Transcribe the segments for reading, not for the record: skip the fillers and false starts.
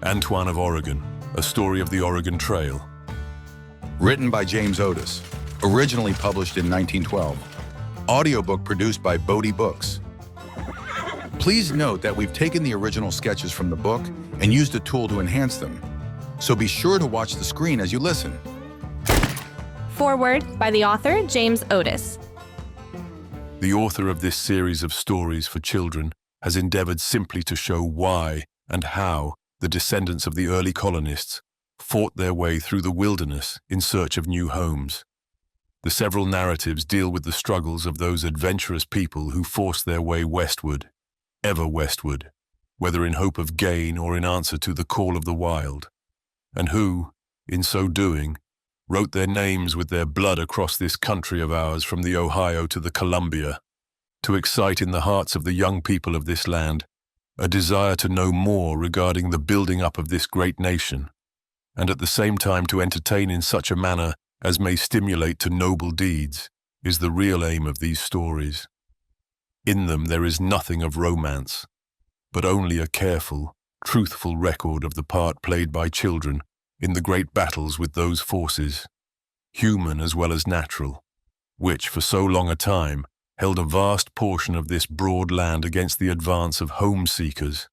Antoine of Oregon, A Story of the Oregon Trail. Written by James Otis, originally published in 1912. Audiobook produced by Bodee Books. Please note that we've taken the original sketches from the book and used a tool to enhance them, so be sure to watch the screen as you listen. Foreword by the author, James Otis. The author of this series of stories for children has endeavored simply to show why and how the descendants of the early colonists fought their way through the wilderness in search of new homes. The several narratives deal with the struggles of those adventurous people who forced their way westward, ever westward, whether in hope of gain or in answer to the call of the wild, and who, in so doing, wrote their names with their blood across this country of ours from the Ohio to the Columbia, to excite in the hearts of the young people of this land a desire to know more regarding the building up of this great nation, and at the same time to entertain in such a manner as may stimulate to noble deeds, is the real aim of these stories. In them there is nothing of romance, but only a careful, truthful record of the part played by children in the great battles with those forces, human as well as natural, which for so long a time held a vast portion of this broad land against the advance of home-seekers.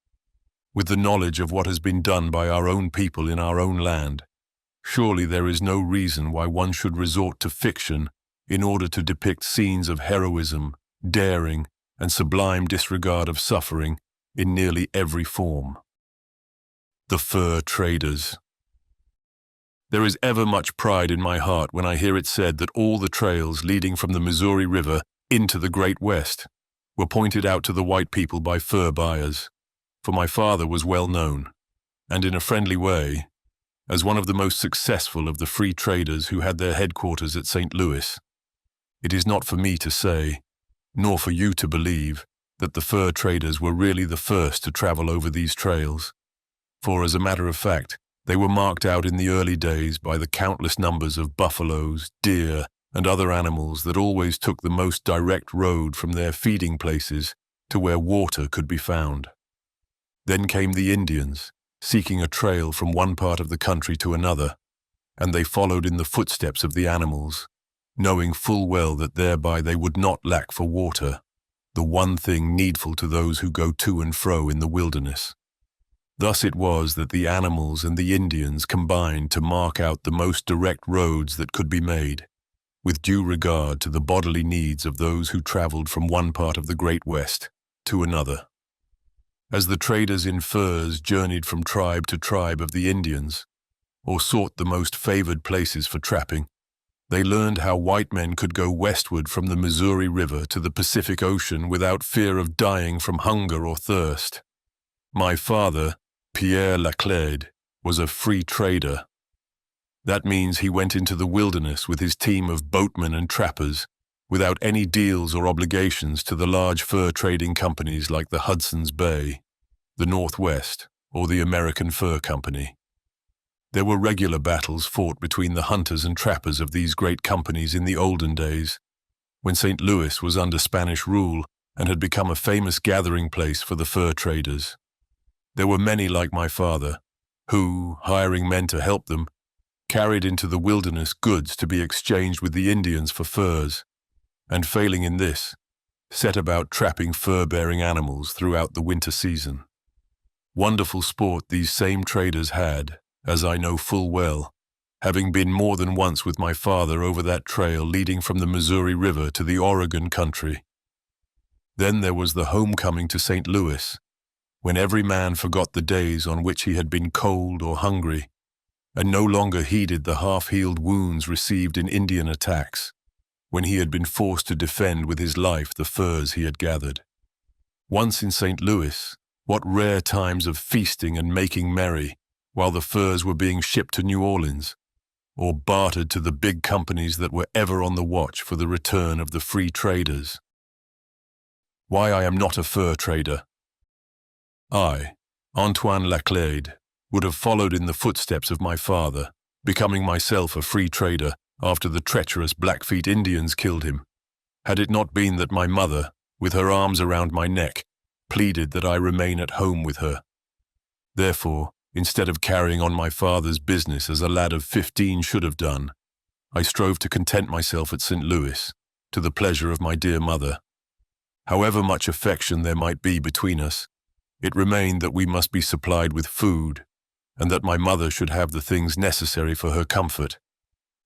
With the knowledge of what has been done by our own people in our own land, surely there is no reason why one should resort to fiction in order to depict scenes of heroism, daring, and sublime disregard of suffering in nearly every form. The Fur Traders. There is ever much pride in my heart when I hear it said that all the trails leading from the Missouri River into the Great West were pointed out to the white people by fur buyers, for my father was well known, and in a friendly way, as one of the most successful of the free traders who had their headquarters at St. Louis. It is not for me to say, nor for you to believe, that the fur traders were really the first to travel over these trails, for as a matter of fact, they were marked out in the early days by the countless numbers of buffaloes, deer, and other animals that always took the most direct road from their feeding places to where water could be found. Then came the Indians, seeking a trail from one part of the country to another, and they followed in the footsteps of the animals, knowing full well that thereby they would not lack for water, the one thing needful to those who go to and fro in the wilderness. Thus it was that the animals and the Indians combined to mark out the most direct roads that could be made, with due regard to the bodily needs of those who traveled from one part of the Great West to another. As the traders in furs journeyed from tribe to tribe of the Indians, or sought the most favored places for trapping, they learned how white men could go westward from the Missouri River to the Pacific Ocean without fear of dying from hunger or thirst. My father, Pierre Laclede, was a free trader. That means he went into the wilderness with his team of boatmen and trappers, without any deals or obligations to the large fur trading companies like the Hudson's Bay, the Northwest, or the American Fur Company. There were regular battles fought between the hunters and trappers of these great companies in the olden days, when St. Louis was under Spanish rule and had become a famous gathering place for the fur traders. There were many like my father, who, hiring men to help them, carried into the wilderness goods to be exchanged with the Indians for furs, and failing in this, set about trapping fur-bearing animals throughout the winter season. Wonderful sport these same traders had, as I know full well, having been more than once with my father over that trail leading from the Missouri River to the Oregon country. Then there was the homecoming to St. Louis, when every man forgot the days on which he had been cold or hungry, and no longer heeded the half-healed wounds received in Indian attacks, when he had been forced to defend with his life the furs he had gathered. Once in St. Louis, what rare times of feasting and making merry, while the furs were being shipped to New Orleans, or bartered to the big companies that were ever on the watch for the return of the free traders. Why I am not a fur trader. I, Antoine Laclede, would have followed in the footsteps of my father, becoming myself a free trader after the treacherous Blackfeet Indians killed him, had it not been that my mother, with her arms around my neck, pleaded that I remain at home with her. Therefore, Instead of carrying on my father's business as a lad of 15 should have done, I strove to content myself at St. Louis, to the pleasure of my dear mother. However much affection there might be between us, it remained that we must be supplied with food, and that my mother should have the things necessary for her comfort.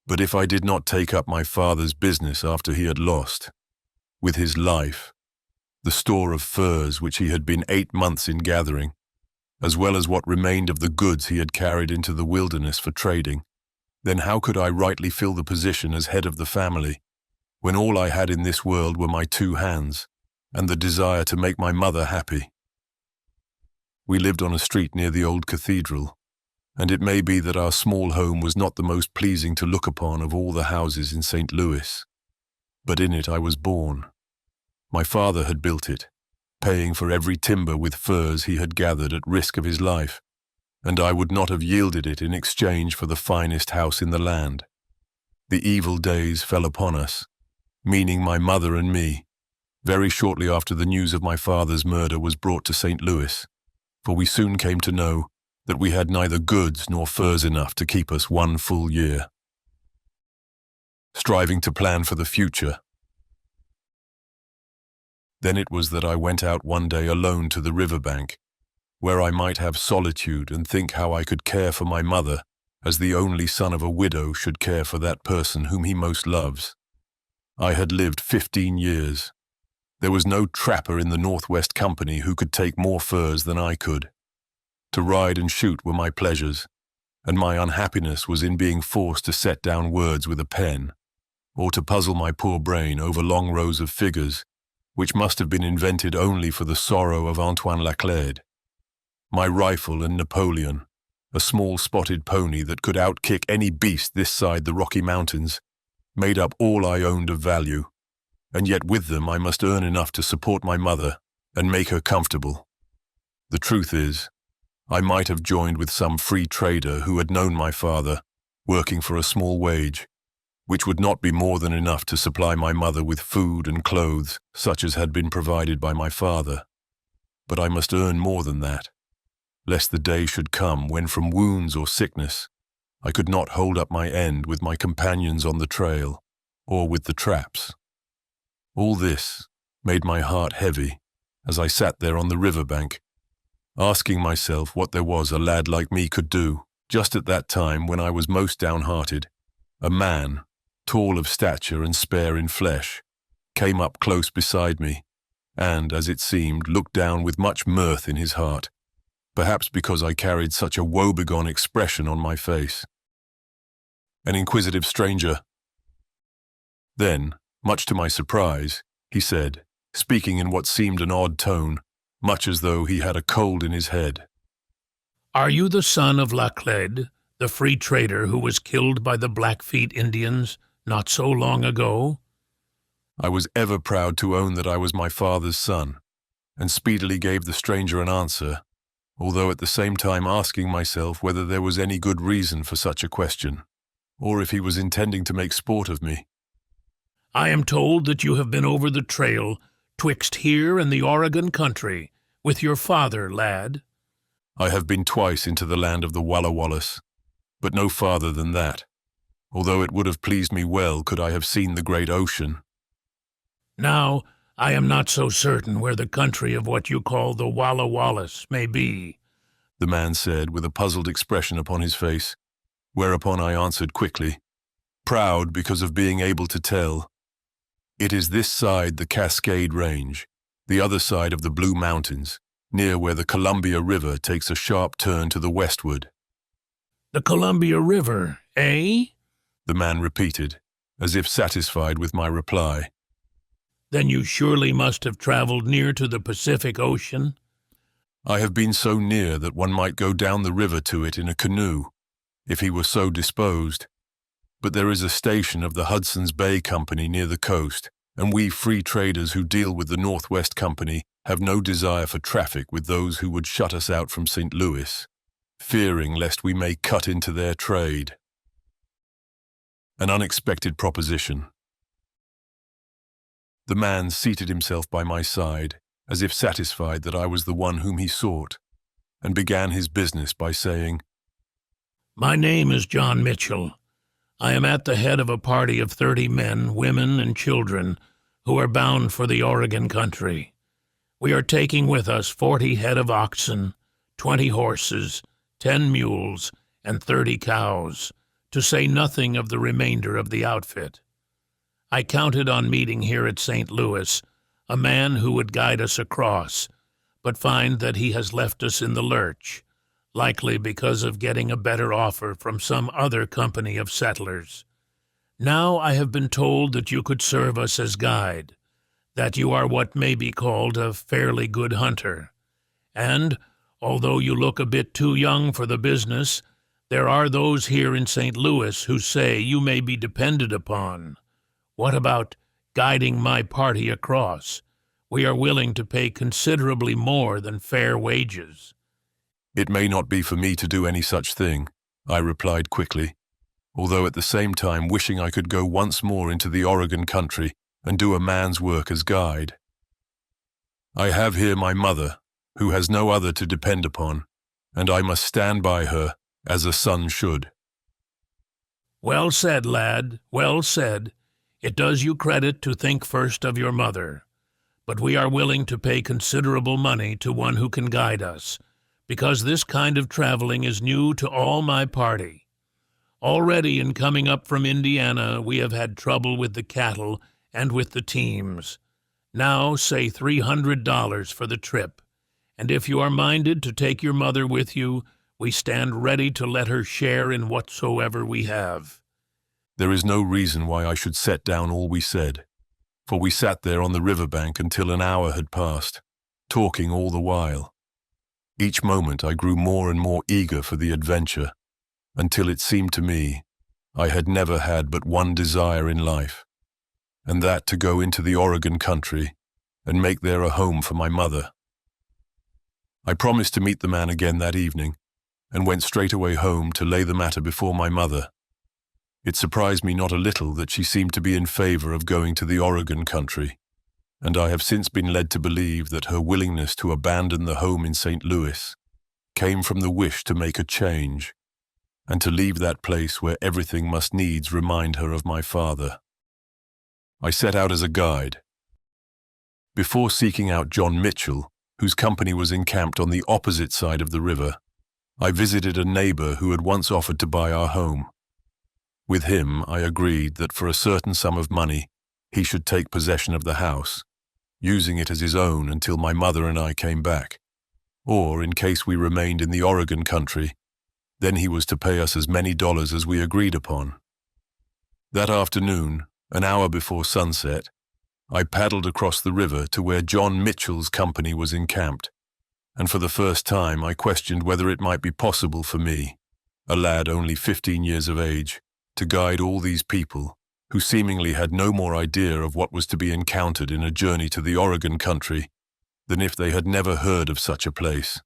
But if I did not take up my father's business after he had lost, with his life, the store of furs which he had been 8 months in gathering, as well as what remained of the goods he had carried into the wilderness for trading, then how could I rightly fill the position as head of the family, when all I had in this world were my 2 hands, and the desire to make my mother happy? We lived on a street near the old cathedral, and it may be that our small home was not the most pleasing to look upon of all the houses in St. Louis, but in it I was born. My father had built it, paying for every timber with furs he had gathered at risk of his life, and I would not have yielded it in exchange for the finest house in the land. The evil days fell upon us, meaning my mother and me, very shortly after the news of my father's murder was brought to St. Louis, for we soon came to know that we had neither goods nor furs enough to keep us 1 full year. Striving to plan for the future. Then it was that I went out one day alone to the riverbank, where I might have solitude and think how I could care for my mother as the only son of a widow should care for that person whom he most loves. I had lived 15 years. There was no trapper in the Northwest Company who could take more furs than I could. To ride and shoot were my pleasures, and my unhappiness was in being forced to set down words with a pen, or to puzzle my poor brain over long rows of figures, which must have been invented only for the sorrow of Antoine Laclede. My rifle and Napoleon, a small spotted pony that could outkick any beast this side the Rocky Mountains, made up all I owned of value, and yet with them I must earn enough to support my mother and make her comfortable. The truth is, I might have joined with some free trader who had known my father, working for a small wage, which would not be more than enough to supply my mother with food and clothes such as had been provided by my father. But I must earn more than that, lest the day should come when from wounds or sickness I could not hold up my end with my companions on the trail or with the traps. All this made my heart heavy as I sat there on the riverbank, asking myself what there was a lad like me could do. Just at that time when I was most downhearted, a man, tall of stature and spare in flesh, came up close beside me and, as it seemed, looked down with much mirth in his heart, perhaps because I carried such a woebegone expression on my face. An inquisitive stranger. Then, much to my surprise, he said, speaking in what seemed an odd tone, much as though he had a cold in his head, "Are you the son of Laclede, the free trader who was killed by the Blackfeet Indians not so long ago?" I was ever proud to own that I was my father's son, and speedily gave the stranger an answer, although at the same time asking myself whether there was any good reason for such a question, or if he was intending to make sport of me. "I am told that you have been over the trail twixt here and the Oregon country with your father, lad." I have been twice into the land of the Walla Wallas, but no farther than that, although it would have pleased me well could I have seen the great ocean. "Now, I am not so certain where the country of what you call the Walla Wallas may be," the man said with a puzzled expression upon his face, whereupon I answered quickly, proud because of being able to tell, "It is this side the Cascade Range, the other side of the Blue Mountains, near where the Columbia River takes a sharp turn to the westward." "The Columbia River, eh?" the man repeated, as if satisfied with my reply. "Then you surely must have traveled near to the Pacific Ocean." I have been so near that one might go down the river to it in a canoe, if he were so disposed. But there is a station of the Hudson's Bay Company near the coast, and we free traders who deal with the Northwest Company have no desire for traffic with those who would shut us out from St. Louis, fearing lest we may cut into their trade. An unexpected proposition. The man seated himself by my side, as if satisfied that I was the one whom he sought, and began his business by saying, My name is John Mitchell. I am at the head of a party of 30 men, women, and children who are bound for the Oregon country. We are taking with us 40 head of oxen, 20 horses, 10 mules, and 30 cows, to say nothing of the remainder of the outfit. I counted on meeting here at St. Louis a man who would guide us across, but find that he has left us in the lurch, likely because of getting a better offer from some other company of settlers. Now I have been told that you could serve us as guide, that you are what may be called a fairly good hunter, and, although you look a bit too young for the business, there are those here in St. Louis who say you may be depended upon. What about guiding my party across? We are willing to pay considerably more than fair wages. It may not be for me to do any such thing, I replied quickly, although at the same time wishing I could go once more into the Oregon country and do a man's work as guide. I have here my mother, who has no other to depend upon, and I must stand by her as a son should. Well said, lad, well said. It does you credit to think first of your mother. But we are willing to pay considerable money to one who can guide us, because this kind of traveling is new to all my party. Already in coming up from Indiana, we have had trouble with the cattle and with the teams. Now say $300 for the trip, and if you are minded to take your mother with you, we stand ready to let her share in whatsoever we have. There is no reason why I should set down all we said, for we sat there on the riverbank until an hour had passed, talking all the while. Each moment I grew more and more eager for the adventure, until it seemed to me I had never had but one desire in life, and that to go into the Oregon country and make there a home for my mother. I promised to meet the man again that evening, and went straight away home to lay the matter before my mother. It surprised me not a little that she seemed to be in favor of going to the Oregon country, and I have since been led to believe that her willingness to abandon the home in St. Louis came from the wish to make a change, and to leave that place where everything must needs remind her of my father. I set out as a guide. Before seeking out John Mitchell, whose company was encamped on the opposite side of the river, I visited a neighbor who had once offered to buy our home. With him, I agreed that for a certain sum of money, he should take possession of the house, using it as his own until my mother and I came back, or in case we remained in the Oregon country, then he was to pay us as many dollars as we agreed upon. That afternoon, an hour before sunset, I paddled across the river to where John Mitchell's company was encamped, and for the first time I questioned whether it might be possible for me, a lad only 15 years of age, to guide all these people who seemingly had no more idea of what was to be encountered in a journey to the Oregon country than if they had never heard of such a place.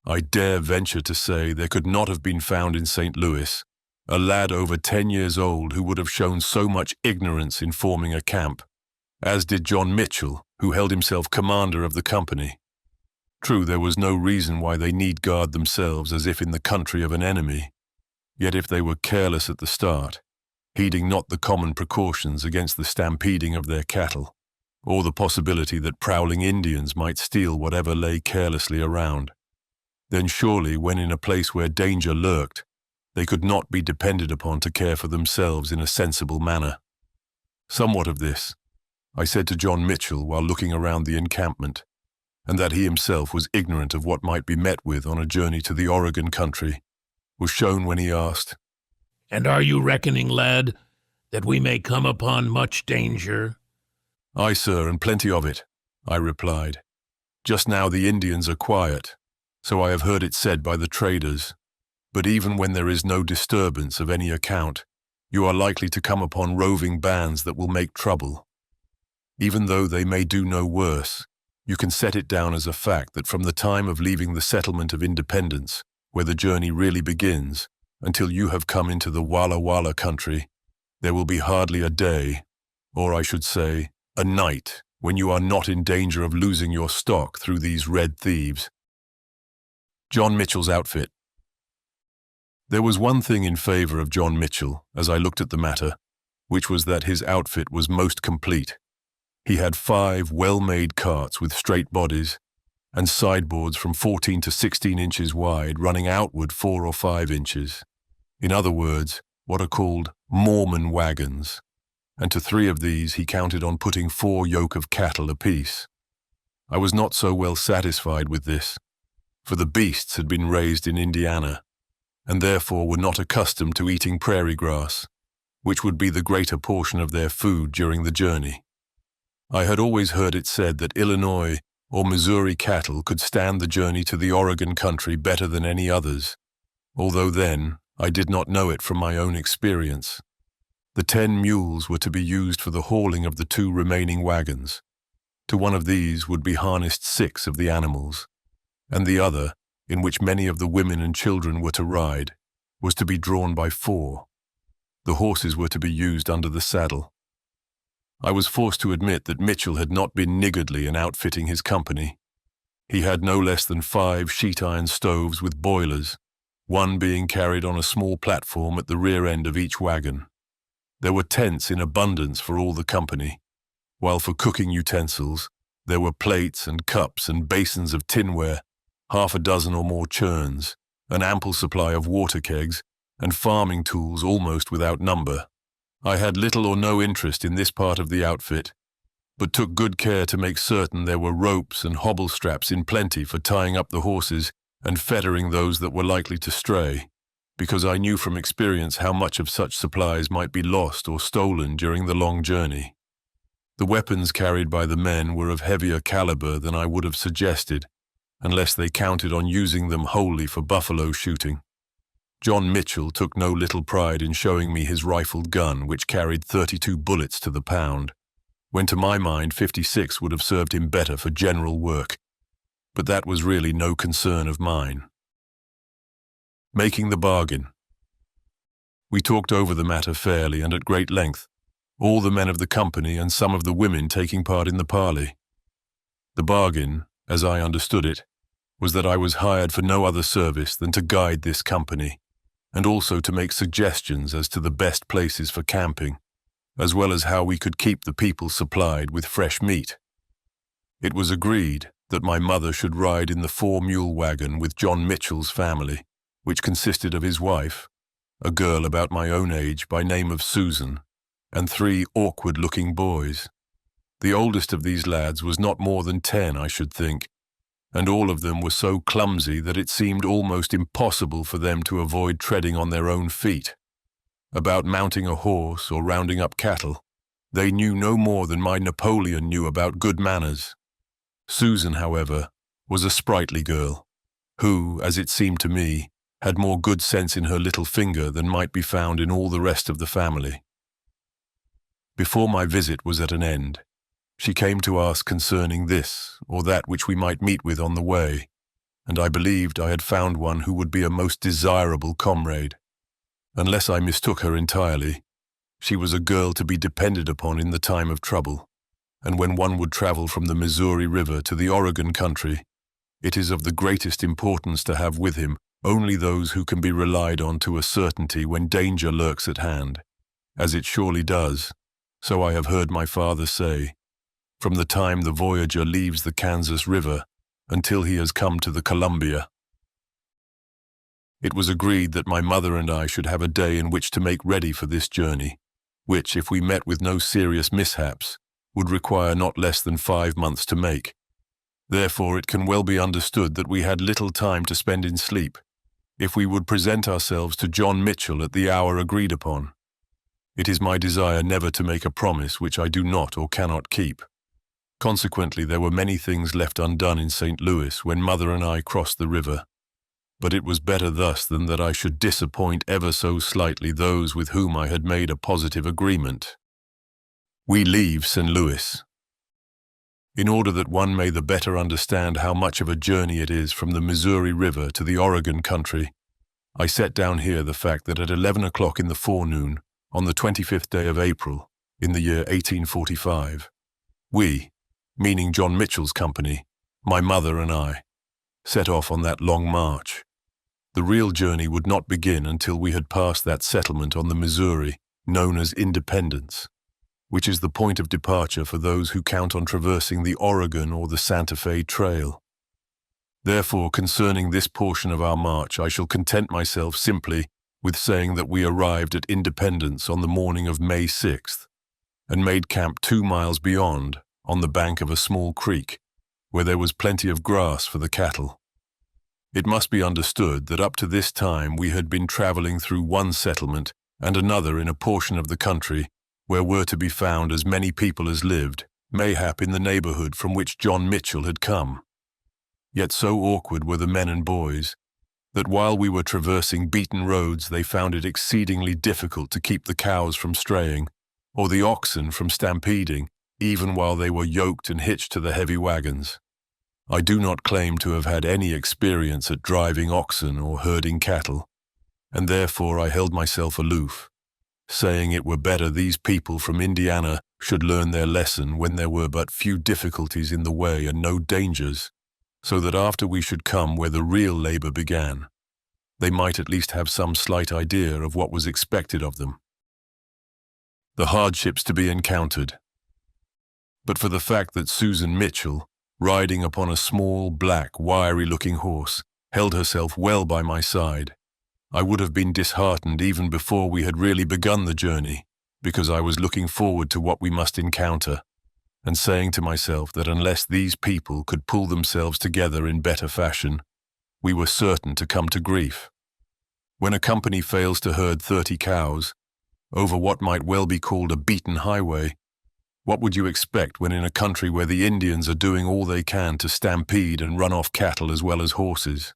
I dare venture to say there could not have been found in St. Louis a lad over 10 years old who would have shown so much ignorance in forming a camp, as did John Mitchell, who held himself commander of the company. True, there was no reason why they need guard themselves as if in the country of an enemy, yet if they were careless at the start, heeding not the common precautions against the stampeding of their cattle, or the possibility that prowling Indians might steal whatever lay carelessly around, then surely when in a place where danger lurked, they could not be depended upon to care for themselves in a sensible manner. Somewhat of this I said to John Mitchell while looking around the encampment, and that he himself was ignorant of what might be met with on a journey to the Oregon country, was shown when he asked, And are you reckoning, lad, that we may come upon much danger? Aye, sir, and plenty of it, I replied. Just now the Indians are quiet, so I have heard it said by the traders, but even when there is no disturbance of any account, you are likely to come upon roving bands that will make trouble. Even though they may do no worse, you can set it down as a fact that from the time of leaving the settlement of Independence, where the journey really begins, until you have come into the Walla Walla country, there will be hardly a day, or I should say, a night, when you are not in danger of losing your stock through these red thieves. John Mitchell's outfit. There was one thing in favor of John Mitchell as I looked at the matter, which was that his outfit was most complete. He had 5 well-made carts with straight bodies and sideboards from 14 to 16 inches wide running outward 4 or 5 inches. In other words, what are called Mormon wagons. And to 3 of these he counted on putting 4 yoke of cattle apiece. I was not so well satisfied with this, for the beasts had been raised in Indiana, and therefore were not accustomed to eating prairie grass, which would be the greater portion of their food during the journey. I had always heard it said that Illinois or Missouri cattle could stand the journey to the Oregon country better than any others, although then I did not know it from my own experience. The 10 mules were to be used for the hauling of the 2 remaining wagons. To one of these would be harnessed 6 of the animals, and the other, in which many of the women and children were to ride, was to be drawn by 4. The horses were to be used under the saddle. I was forced to admit that Mitchell had not been niggardly in outfitting his company. He had no less than 5 sheet-iron stoves with boilers, one being carried on a small platform at the rear end of each wagon. There were tents in abundance for all the company, while for cooking utensils, there were plates and cups and basins of tinware, 6 or more churns, an ample supply of water kegs, and farming tools almost without number. I had little or no interest in this part of the outfit, but took good care to make certain there were ropes and hobble straps in plenty for tying up the horses and fettering those that were likely to stray, because I knew from experience how much of such supplies might be lost or stolen during the long journey. The weapons carried by the men were of heavier caliber than I would have suggested, unless they counted on using them wholly for buffalo shooting. John Mitchell took no little pride in showing me his rifled gun, which carried 32 bullets to the pound, when to my mind 56 would have served him better for general work, but that was really no concern of mine. Making the bargain. We talked over the matter fairly and at great length, all the men of the company and some of the women taking part in the parley. The bargain, as I understood it, was that I was hired for no other service than to guide this company, and also to make suggestions as to the best places for camping, as well as how we could keep the people supplied with fresh meat. It was agreed that my mother should ride in the 4-mule wagon with John Mitchell's family, which consisted of his wife, a girl about my own age by name of Susan, and 3 awkward-looking boys. The oldest of these lads was not more than 10, I should think, and all of them were so clumsy that it seemed almost impossible for them to avoid treading on their own feet. About mounting a horse or rounding up cattle, they knew no more than my Napoleon knew about good manners. Susan, however, was a sprightly girl, who, as it seemed to me, had more good sense in her little finger than might be found in all the rest of the family. Before my visit was at an end, she came to ask concerning this or that which we might meet with on the way, and I believed I had found one who would be a most desirable comrade. Unless I mistook her entirely, she was a girl to be depended upon in the time of trouble, and when one would travel from the Missouri River to the Oregon country, it is of the greatest importance to have with him only those who can be relied on to a certainty when danger lurks at hand, as it surely does, so I have heard my father say, from the time the voyager leaves the Kansas River until he has come to the Columbia. It was agreed that my mother and I should have a day in which to make ready for this journey, which, if we met with no serious mishaps, would require not less than 5 months to make. Therefore it can well be understood that we had little time to spend in sleep, if we would present ourselves to John Mitchell at the hour agreed upon. It is my desire never to make a promise which I do not or cannot keep. Consequently, there were many things left undone in St. Louis when Mother and I crossed the river, but it was better thus than that I should disappoint ever so slightly those with whom I had made a positive agreement. We leave St. Louis. In order that one may the better understand how much of a journey it is from the Missouri River to the Oregon country, I set down here the fact that at 11 o'clock in the forenoon, on the 25th day of April, in the year 1845, we, meaning John Mitchell's company, my mother and I, set off on that long march. The real journey would not begin until we had passed that settlement on the Missouri known as Independence, which is the point of departure for those who count on traversing the Oregon or the Santa Fe Trail. Therefore, concerning this portion of our march, I shall content myself simply with saying that we arrived at Independence on the morning of May 6th and made camp 2 miles beyond, on the bank of a small creek, where there was plenty of grass for the cattle. It must be understood that up to this time we had been traveling through one settlement and another in a portion of the country where were to be found as many people as lived, mayhap in the neighborhood from which John Mitchell had come. Yet so awkward were the men and boys that while we were traversing beaten roads, they found it exceedingly difficult to keep the cows from straying or the oxen from stampeding, even while they were yoked and hitched to the heavy wagons. I do not claim to have had any experience at driving oxen or herding cattle, and therefore I held myself aloof, saying it were better these people from Indiana should learn their lesson when there were but few difficulties in the way and no dangers, so that after we should come where the real labor began, they might at least have some slight idea of what was expected of them. The hardships to be encountered. But for the fact that Susan Mitchell, riding upon a small, black, wiry-looking horse, held herself well by my side, I would have been disheartened even before we had really begun the journey, because I was looking forward to what we must encounter, and saying to myself that unless these people could pull themselves together in better fashion, we were certain to come to grief. When a company fails to herd 30 cows, over what might well be called a beaten highway, what would you expect when in a country where the Indians are doing all they can to stampede and run off cattle as well as horses?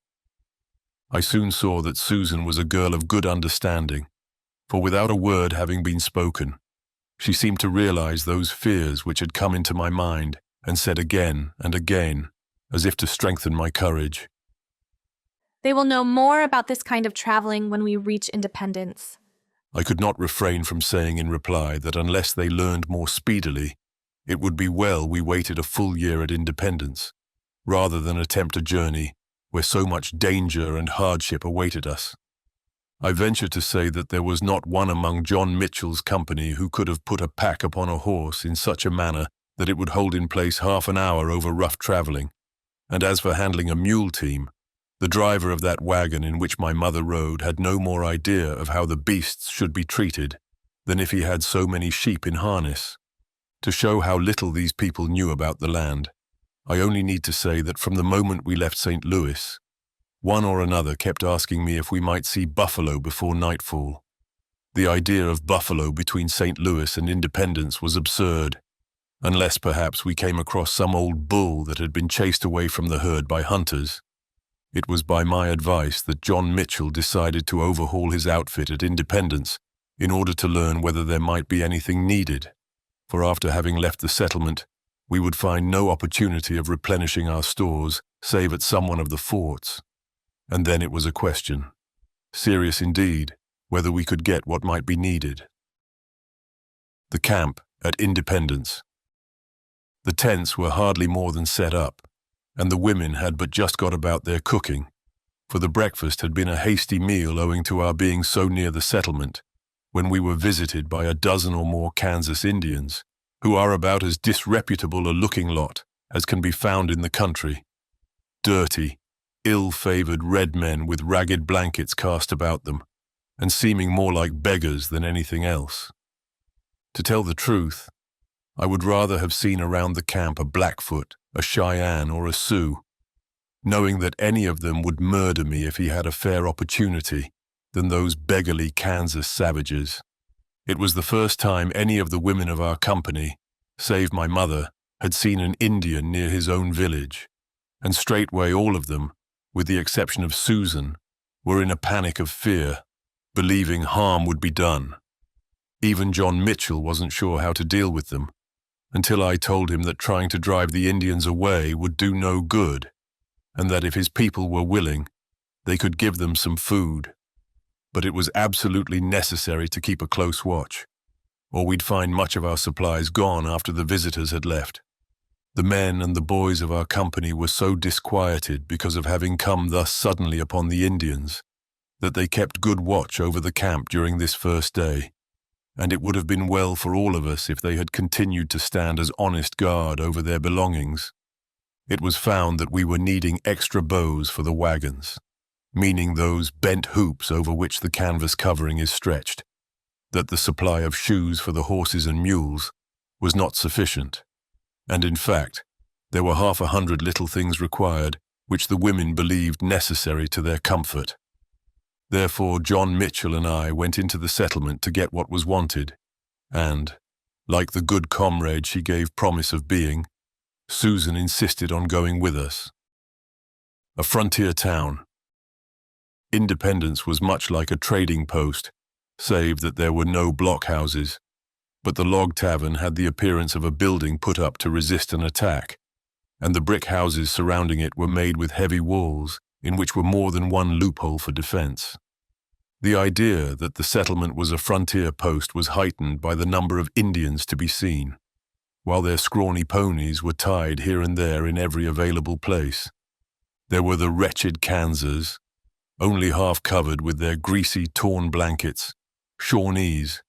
I soon saw that Susan was a girl of good understanding, for without a word having been spoken, she seemed to realize those fears which had come into my mind and said again and again, as if to strengthen my courage, They will know more about this kind of traveling when we reach Independence. I could not refrain from saying in reply that unless they learned more speedily, it would be well we waited a full year at Independence, rather than attempt a journey where so much danger and hardship awaited us. I venture to say that there was not one among John Mitchell's company who could have put a pack upon a horse in such a manner that it would hold in place half an hour over rough traveling, and as for handling a mule team, the driver of that wagon in which my mother rode had no more idea of how the beasts should be treated than if he had so many sheep in harness. To show how little these people knew about the land, I only need to say that from the moment we left St. Louis, one or another kept asking me if we might see buffalo before nightfall. The idea of buffalo between St. Louis and Independence was absurd, unless perhaps we came across some old bull that had been chased away from the herd by hunters. It was by my advice that John Mitchell decided to overhaul his outfit at Independence in order to learn whether there might be anything needed, for after having left the settlement, we would find no opportunity of replenishing our stores save at some one of the forts. And then it was a question, serious indeed, whether we could get what might be needed. The camp at Independence. The tents were hardly more than set up, and the women had but just got about their cooking, for the breakfast had been a hasty meal owing to our being so near the settlement, when we were visited by a dozen or more Kansas Indians, who are about as disreputable a looking lot as can be found in the country. Dirty, ill-favored red men with ragged blankets cast about them, and seeming more like beggars than anything else. To tell the truth, I would rather have seen around the camp a Blackfoot, a Cheyenne, or a Sioux, knowing that any of them would murder me if he had a fair opportunity, than those beggarly Kansas savages. It was the first time any of the women of our company, save my mother, had seen an Indian near his own village, and straightway all of them, with the exception of Susan, were in a panic of fear, believing harm would be done. Even John Mitchell wasn't sure how to deal with them, until I told him that trying to drive the Indians away would do no good, and that if his people were willing, they could give them some food. But it was absolutely necessary to keep a close watch, or we'd find much of our supplies gone after the visitors had left. The men and the boys of our company were so disquieted because of having come thus suddenly upon the Indians that they kept good watch over the camp during this first day, and it would have been well for all of us if they had continued to stand as honest guard over their belongings. It was found that we were needing extra bows for the wagons, meaning those bent hoops over which the canvas covering is stretched, that the supply of shoes for the horses and mules was not sufficient, and in fact, there were 100 little things required which the women believed necessary to their comfort. Therefore, John Mitchell and I went into the settlement to get what was wanted, and, like the good comrade she gave promise of being, Susan insisted on going with us. A frontier town. Independence was much like a trading post, save that there were no blockhouses, but the log tavern had the appearance of a building put up to resist an attack, and the brick houses surrounding it were made with heavy walls, in which were more than one loophole for defense. The idea that the settlement was a frontier post was heightened by the number of Indians to be seen, while their scrawny ponies were tied here and there in every available place. There were the wretched Kansas, only half covered with their greasy, torn blankets, Shawnees,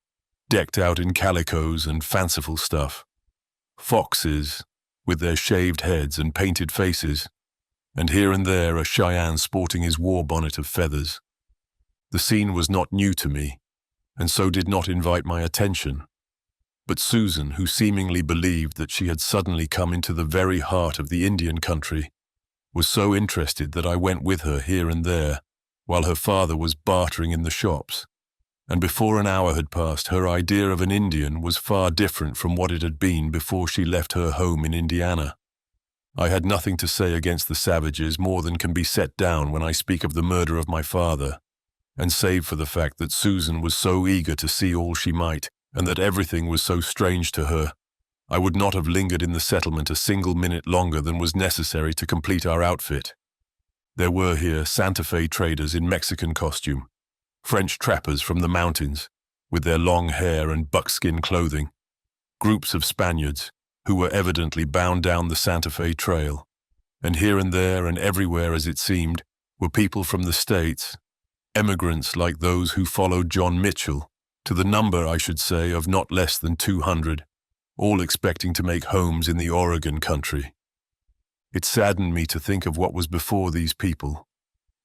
decked out in calicos and fanciful stuff, Foxes, with their shaved heads and painted faces, and here and there a Cheyenne sporting his war bonnet of feathers. The scene was not new to me, and so did not invite my attention. But Susan, who seemingly believed that she had suddenly come into the very heart of the Indian country, was so interested that I went with her here and there, while her father was bartering in the shops, and before an hour had passed, her idea of an Indian was far different from what it had been before she left her home in Indiana. I had nothing to say against the savages more than can be set down when I speak of the murder of my father, and save for the fact that Susan was so eager to see all she might, and that everything was so strange to her, I would not have lingered in the settlement a single minute longer than was necessary to complete our outfit. There were here Santa Fe traders in Mexican costume, French trappers from the mountains, with their long hair and buckskin clothing, groups of Spaniards, who were evidently bound down the Santa Fe Trail, and here and there and everywhere, as it seemed, were people from the States, emigrants like those who followed John Mitchell, to the number, I should say, of not less than 200, all expecting to make homes in the Oregon country. It saddened me to think of what was before these people.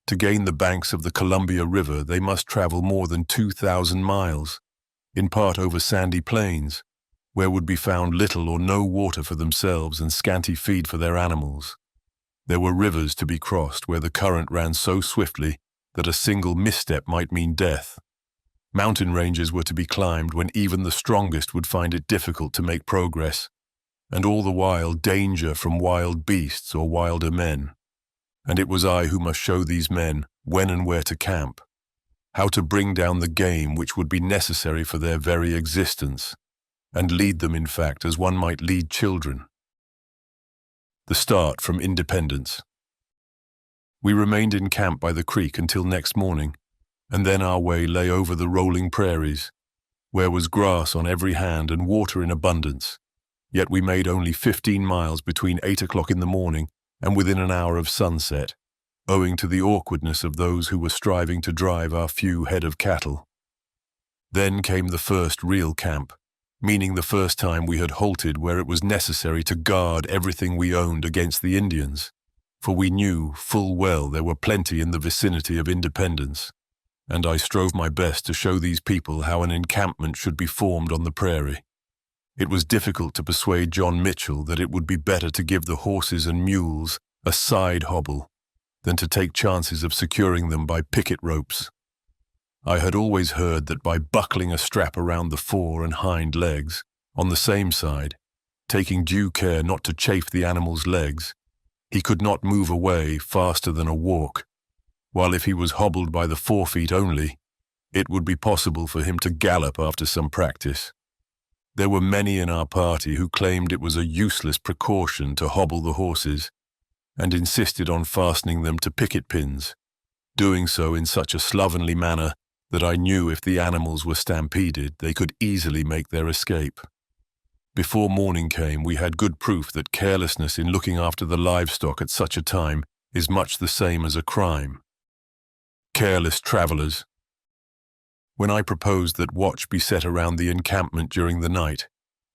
To gain the banks of the Columbia River, they must travel more than 2,000 miles, in part over sandy plains, where would be found little or no water for themselves and scanty feed for their animals. There were rivers to be crossed where the current ran so swiftly that a single misstep might mean death. Mountain ranges were to be climbed when even the strongest would find it difficult to make progress, and all the while danger from wild beasts or wilder men. And it was I who must show these men when and where to camp, how to bring down the game which would be necessary for their very existence, and lead them, in fact, as one might lead children. The start from Independence. We remained in camp by the creek until next morning, and then our way lay over the rolling prairies, where was grass on every hand and water in abundance, yet we made only 15 miles between 8 o'clock in the morning and within an hour of sunset, owing to the awkwardness of those who were striving to drive our few head of cattle. Then came the first real camp, meaning the first time we had halted where it was necessary to guard everything we owned against the Indians, for we knew full well there were plenty in the vicinity of Independence, and I strove my best to show these people how an encampment should be formed on the prairie. It was difficult to persuade John Mitchell that it would be better to give the horses and mules a side hobble than to take chances of securing them by picket ropes. I had always heard that by buckling a strap around the fore and hind legs, on the same side, taking due care not to chafe the animal's legs, he could not move away faster than a walk, while if he was hobbled by the forefeet only, it would be possible for him to gallop after some practice. There were many in our party who claimed it was a useless precaution to hobble the horses, and insisted on fastening them to picket pins, doing so in such a slovenly manner that I knew if the animals were stampeded, they could easily make their escape. Before morning came, we had good proof that carelessness in looking after the livestock at such a time is much the same as a crime. Careless travelers. When I proposed that watch be set around the encampment during the night,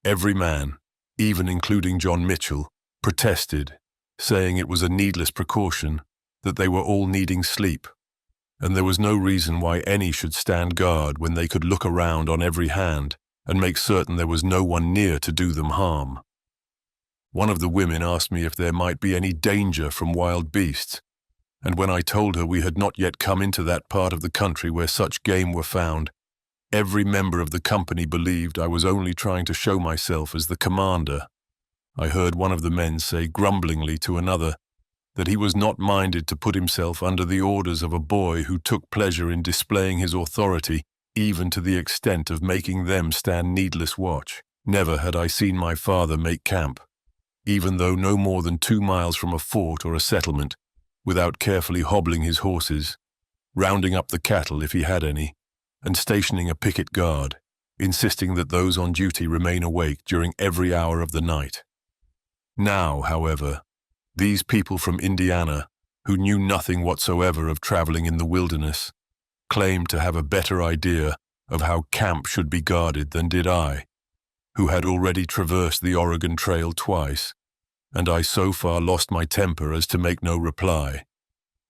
every man, even including John Mitchell, protested, saying it was a needless precaution, that they were all needing sleep, and there was no reason why any should stand guard when they could look around on every hand and make certain there was no one near to do them harm. One of the women asked me if there might be any danger from wild beasts, and when I told her we had not yet come into that part of the country where such game were found, every member of the company believed I was only trying to show myself as the commander. I heard one of the men say grumblingly to another that he was not minded to put himself under the orders of a boy who took pleasure in displaying his authority, even to the extent of making them stand needless watch. Never had I seen my father make camp, even though no more than 2 miles from a fort or a settlement, without carefully hobbling his horses, rounding up the cattle if he had any, and stationing a picket guard, insisting that those on duty remain awake during every hour of the night. Now, however, these people from Indiana, who knew nothing whatsoever of traveling in the wilderness, claimed to have a better idea of how camp should be guarded than did I, who had already traversed the Oregon Trail twice, and I so far lost my temper as to make no reply,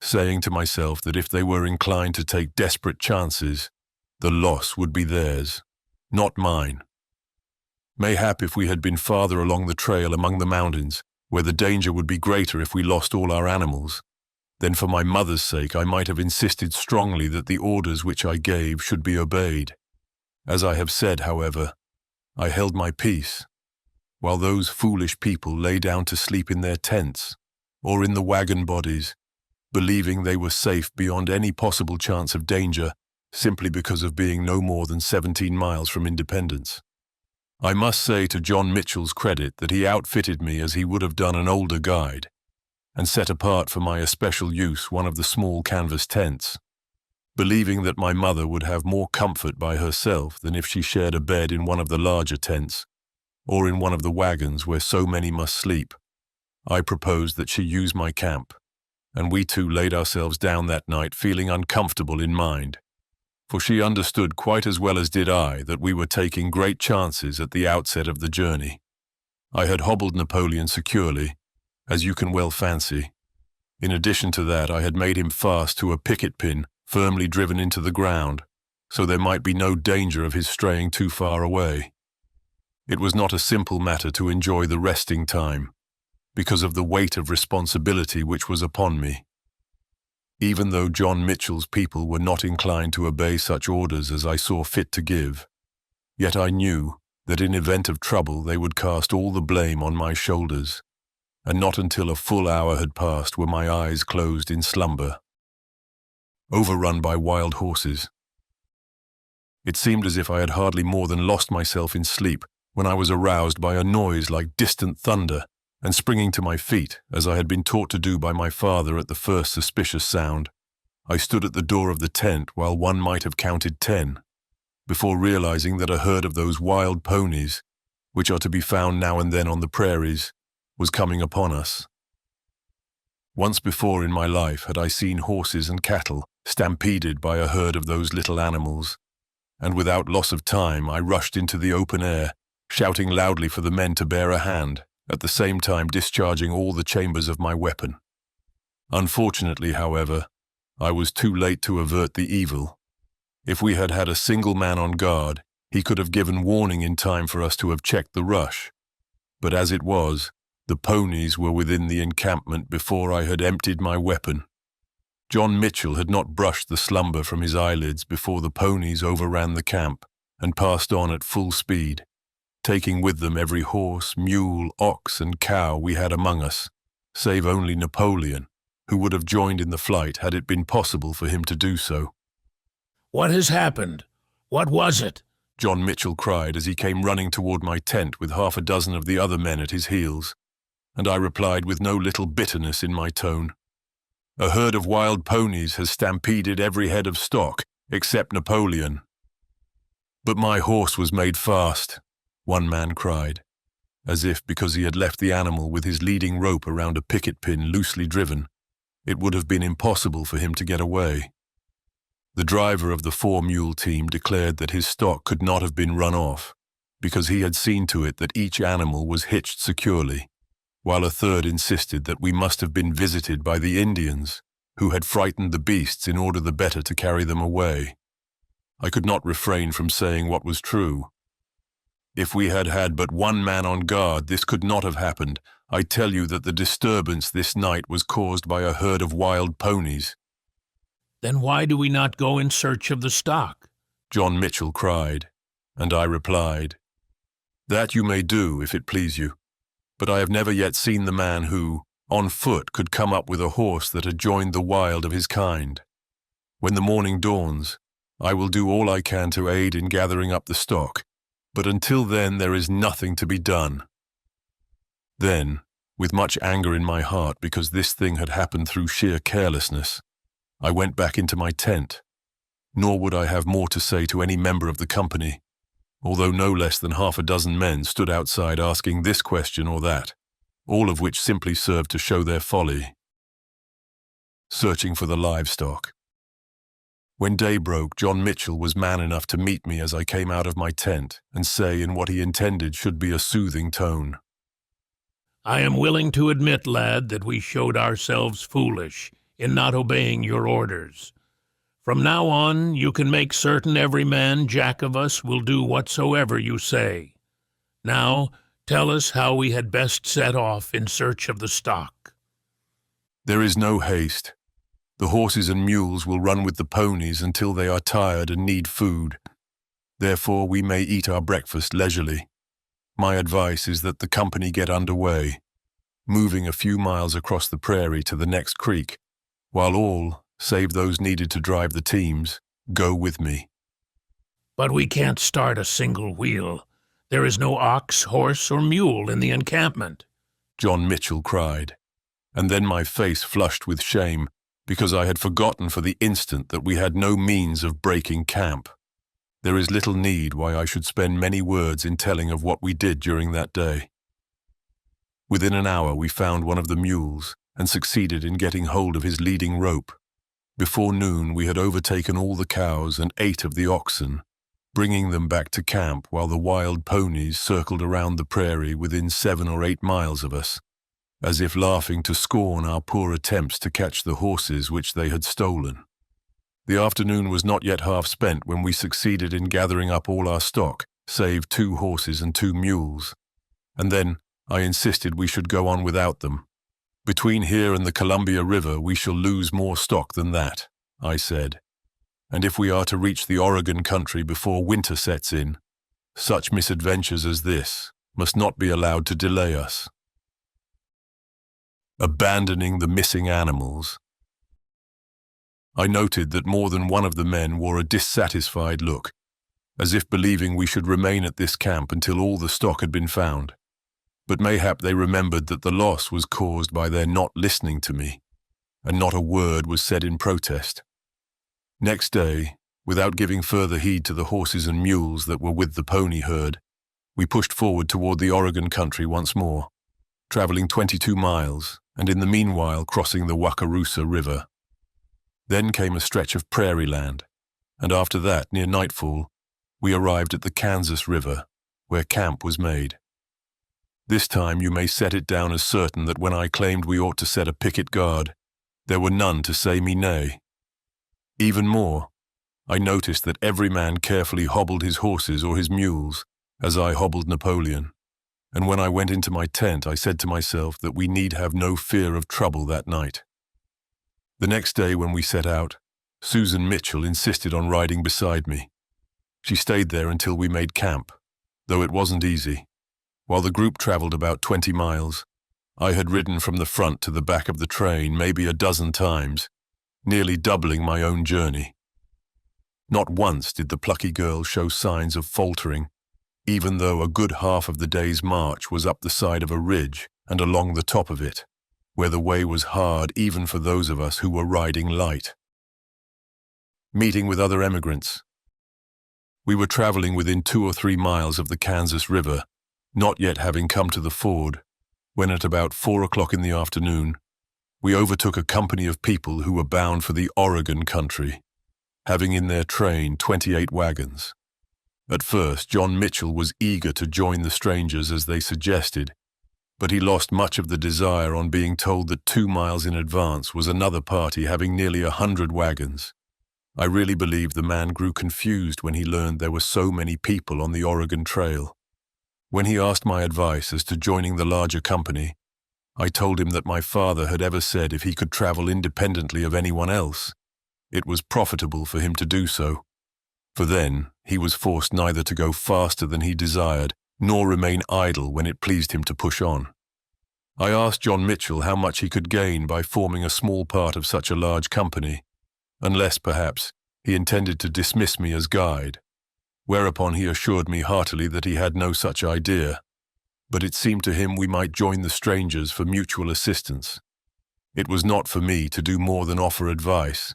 saying to myself that if they were inclined to take desperate chances, the loss would be theirs, not mine. Mayhap if we had been farther along the trail among the mountains, where the danger would be greater if we lost all our animals, then for my mother's sake I might have insisted strongly that the orders which I gave should be obeyed. As I have said, however, I held my peace, while those foolish people lay down to sleep in their tents or in the wagon bodies, believing they were safe beyond any possible chance of danger simply because of being no more than 17 miles from Independence. I must say to John Mitchell's credit that he outfitted me as he would have done an older guide, and set apart for my especial use one of the small canvas tents, believing that my mother would have more comfort by herself than if she shared a bed in one of the larger tents, or in one of the wagons where so many must sleep. I proposed that she use my camp, and we two laid ourselves down that night feeling uncomfortable in mind, for she understood quite as well as did I that we were taking great chances at the outset of the journey. I had hobbled Napoleon securely, as you can well fancy. In addition to that, I had made him fast to a picket pin firmly driven into the ground, so there might be no danger of his straying too far away. It was not a simple matter to enjoy the resting time, because of the weight of responsibility which was upon me. Even though John Mitchell's people were not inclined to obey such orders as I saw fit to give, yet I knew that in event of trouble they would cast all the blame on my shoulders, and not until a full hour had passed were my eyes closed in slumber, overrun by wild horses. It seemed as if I had hardly more than lost myself in sleep when I was aroused by a noise like distant thunder, and springing to my feet, as I had been taught to do by my father at the first suspicious sound, I stood at the door of the tent while one might have counted 10, before realizing that a herd of those wild ponies, which are to be found now and then on the prairies, was coming upon us. Once before in my life had I seen horses and cattle stampeded by a herd of those little animals, and without loss of time I rushed into the open air, shouting loudly for the men to bear a hand, at the same time discharging all the chambers of my weapon. Unfortunately, however, I was too late to avert the evil. If we had had a single man on guard, he could have given warning in time for us to have checked the rush. But as it was, the ponies were within the encampment before I had emptied my weapon. John Mitchell had not brushed the slumber from his eyelids before the ponies overran the camp and passed on at full speed, taking with them every horse, mule, ox, and cow we had among us, save only Napoleon, who would have joined in the flight had it been possible for him to do so. "What has happened? What was it?" John Mitchell cried as he came running toward my tent with half a dozen of the other men at his heels, and I replied with no little bitterness in my tone. "A herd of wild ponies has stampeded every head of stock, except Napoleon." "But my horse was made fast," one man cried. as if because he had left the animal with his leading rope around a picket pin loosely driven, it would have been impossible for him to get away. The driver of the 4-mule team declared that his stock could not have been run off, because he had seen to it that each animal was hitched securely, while a third insisted that we must have been visited by the Indians, who had frightened the beasts in order the better to carry them away. I could not refrain from saying what was true. If we had had but one man on guard, this could not have happened. I tell you that the disturbance this night was caused by a herd of wild ponies. Then why do we not go in search of the stock? John Mitchell cried, and I replied, "That you may do, if it please you, but I have never yet seen the man who, on foot, could come up with a horse that had joined the wild of his kind. When the morning dawns, I will do all I can to aid in gathering up the stock, but until then there is nothing to be done." Then, with much anger in my heart because this thing had happened through sheer carelessness, I went back into my tent, nor would I have more to say to any member of the company, although no less than 6 men stood outside asking this question or that, all of which simply served to show their folly. Searching for the livestock. When day broke, John Mitchell was man enough to meet me as I came out of my tent and say in what he intended should be a soothing tone, I am willing to admit, lad, that we showed ourselves foolish in not obeying your orders. From now on, you can make certain every man jack of us will do whatsoever you say. Now, tell us how we had best set off in search of the stock. "There is no haste. The horses and mules will run with the ponies until they are tired and need food. Therefore, we may eat our breakfast leisurely. My advice is that the company get underway, moving a few miles across the prairie to the next creek, while all, save those needed to drive the teams, go with me." But we can't start a single wheel. There is no ox, horse, or mule in the encampment, John Mitchell cried, and then my face flushed with shame, because I had forgotten for the instant that we had no means of breaking camp. There is little need why I should spend many words in telling of what we did during that day. Within an hour we found one of the mules and succeeded in getting hold of his leading rope. Before noon we had overtaken all the cows and 8 of the oxen, bringing them back to camp while the wild ponies circled around the prairie within 7 or 8 miles of us, as if laughing to scorn our poor attempts to catch the horses which they had stolen. The afternoon was not yet half spent when we succeeded in gathering up all our stock, save 2 horses and 2 mules, and then I insisted we should go on without them. "Between here and the Columbia River we shall lose more stock than that," I said, "and if we are to reach the Oregon country before winter sets in, such misadventures as this must not be allowed to delay us." Abandoning the missing animals. I noted that more than one of the men wore a dissatisfied look, as if believing we should remain at this camp until all the stock had been found. But mayhap they remembered that the loss was caused by their not listening to me, and not a word was said in protest. Next day, without giving further heed to the horses and mules that were with the pony herd, we pushed forward toward the Oregon country once more, traveling 22 miles, and in the meanwhile crossing the Wakarusa River. Then came a stretch of prairie land, and after that, near nightfall, we arrived at the Kansas River, where camp was made. This time you may set it down as certain that when I claimed we ought to set a picket guard, there were none to say me nay. Even more, I noticed that every man carefully hobbled his horses or his mules, as I hobbled Napoleon, and when I went into my tent I said to myself that we need have no fear of trouble that night. The next day when we set out, Susan Mitchell insisted on riding beside me. She stayed there until we made camp, though it wasn't easy. While the group traveled about 20 miles, I had ridden from the front to the back of the train maybe a dozen times, nearly doubling my own journey. Not once did the plucky girl show signs of faltering, even though a good half of the day's march was up the side of a ridge and along the top of it, where the way was hard even for those of us who were riding light. Meeting with other emigrants. We were traveling within 2 or 3 miles of the Kansas River, not yet having come to the ford, when at about 4 o'clock in the afternoon, we overtook a company of people who were bound for the Oregon country, having in their train 28 wagons. At first, John Mitchell was eager to join the strangers as they suggested, but he lost much of the desire on being told that 2 miles in advance was another party having nearly 100 wagons. I really believe the man grew confused when he learned there were so many people on the Oregon Trail. When he asked my advice as to joining the larger company, I told him that my father had ever said if he could travel independently of anyone else, it was profitable for him to do so, for then he was forced neither to go faster than he desired nor remain idle when it pleased him to push on. I asked John Mitchell how much he could gain by forming a small part of such a large company, unless, perhaps, he intended to dismiss me as guide, whereupon he assured me heartily that he had no such idea, but it seemed to him we might join the strangers for mutual assistance. It was not for me to do more than offer advice,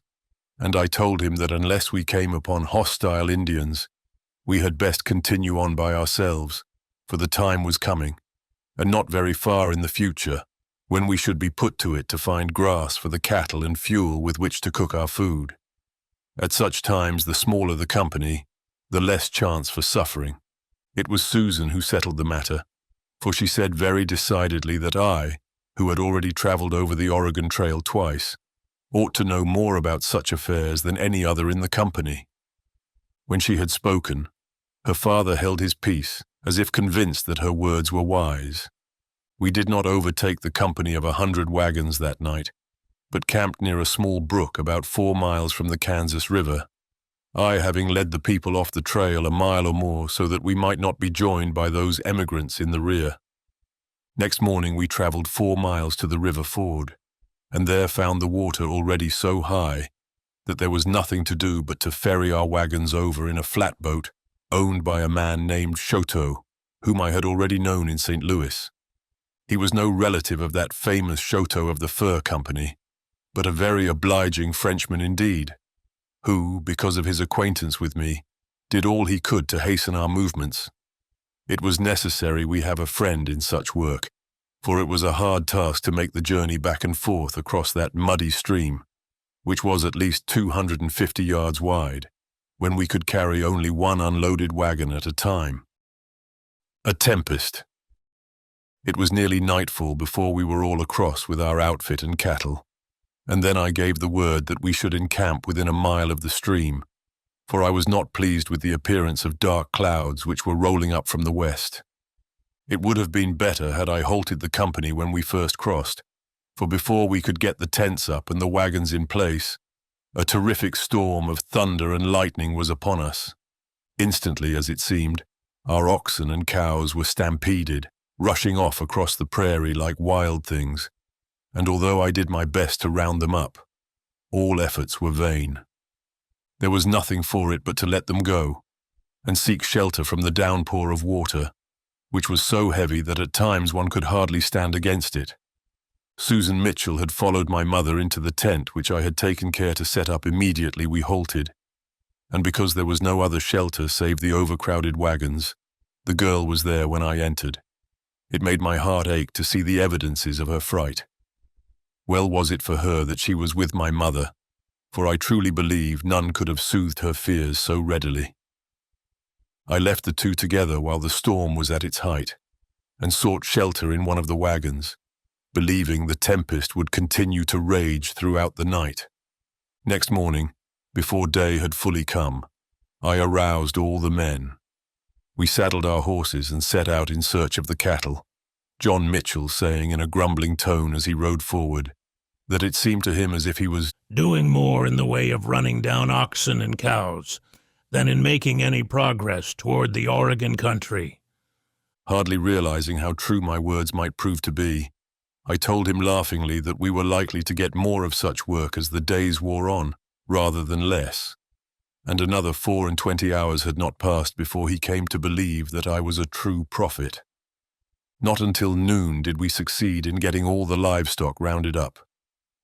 and I told him that unless we came upon hostile Indians, we had best continue on by ourselves, for the time was coming, and not very far in the future, when we should be put to it to find grass for the cattle and fuel with which to cook our food. At such times, the smaller the company, the less chance for suffering. It was Susan who settled the matter, for she said very decidedly that I, who had already traveled over the Oregon Trail twice, ought to know more about such affairs than any other in the company. When she had spoken, her father held his peace, as if convinced that her words were wise. We did not overtake the company of 100 wagons that night, but camped near a small brook about 4 miles from the Kansas River, I having led the people off the trail a mile or more so that we might not be joined by those emigrants in the rear. Next morning we traveled 4 miles to the river ford, and there found the water already so high that there was nothing to do but to ferry our wagons over in a flatboat owned by a man named Choteau, whom I had already known in St. Louis. He was no relative of that famous Choteau of the Fur Company, but a very obliging Frenchman indeed, who, because of his acquaintance with me, did all he could to hasten our movements. It was necessary we have a friend in such work, for it was a hard task to make the journey back and forth across that muddy stream, which was at least 250 yards wide, when we could carry only one unloaded wagon at a time. A tempest. It was nearly nightfall before we were all across with our outfit and cattle, and then I gave the word that we should encamp within a mile of the stream, for I was not pleased with the appearance of dark clouds which were rolling up from the west. It would have been better had I halted the company when we first crossed, for before we could get the tents up and the wagons in place, a terrific storm of thunder and lightning was upon us. Instantly, as it seemed, our oxen and cows were stampeded, rushing off across the prairie like wild things, and although I did my best to round them up, all efforts were vain. There was nothing for it but to let them go, and seek shelter from the downpour of water, which was so heavy that at times one could hardly stand against it. Susan Mitchell had followed my mother into the tent which I had taken care to set up immediately we halted, and because there was no other shelter save the overcrowded wagons, the girl was there when I entered. It made my heart ache to see the evidences of her fright. Well was it for her that she was with my mother, for I truly believe none could have soothed her fears so readily. I left the two together while the storm was at its height, and sought shelter in one of the wagons, believing the tempest would continue to rage throughout the night. Next morning, before day had fully come, I aroused all the men. We saddled our horses and set out in search of the cattle, John Mitchell saying in a grumbling tone as he rode forward that it seemed to him as if he was doing more in the way of running down oxen and cows than in making any progress toward the Oregon country. Hardly realizing how true my words might prove to be, I told him laughingly that we were likely to get more of such work as the days wore on, rather than less, and another 24 hours had not passed before he came to believe that I was a true prophet. Not until noon did we succeed in getting all the livestock rounded up,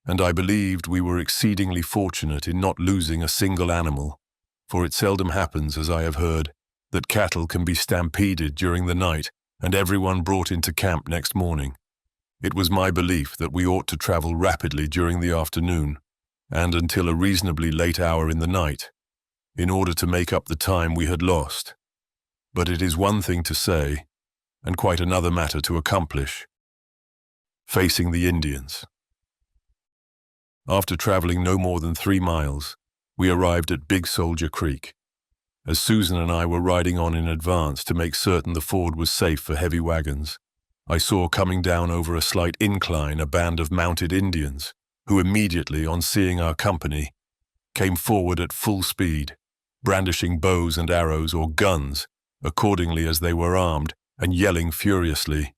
and I believed we were exceedingly fortunate in not losing a single animal, for it seldom happens, as I have heard, that cattle can be stampeded during the night and everyone brought into camp next morning. It was my belief that we ought to travel rapidly during the afternoon and until a reasonably late hour in the night, in order to make up the time we had lost. But it is one thing to say, and quite another matter to accomplish. Facing the Indians. After traveling no more than 3 miles, we arrived at Big Soldier Creek. As Susan and I were riding on in advance to make certain the ford was safe for heavy wagons, I saw coming down over a slight incline a band of mounted Indians, who immediately, on seeing our company, came forward at full speed, brandishing bows and arrows or guns, accordingly as they were armed, and yelling furiously.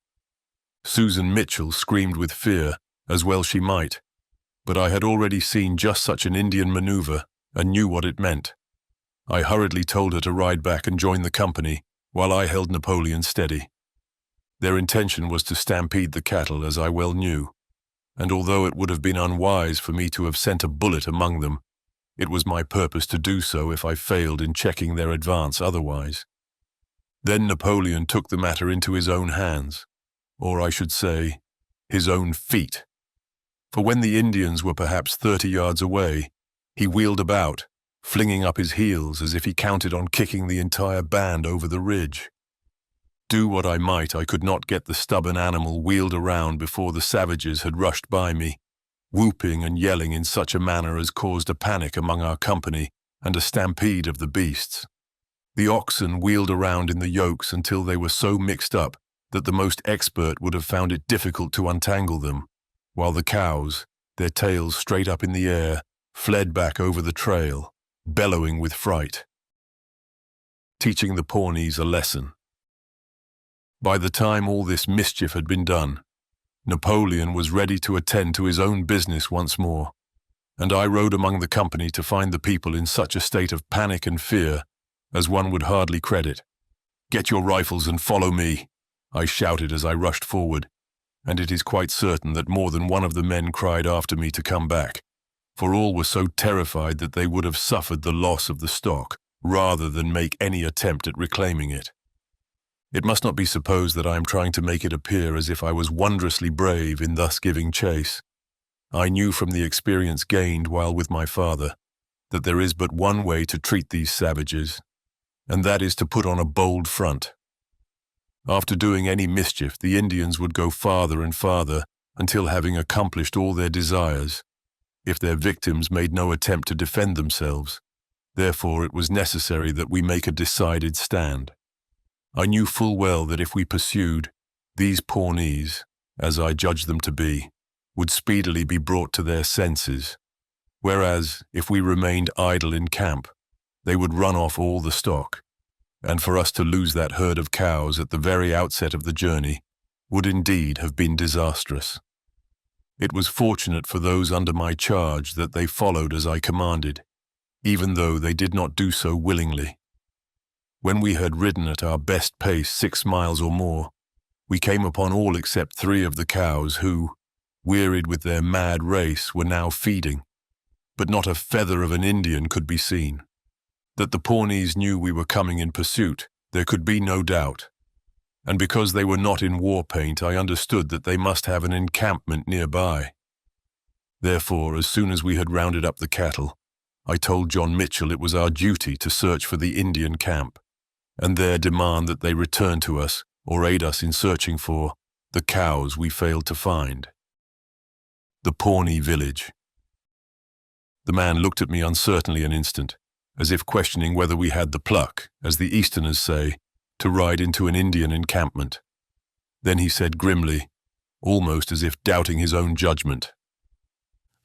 Susan Mitchell screamed with fear, as well she might, but I had already seen just such an Indian maneuver and knew what it meant. I hurriedly told her to ride back and join the company, while I held Napoleon steady. Their intention was to stampede the cattle, as I well knew, and although it would have been unwise for me to have sent a bullet among them, it was my purpose to do so if I failed in checking their advance otherwise. Then Napoleon took the matter into his own hands, or I should say, his own feet. For when the Indians were perhaps 30 yards away, he wheeled about, flinging up his heels as if he counted on kicking the entire band over the ridge. Do what I might, I could not get the stubborn animal wheeled around before the savages had rushed by me, whooping and yelling in such a manner as caused a panic among our company and a stampede of the beasts. The oxen wheeled around in the yokes until they were so mixed up that the most expert would have found it difficult to untangle them, while the cows, their tails straight up in the air, fled back over the trail, bellowing with fright. Teaching the Pawnees a lesson. By the time all this mischief had been done, Napoleon was ready to attend to his own business once more, and I rode among the company to find the people in such a state of panic and fear as one would hardly credit. "Get your rifles and follow me," I shouted as I rushed forward, and it is quite certain that more than one of the men cried after me to come back, for all were so terrified that they would have suffered the loss of the stock rather than make any attempt at reclaiming it. It must not be supposed that I am trying to make it appear as if I was wondrously brave in thus giving chase. I knew from the experience gained while with my father that there is but one way to treat these savages, and that is to put on a bold front. After doing any mischief, the Indians would go farther and farther until, having accomplished all their desires, if their victims made no attempt to defend themselves, therefore it was necessary that we make a decided stand. I knew full well that if we pursued, these Pawnees, as I judged them to be, would speedily be brought to their senses, whereas, if we remained idle in camp, they would run off all the stock, and for us to lose that herd of cows at the very outset of the journey would indeed have been disastrous. It was fortunate for those under my charge that they followed as I commanded, even though they did not do so willingly. When we had ridden at our best pace 6 miles or more, we came upon all except 3 of the cows who, wearied with their mad race, were now feeding, but not a feather of an Indian could be seen. That the Pawnees knew we were coming in pursuit, there could be no doubt, and because they were not in war paint, I understood that they must have an encampment nearby. Therefore, as soon as we had rounded up the cattle, I told John Mitchell it was our duty to search for the Indian camp, and there demand that they return to us or aid us in searching for the cows we failed to find. The Pawnee Village. The man looked at me uncertainly an instant, as if questioning whether we had the pluck, as the Easterners say, to ride into an Indian encampment. Then he said grimly, almost as if doubting his own judgment,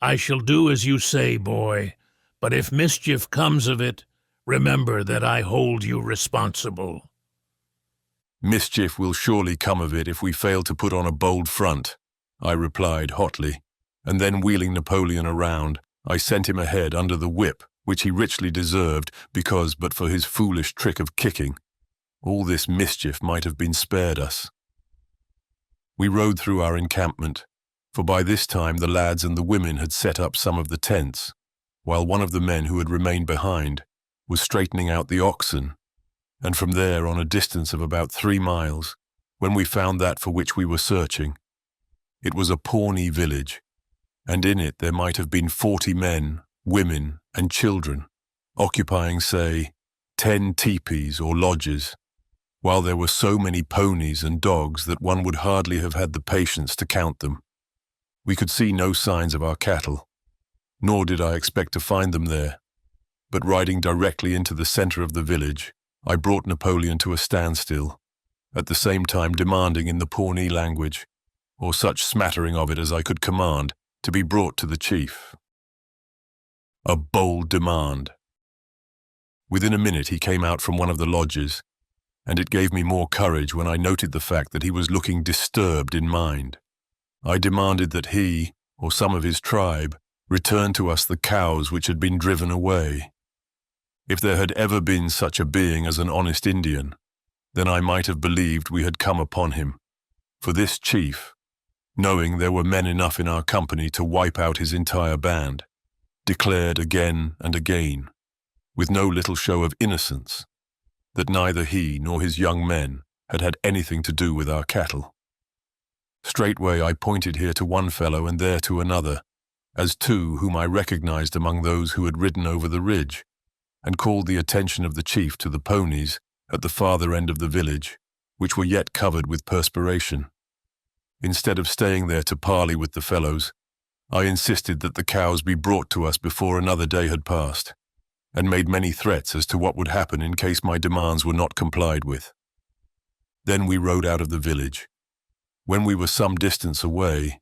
"I shall do as you say, boy, but if mischief comes of it, remember that I hold you responsible." "Mischief will surely come of it if we fail to put on a bold front," I replied hotly, and then wheeling Napoleon around, I sent him ahead under the whip, which he richly deserved because, but for his foolish trick of kicking, all this mischief might have been spared us. We rode through our encampment, for by this time the lads and the women had set up some of the tents, while one of the men who had remained behind was straightening out the oxen, and from there, on a distance of about 3 miles, when we found that for which we were searching. It was a Pawnee village, and in it there might have been 40 men, women, and children, occupying, say, 10 teepees or lodges, while there were so many ponies and dogs that one would hardly have had the patience to count them. We could see no signs of our cattle, nor did I expect to find them there, but riding directly into the center of the village, I brought Napoleon to a standstill, at the same time demanding in the Pawnee language, or such smattering of it as I could command, to be brought to the chief. A bold demand. Within a minute he came out from one of the lodges, and it gave me more courage when I noted the fact that he was looking disturbed in mind. I demanded that he, or some of his tribe, return to us the cows which had been driven away. If there had ever been such a being as an honest Indian, then I might have believed we had come upon him, for this chief, knowing there were men enough in our company to wipe out his entire band, declared again and again, with no little show of innocence, that neither he nor his young men had had anything to do with our cattle. Straightway I pointed here to one fellow and there to another, as two whom I recognized among those who had ridden over the ridge, and called the attention of the chief to the ponies at the farther end of the village, which were yet covered with perspiration. Instead of staying there to parley with the fellows, I insisted that the cows be brought to us before another day had passed, and made many threats as to what would happen in case my demands were not complied with. Then we rode out of the village. When we were some distance away,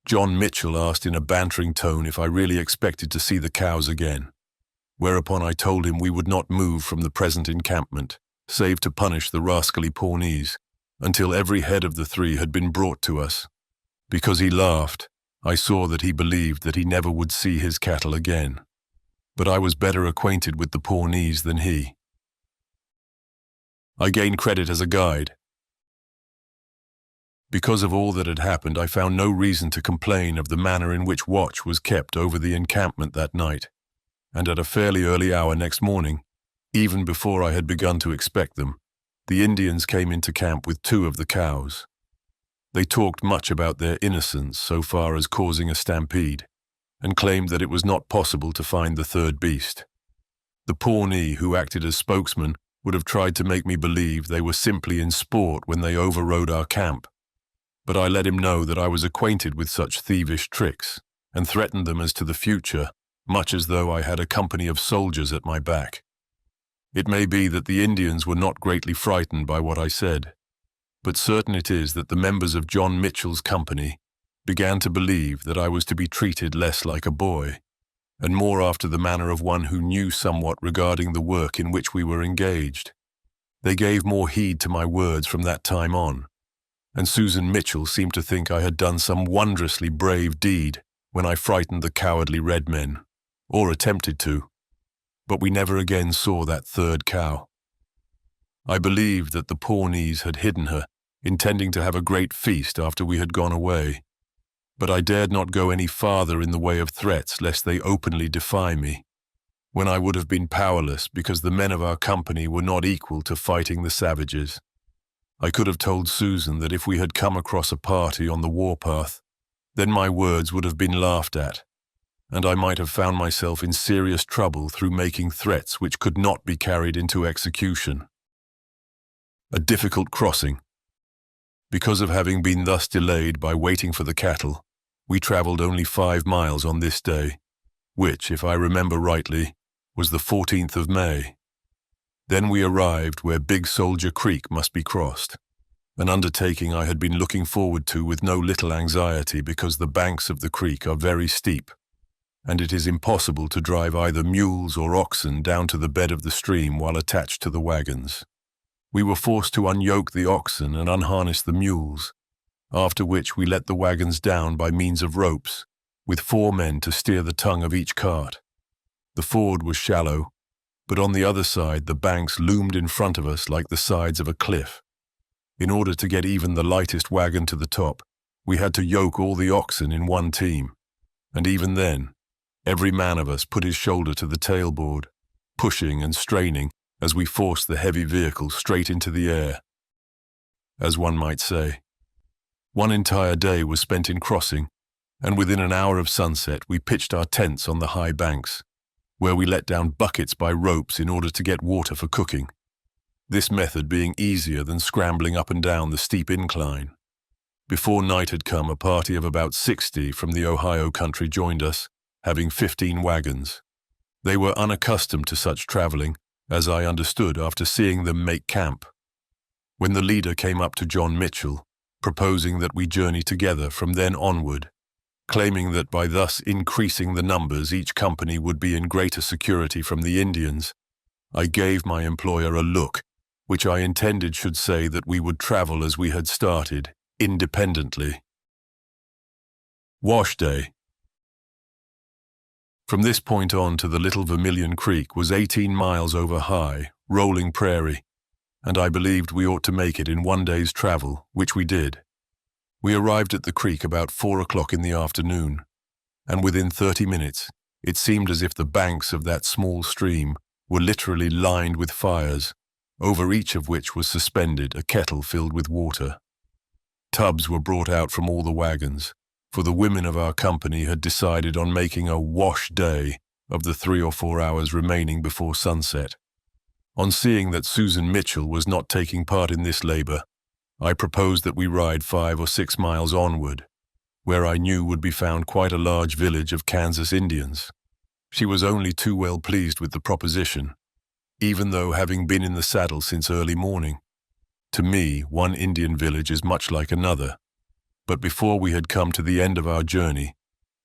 John Mitchell asked in a bantering tone if I really expected to see the cows again, whereupon I told him we would not move from the present encampment, save to punish the rascally Pawnees, until every head of the 3 had been brought to us. Because he laughed, I saw that he believed that he never would see his cattle again. But I was better acquainted with the Pawnees than he. I gained credit as a guide. Because of all that had happened, I found no reason to complain of the manner in which watch was kept over the encampment that night, and at a fairly early hour next morning, even before I had begun to expect them, the Indians came into camp with 2 of the cows. They talked much about their innocence so far as causing a stampede, and claimed that it was not possible to find the 3rd beast. The Pawnee who acted as spokesman would have tried to make me believe they were simply in sport when they overrode our camp, but I let him know that I was acquainted with such thievish tricks, and threatened them as to the future, much as though I had a company of soldiers at my back. It may be that the Indians were not greatly frightened by what I said, but certain it is that the members of John Mitchell's company began to believe that I was to be treated less like a boy, and more after the manner of one who knew somewhat regarding the work in which we were engaged. They gave more heed to my words from that time on, and Susan Mitchell seemed to think I had done some wondrously brave deed when I frightened the cowardly red men, or attempted to, but we never again saw that 3rd cow. I believed that the Pawnees had hidden her, intending to have a great feast after we had gone away, but I dared not go any farther in the way of threats lest they openly defy me, when I would have been powerless because the men of our company were not equal to fighting the savages. I could have told Susan that if we had come across a party on the warpath, then my words would have been laughed at, and I might have found myself in serious trouble through making threats which could not be carried into execution. A difficult crossing. Because of having been thus delayed by waiting for the cattle, we traveled only 5 miles on this day, which, if I remember rightly, was the 14th of May. Then we arrived where Big Soldier Creek must be crossed, an undertaking I had been looking forward to with no little anxiety because the banks of the creek are very steep, and it is impossible to drive either mules or oxen down to the bed of the stream while attached to the wagons. We were forced to unyoke the oxen and unharness the mules, after which we let the wagons down by means of ropes, with 4 men to steer the tongue of each cart. The ford was shallow, but on the other side the banks loomed in front of us like the sides of a cliff. In order to get even the lightest wagon to the top, we had to yoke all the oxen in one team, and even then, every man of us put his shoulder to the tailboard, pushing and straining as we forced the heavy vehicle straight into the air. as one might say. One entire day was spent in crossing, and within an hour of sunset we pitched our tents on the high banks, where we let down buckets by ropes in order to get water for cooking, this method being easier than scrambling up and down the steep incline. Before night had come, a party of about 60 from the Ohio country joined us, having 15 wagons. They were unaccustomed to such traveling, as I understood after seeing them make camp. When the leader came up to John Mitchell, proposing that we journey together from then onward, claiming that by thus increasing the numbers each company would be in greater security from the Indians, I gave my employer a look, which I intended should say that we would travel as we had started, independently. Wash Day. From this point on to the Little Vermilion Creek was 18 miles over high, rolling prairie, and I believed we ought to make it in one day's travel, which we did. We arrived at the creek about 4 o'clock in the afternoon, and within 30 minutes it seemed as if the banks of that small stream were literally lined with fires, over each of which was suspended a kettle filled with water. Tubs were brought out from all the wagons, for the women of our company had decided on making a wash day of the 3 or 4 hours remaining before sunset. On seeing that Susan Mitchell was not taking part in this labor, I proposed that we ride 5 or 6 miles onward, where I knew would be found quite a large village of Kansas Indians. She was only too well pleased with the proposition, even though having been in the saddle since early morning. To me, one Indian village is much like another, but before we had come to the end of our journey,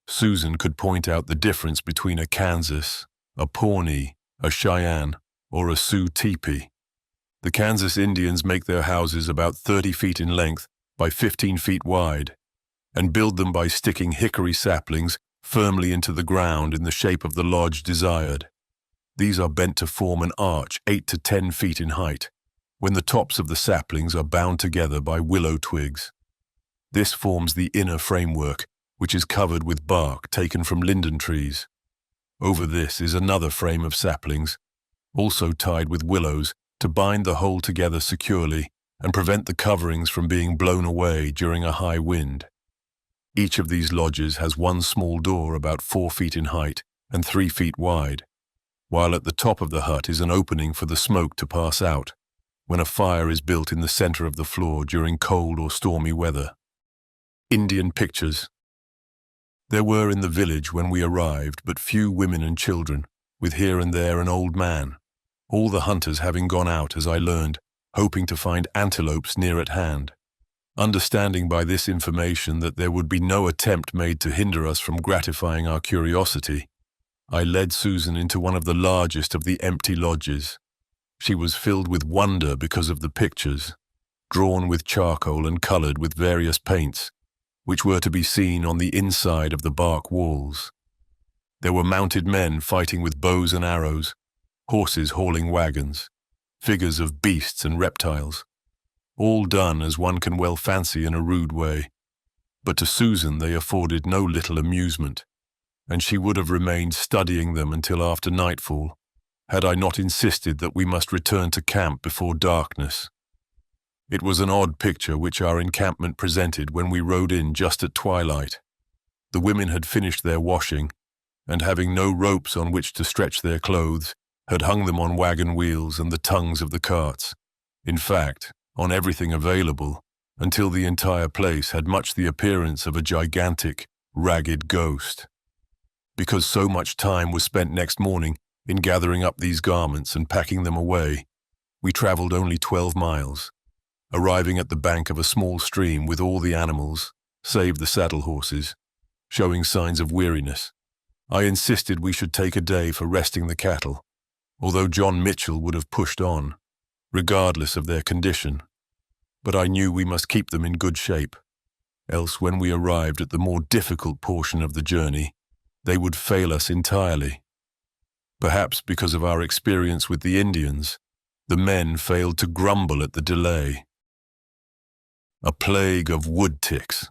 Susan could point out the difference between a Kansas, a Pawnee, a Cheyenne, or a Sioux teepee. The Kansas Indians make their houses about 30 feet in length by 15 feet wide, and build them by sticking hickory saplings firmly into the ground in the shape of the lodge desired. These are bent to form an arch 8 to 10 feet in height, when the tops of the saplings are bound together by willow twigs. This forms the inner framework, which is covered with bark taken from linden trees. Over this is another frame of saplings, also tied with willows, to bind the whole together securely and prevent the coverings from being blown away during a high wind. Each of these lodges has one small door about 4 feet in height and 3 feet wide, while at the top of the hut is an opening for the smoke to pass out, when a fire is built in the center of the floor during cold or stormy weather. Indian pictures. There were in the village when we arrived but few women and children, with here and there an old man, all the hunters having gone out, as I learned, hoping to find antelopes near at hand. Understanding by this information that there would be no attempt made to hinder us from gratifying our curiosity, I led Susan into one of the largest of the empty lodges. She was filled with wonder because of the pictures, drawn with charcoal and colored with various paints, which were to be seen on the inside of the bark walls. There were mounted men fighting with bows and arrows, horses hauling wagons, figures of beasts and reptiles, all done as one can well fancy in a rude way. But to Susan they afforded no little amusement, and she would have remained studying them until after nightfall, had I not insisted that we must return to camp before darkness. It was an odd picture which our encampment presented when we rode in just at twilight. The women had finished their washing, and having no ropes on which to stretch their clothes, had hung them on wagon wheels and the tongues of the carts. In fact, on everything available, until the entire place had much the appearance of a gigantic, ragged ghost. Because so much time was spent next morning in gathering up these garments and packing them away, we traveled only 12 miles, arriving at the bank of a small stream with all the animals, save the saddle horses, showing signs of weariness. I insisted we should take a day for resting the cattle, although John Mitchell would have pushed on, regardless of their condition. But I knew we must keep them in good shape, else when we arrived at the more difficult portion of the journey, they would fail us entirely. Perhaps because of our experience with the Indians, the men failed to grumble at the delay. A plague of wood ticks.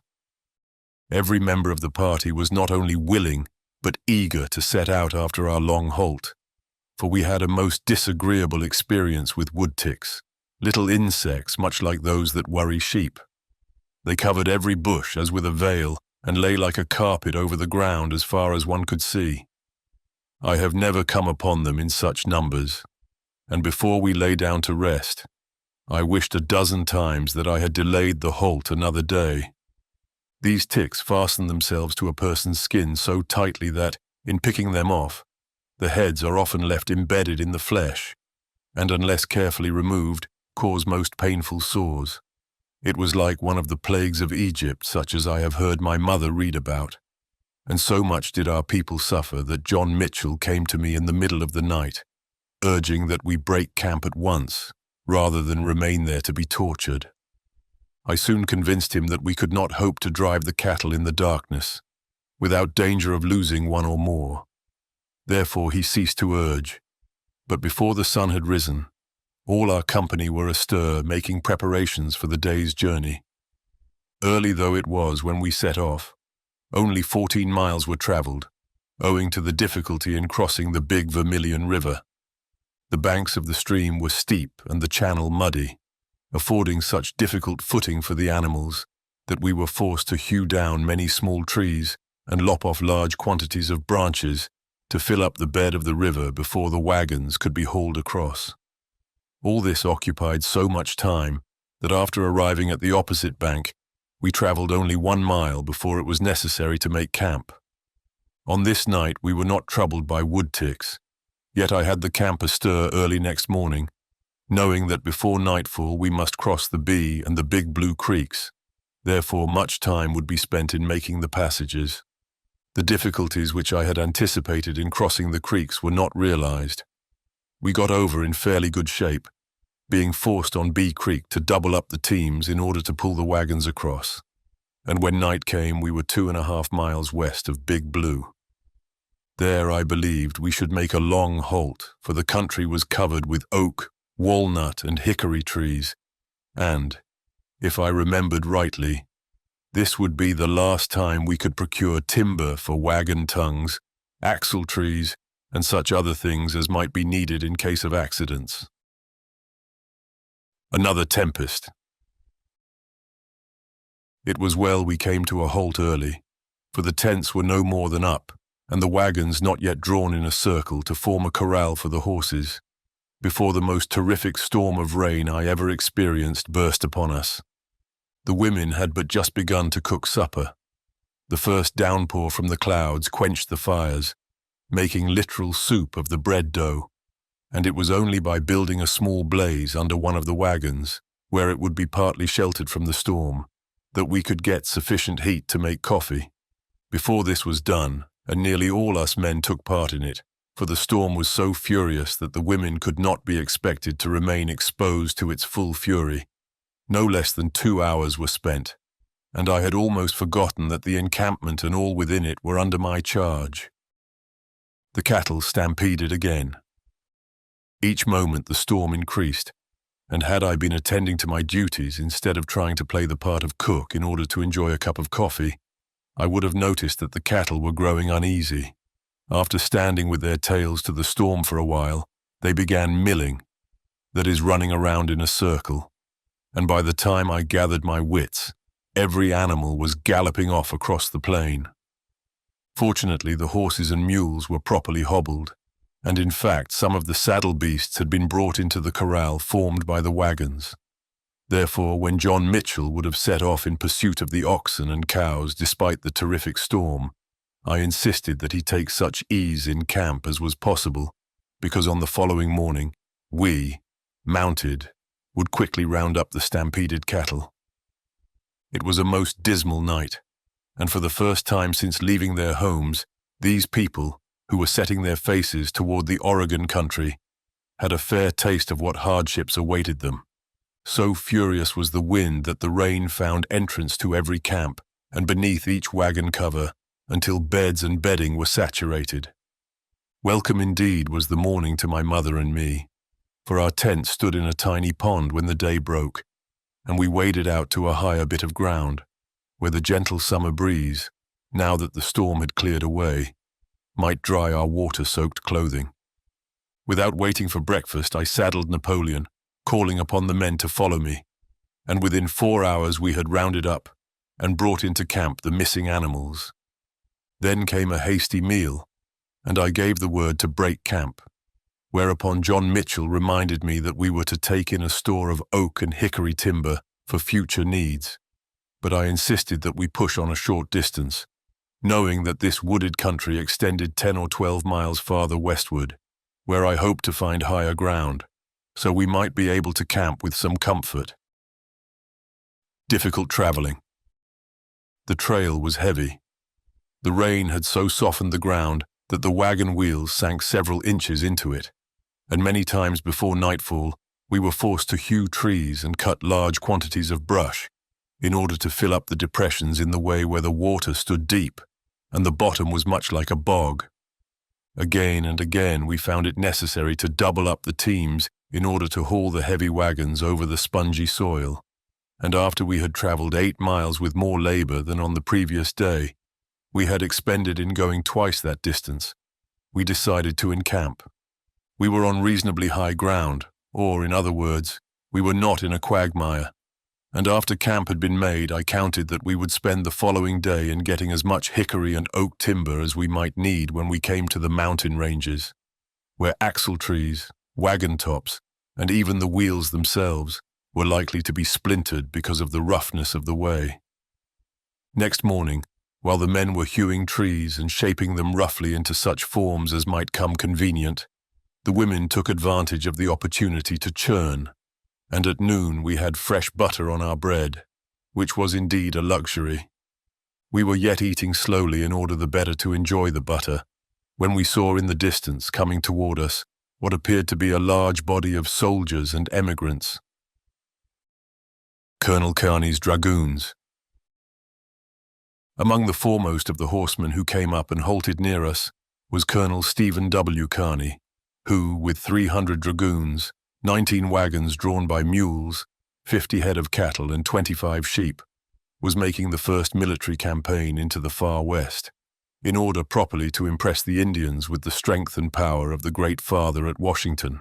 Every member of the party was not only willing, but eager to set out after our long halt, for we had a most disagreeable experience with wood ticks, little insects much like those that worry sheep. They covered every bush as with a veil and lay like a carpet over the ground as far as one could see. I have never come upon them in such numbers, and before we lay down to rest, I wished a dozen times that I had delayed the halt another day. These ticks fasten themselves to a person's skin so tightly that, in picking them off, the heads are often left embedded in the flesh, and unless carefully removed, cause most painful sores. It was like one of the plagues of Egypt, such as I have heard my mother read about. And so much did our people suffer that John Mitchell came to me in the middle of the night, urging that we break camp at once, rather than remain there to be tortured. I soon convinced him that we could not hope to drive the cattle in the darkness, without danger of losing one or more. Therefore he ceased to urge, but before the sun had risen, all our company were astir, making preparations for the day's journey. Early though it was when we set off, only 14 miles were traveled, owing to the difficulty in crossing the big Vermilion River. The banks of the stream were steep and the channel muddy, affording such difficult footing for the animals that we were forced to hew down many small trees and lop off large quantities of branches to fill up the bed of the river before the wagons could be hauled across. All this occupied so much time that after arriving at the opposite bank, we traveled only 1 mile before it was necessary to make camp. On this night we were not troubled by wood ticks, yet I had the camp astir early next morning, knowing that before nightfall we must cross the Bee and the Big Blue Creeks. Therefore much time would be spent in making the passages. The difficulties which I had anticipated in crossing the creeks were not realized. We got over in fairly good shape, being forced on Bee Creek to double up the teams in order to pull the wagons across. And when night came, we were 2.5 miles west of Big Blue. There I believed we should make a long halt, for the country was covered with oak, walnut, and hickory trees, and, if I remembered rightly, this would be the last time we could procure timber for wagon tongues, axle trees, and such other things as might be needed in case of accidents. Another tempest. It was well we came to a halt early, for the tents were no more than up, and the wagons not yet drawn in a circle to form a corral for the horses, before the most terrific storm of rain I ever experienced burst upon us. The women had but just begun to cook supper. The first downpour from the clouds quenched the fires, making literal soup of the bread dough, and it was only by building a small blaze under one of the wagons, where it would be partly sheltered from the storm, that we could get sufficient heat to make coffee. Before this was done, and nearly all us men took part in it, for the storm was so furious that the women could not be expected to remain exposed to its full fury. No less than 2 hours were spent, and I had almost forgotten that the encampment and all within it were under my charge. The cattle stampeded again. Each moment the storm increased, and had I been attending to my duties instead of trying to play the part of cook in order to enjoy a cup of coffee, I would have noticed that the cattle were growing uneasy. After standing with their tails to the storm for a while, they began milling, that is, running around in a circle, and by the time I gathered my wits, every animal was galloping off across the plain. Fortunately, the horses and mules were properly hobbled, and in fact some of the saddle beasts had been brought into the corral formed by the wagons. Therefore, when John Mitchell would have set off in pursuit of the oxen and cows despite the terrific storm, I insisted that he take such ease in camp as was possible, because on the following morning, we, mounted, would quickly round up the stampeded cattle. It was a most dismal night, and for the first time since leaving their homes, these people, who were setting their faces toward the Oregon country, had a fair taste of what hardships awaited them. So furious was the wind that the rain found entrance to every camp and beneath each wagon cover until beds and bedding were saturated. Welcome indeed was the morning to my mother and me, for our tent stood in a tiny pond when the day broke, and we waded out to a higher bit of ground, where the gentle summer breeze, now that the storm had cleared away, might dry our water-soaked clothing. Without waiting for breakfast, I saddled Napoleon, calling upon the men to follow me, and within 4 hours we had rounded up and brought into camp the missing animals. Then came a hasty meal, and I gave the word to break camp, whereupon John Mitchell reminded me that we were to take in a store of oak and hickory timber for future needs, but I insisted that we push on a short distance, knowing that this wooded country extended 10 or 12 miles farther westward, where I hoped to find higher ground, so we might be able to camp with some comfort. Difficult traveling. The trail was heavy. The rain had so softened the ground that the wagon wheels sank several inches into it, and many times before nightfall we were forced to hew trees and cut large quantities of brush in order to fill up the depressions in the way where the water stood deep and the bottom was much like a bog. Again and again we found it necessary to double up the teams in order to haul the heavy wagons over the spongy soil, and after we had traveled 8 miles with more labor than on the previous day, we had expended in going twice that distance, we decided to encamp. We were on reasonably high ground, or in other words, we were not in a quagmire, and after camp had been made, I counted that we would spend the following day in getting as much hickory and oak timber as we might need when we came to the mountain ranges, where axle trees, wagon tops, and even the wheels themselves were likely to be splintered because of the roughness of the way. Next morning, while the men were hewing trees and shaping them roughly into such forms as might come convenient, the women took advantage of the opportunity to churn, and at noon we had fresh butter on our bread, which was indeed a luxury. We were yet eating slowly in order the better to enjoy the butter, when we saw in the distance, coming toward us, what appeared to be a large body of soldiers and emigrants. Colonel Kearney's dragoons. Among the foremost of the horsemen who came up and halted near us was Colonel Stephen W. Kearney, who, with 300 dragoons, 19 wagons drawn by mules, 50 head of cattle and 25 sheep, was making the first military campaign into the far west, in order properly to impress the Indians with the strength and power of the Great Father at Washington.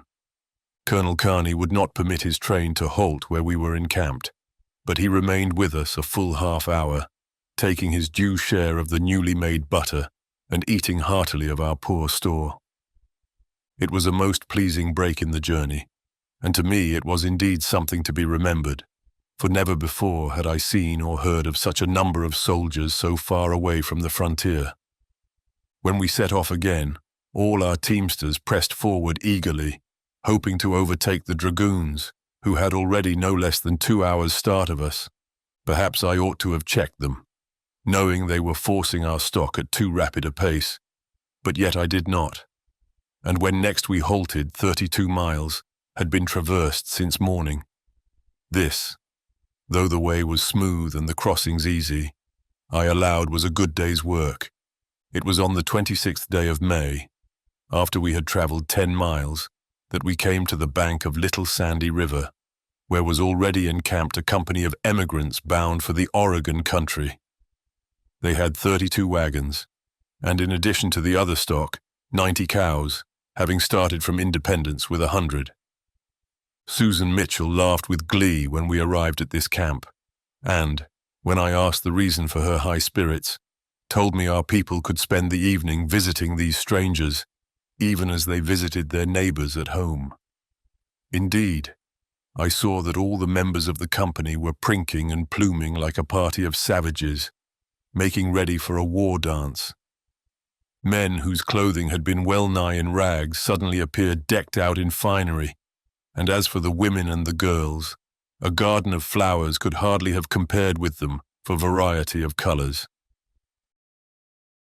Colonel Kearney would not permit his train to halt where we were encamped, but he remained with us a full half hour, taking his due share of the newly made butter and eating heartily of our poor store. It was a most pleasing break in the journey, and to me it was indeed something to be remembered, for never before had I seen or heard of such a number of soldiers so far away from the frontier. When we set off again, all our teamsters pressed forward eagerly, hoping to overtake the dragoons, who had already no less than 2 hours' start of us. Perhaps I ought to have checked them, knowing they were forcing our stock at too rapid a pace, but yet I did not. And when next we halted, 32 miles had been traversed since morning. This, though the way was smooth and the crossings easy, I allowed was a good day's work. It was on the 26th day of May, after we had traveled 10 miles, that we came to the bank of Little Sandy River, where was already encamped a company of emigrants bound for the Oregon country. They had 32 wagons, and in addition to the other stock, 90 cows, having started from Independence with 100. Susan Mitchell laughed with glee when we arrived at this camp, and, when I asked the reason for her high spirits, told me our people could spend the evening visiting these strangers, even as they visited their neighbors at home. Indeed, I saw that all the members of the company were prinking and pluming like a party of savages, making ready for a war dance. Men whose clothing had been well nigh in rags suddenly appeared decked out in finery, and as for the women and the girls, a garden of flowers could hardly have compared with them for variety of colors.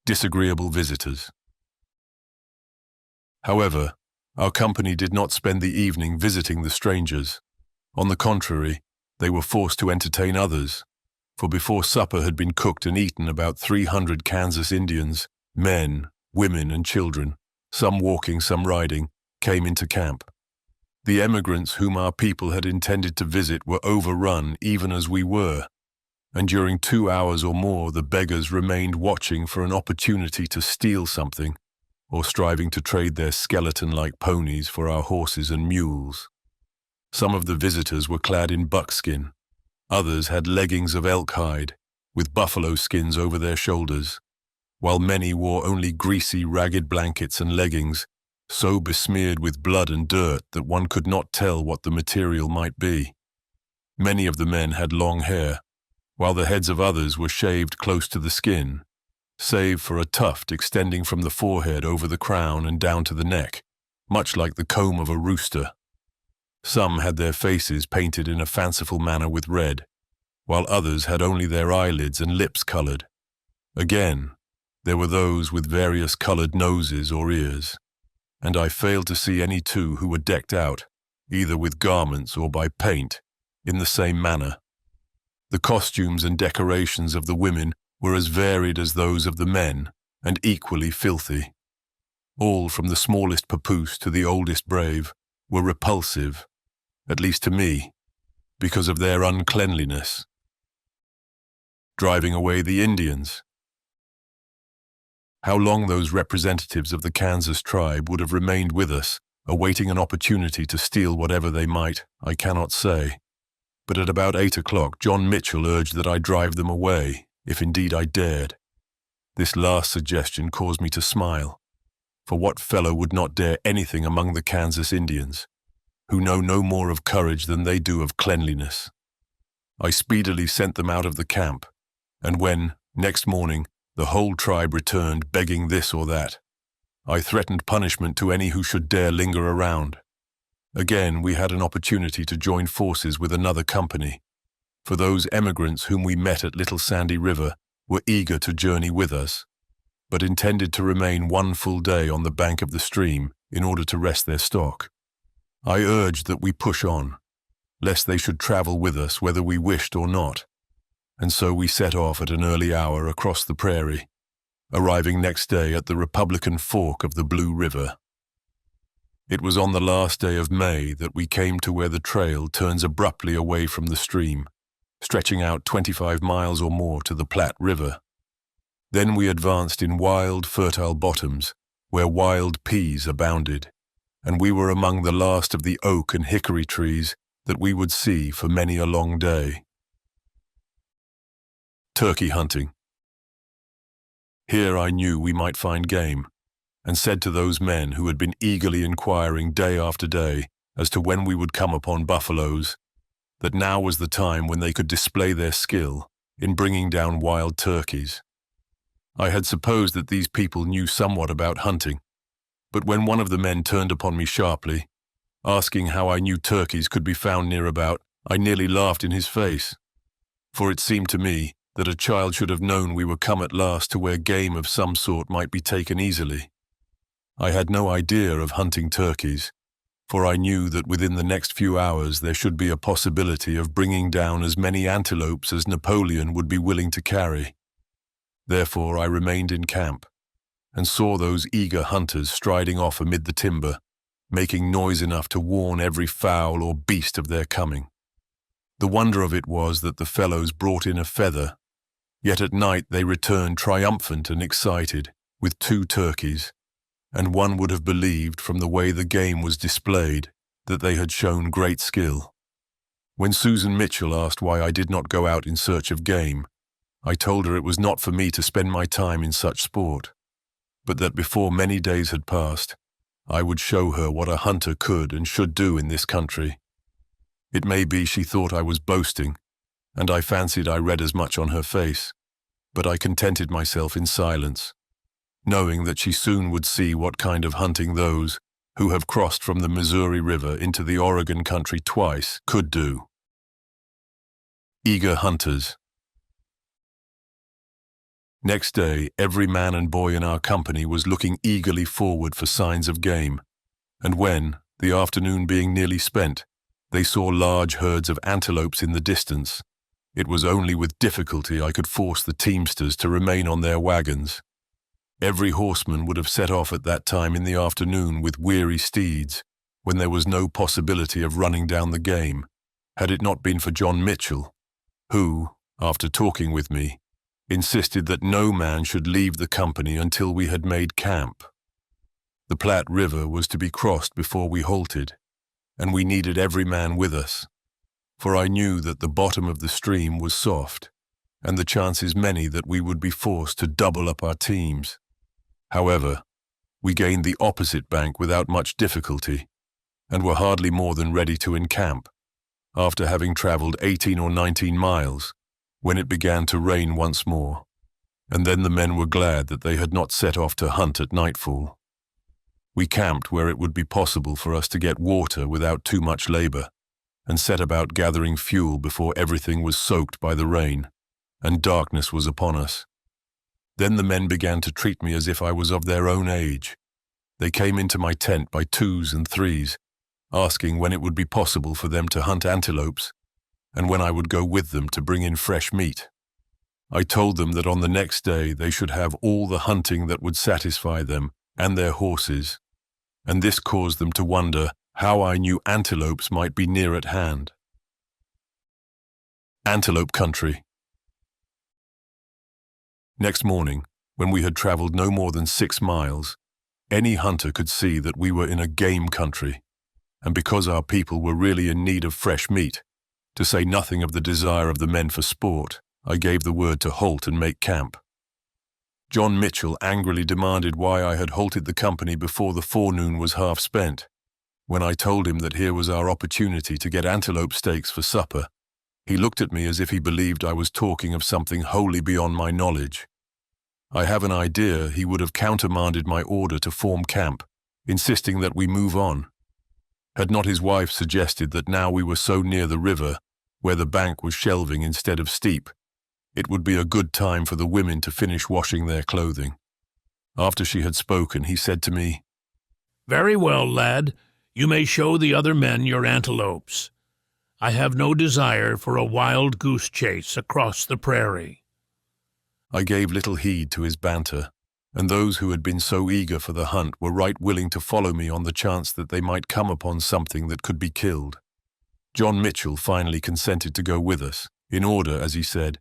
Disagreeable visitors. However, our company did not spend the evening visiting the strangers. On the contrary, they were forced to entertain others, for before supper had been cooked and eaten, about 300 Kansas Indians, men, women, and children, some walking, some riding, came into camp. The emigrants whom our people had intended to visit were overrun even as we were, and during 2 hours or more the beggars remained watching for an opportunity to steal something, or striving to trade their skeleton-like ponies for our horses and mules. Some of the visitors were clad in buckskin. Others had leggings of elk hide, with buffalo skins over their shoulders, while many wore only greasy, ragged blankets and leggings, so besmeared with blood and dirt that one could not tell what the material might be. Many of the men had long hair, while the heads of others were shaved close to the skin, save for a tuft extending from the forehead over the crown and down to the neck, much like the comb of a rooster. Some had their faces painted in a fanciful manner with red, while others had only their eyelids and lips colored. Again, there were those with various colored noses or ears, and I failed to see any two who were decked out, either with garments or by paint, in the same manner. The costumes and decorations of the women were as varied as those of the men, and equally filthy. All, from the smallest papoose to the oldest brave, were repulsive, at least to me, because of their uncleanliness. Driving away the Indians. How long those representatives of the Kansas tribe would have remained with us, awaiting an opportunity to steal whatever they might, I cannot say. But at about 8 o'clock, John Mitchell urged that I drive them away, if indeed I dared. This last suggestion caused me to smile, for what fellow would not dare anything among the Kansas Indians, who know no more of courage than they do of cleanliness? I speedily sent them out of the camp, and when, next morning, the whole tribe returned begging this or that, I threatened punishment to any who should dare linger around. Again, we had an opportunity to join forces with another company, for those emigrants whom we met at Little Sandy River were eager to journey with us, but intended to remain one full day on the bank of the stream in order to rest their stock. I urged that we push on, lest they should travel with us whether we wished or not, and so we set off at an early hour across the prairie, arriving next day at the Republican Fork of the Blue River. It was on the last day of May that we came to where the trail turns abruptly away from the stream, stretching out 25 miles or more to the Platte River. Then we advanced in wild, fertile bottoms, where wild peas abounded, and we were among the last of the oak and hickory trees that we would see for many a long day. Turkey hunting. Here I knew we might find game, and said to those men who had been eagerly inquiring day after day as to when we would come upon buffaloes, that now was the time when they could display their skill in bringing down wild turkeys. I had supposed that these people knew somewhat about hunting, but when one of the men turned upon me sharply, asking how I knew turkeys could be found near about, I nearly laughed in his face, for it seemed to me that a child should have known we were come at last to where game of some sort might be taken easily. I had no idea of hunting turkeys, for I knew that within the next few hours there should be a possibility of bringing down as many antelopes as Napoleon would be willing to carry. Therefore I remained in camp, and saw those eager hunters striding off amid the timber, making noise enough to warn every fowl or beast of their coming. The wonder of it was that the fellows brought in a feather, yet at night they returned triumphant and excited, with 2 turkeys, and one would have believed from the way the game was displayed that they had shown great skill. When Susan Mitchell asked why I did not go out in search of game, I told her it was not for me to spend my time in such sport, but that before many days had passed, I would show her what a hunter could and should do in this country. It may be she thought I was boasting, and I fancied I read as much on her face, but I contented myself in silence, knowing that she soon would see what kind of hunting those who have crossed from the Missouri River into the Oregon country twice could do. Eager hunters. Next day, every man and boy in our company was looking eagerly forward for signs of game, and when, the afternoon being nearly spent, they saw large herds of antelopes in the distance, it was only with difficulty I could force the teamsters to remain on their wagons. Every horseman would have set off at that time in the afternoon with weary steeds, when there was no possibility of running down the game, had it not been for John Mitchell, who, after talking with me, insisted that no man should leave the company until we had made camp. The Platte River was to be crossed before we halted, and we needed every man with us, for I knew that the bottom of the stream was soft, and the chances many that we would be forced to double up our teams. However, we gained the opposite bank without much difficulty, and were hardly more than ready to encamp, after having travelled 18 or 19 miles, when it began to rain once more, and then the men were glad that they had not set off to hunt at nightfall. We camped where it would be possible for us to get water without too much labour, and set about gathering fuel before everything was soaked by the rain, and darkness was upon us. Then the men began to treat me as if I was of their own age. They came into my tent by twos and threes, asking when it would be possible for them to hunt antelopes, and when I would go with them to bring in fresh meat. I told them that on the next day they should have all the hunting that would satisfy them and their horses, and this caused them to wonder how I knew antelopes might be near at hand. Antelope country. Next morning, when we had travelled no more than 6 miles, any hunter could see that we were in a game country, and because our people were really in need of fresh meat, to say nothing of the desire of the men for sport, I gave the word to halt and make camp. John Mitchell angrily demanded why I had halted the company before the forenoon was half spent. When I told him that here was our opportunity to get antelope steaks for supper, he looked at me as if he believed I was talking of something wholly beyond my knowledge. I have an idea he would have countermanded my order to form camp, insisting that we move on. Had not his wife suggested that now we were so near the river, where the bank was shelving instead of steep, it would be a good time for the women to finish washing their clothing. After she had spoken, he said to me, "Very well, lad. You may show the other men your antelopes. I have no desire for a wild goose chase across the prairie." I gave little heed to his banter, and those who had been so eager for the hunt were right willing to follow me on the chance that they might come upon something that could be killed. John Mitchell finally consented to go with us, in order, as he said,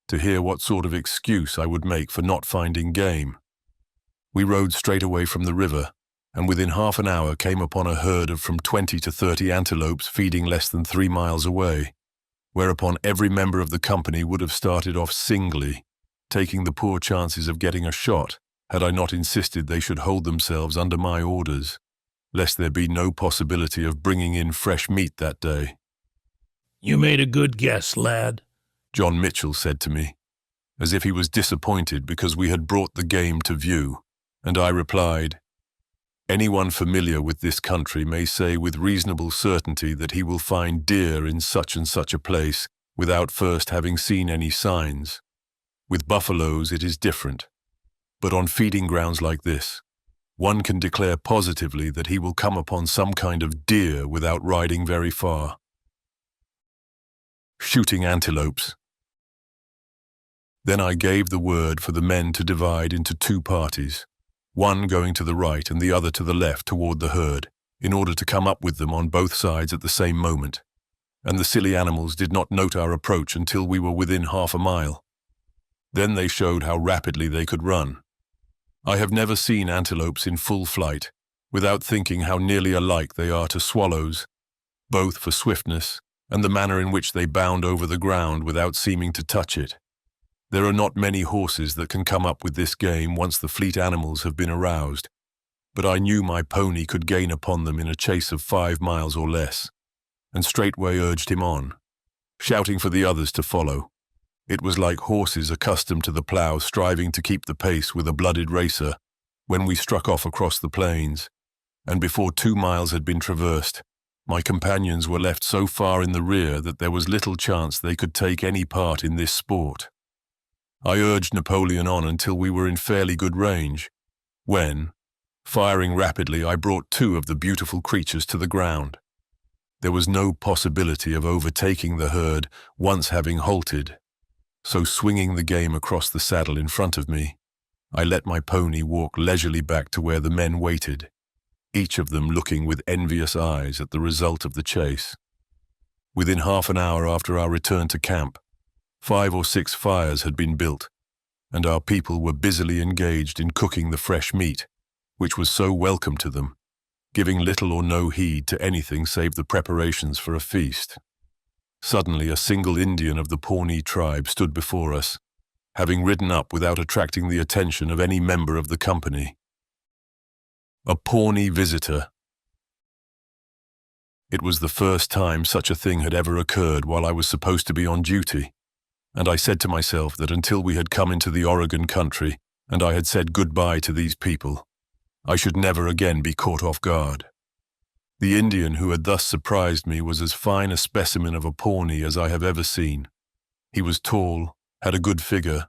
to hear what sort of excuse I would make for not finding game. We rode straight away from the river, and within half an hour came upon a herd of from 20 to 30 antelopes feeding less than 3 miles away, whereupon every member of the company would have started off singly, taking the poor chances of getting a shot, had I not insisted they should hold themselves under my orders, lest there be no possibility of bringing in fresh meat that day. "You made a good guess, lad," John Mitchell said to me, as if he was disappointed because we had brought the game to view, and I replied, "Anyone familiar with this country may say with reasonable certainty that he will find deer in such and such a place without first having seen any signs. With buffaloes it is different, but on feeding grounds like this, one can declare positively that he will come upon some kind of deer without riding very far." Shooting antelopes. Then I gave the word for the men to divide into 2 parties, one going to the right and the other to the left toward the herd, in order to come up with them on both sides at the same moment, and the silly animals did not note our approach until we were within half a mile. Then they showed how rapidly they could run. I have never seen antelopes in full flight, without thinking how nearly alike they are to swallows, both for swiftness and the manner in which they bound over the ground without seeming to touch it. There are not many horses that can come up with this game once the fleet animals have been aroused, but I knew my pony could gain upon them in a chase of 5 miles or less, and straightway urged him on, shouting for the others to follow. It was like horses accustomed to the plough striving to keep the pace with a blooded racer, when we struck off across the plains, and before 2 miles had been traversed, my companions were left so far in the rear that there was little chance they could take any part in this sport. I urged Napoleon on until we were in fairly good range, when, firing rapidly, I brought 2 of the beautiful creatures to the ground. There was no possibility of overtaking the herd once having halted, so swinging the game across the saddle in front of me, I let my pony walk leisurely back to where the men waited, each of them looking with envious eyes at the result of the chase. Within half an hour after our return to camp, 5 or 6 fires had been built, and our people were busily engaged in cooking the fresh meat, which was so welcome to them, giving little or no heed to anything save the preparations for a feast. Suddenly, a single Indian of the Pawnee tribe stood before us, having ridden up without attracting the attention of any member of the company. A Pawnee visitor. It was the first time such a thing had ever occurred while I was supposed to be on duty, and I said to myself that until we had come into the Oregon country and I had said goodbye to these people, I should never again be caught off guard. The Indian who had thus surprised me was as fine a specimen of a Pawnee as I have ever seen. He was tall, had a good figure,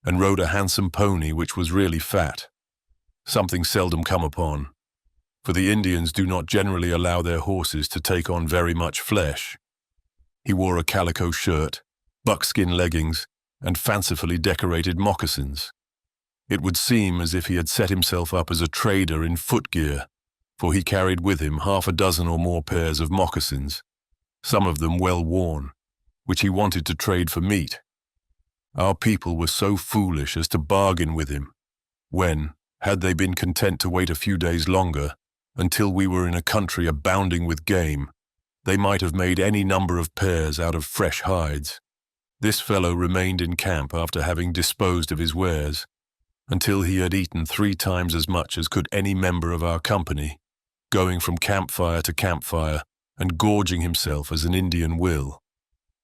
and rode a handsome pony which was really fat, something seldom come upon, for the Indians do not generally allow their horses to take on very much flesh. He wore a calico shirt, buckskin leggings, and fancifully decorated moccasins. It would seem as if he had set himself up as a trader in footgear, for he carried with him half a dozen or more pairs of moccasins, some of them well worn, which he wanted to trade for meat. Our people were so foolish as to bargain with him, when, had they been content to wait a few days longer, until we were in a country abounding with game, they might have made any number of pairs out of fresh hides. This fellow remained in camp after having disposed of his wares, until he had eaten 3 times as much as could any member of our company, going from campfire to campfire and gorging himself as an Indian will,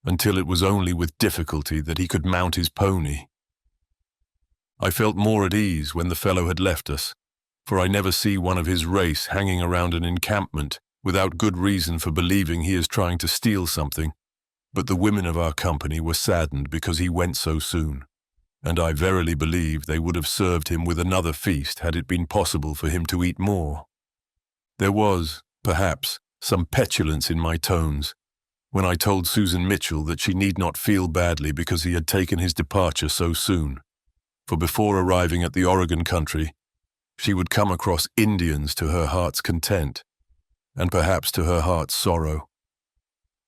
until it was only with difficulty that he could mount his pony. I felt more at ease when the fellow had left us, for I never see one of his race hanging around an encampment without good reason for believing he is trying to steal something, but the women of our company were saddened because he went so soon, and I verily believe they would have served him with another feast had it been possible for him to eat more. There was, perhaps, some petulance in my tones when I told Susan Mitchell that she need not feel badly because he had taken his departure so soon, for before arriving at the Oregon country, she would come across Indians to her heart's content, and perhaps to her heart's sorrow.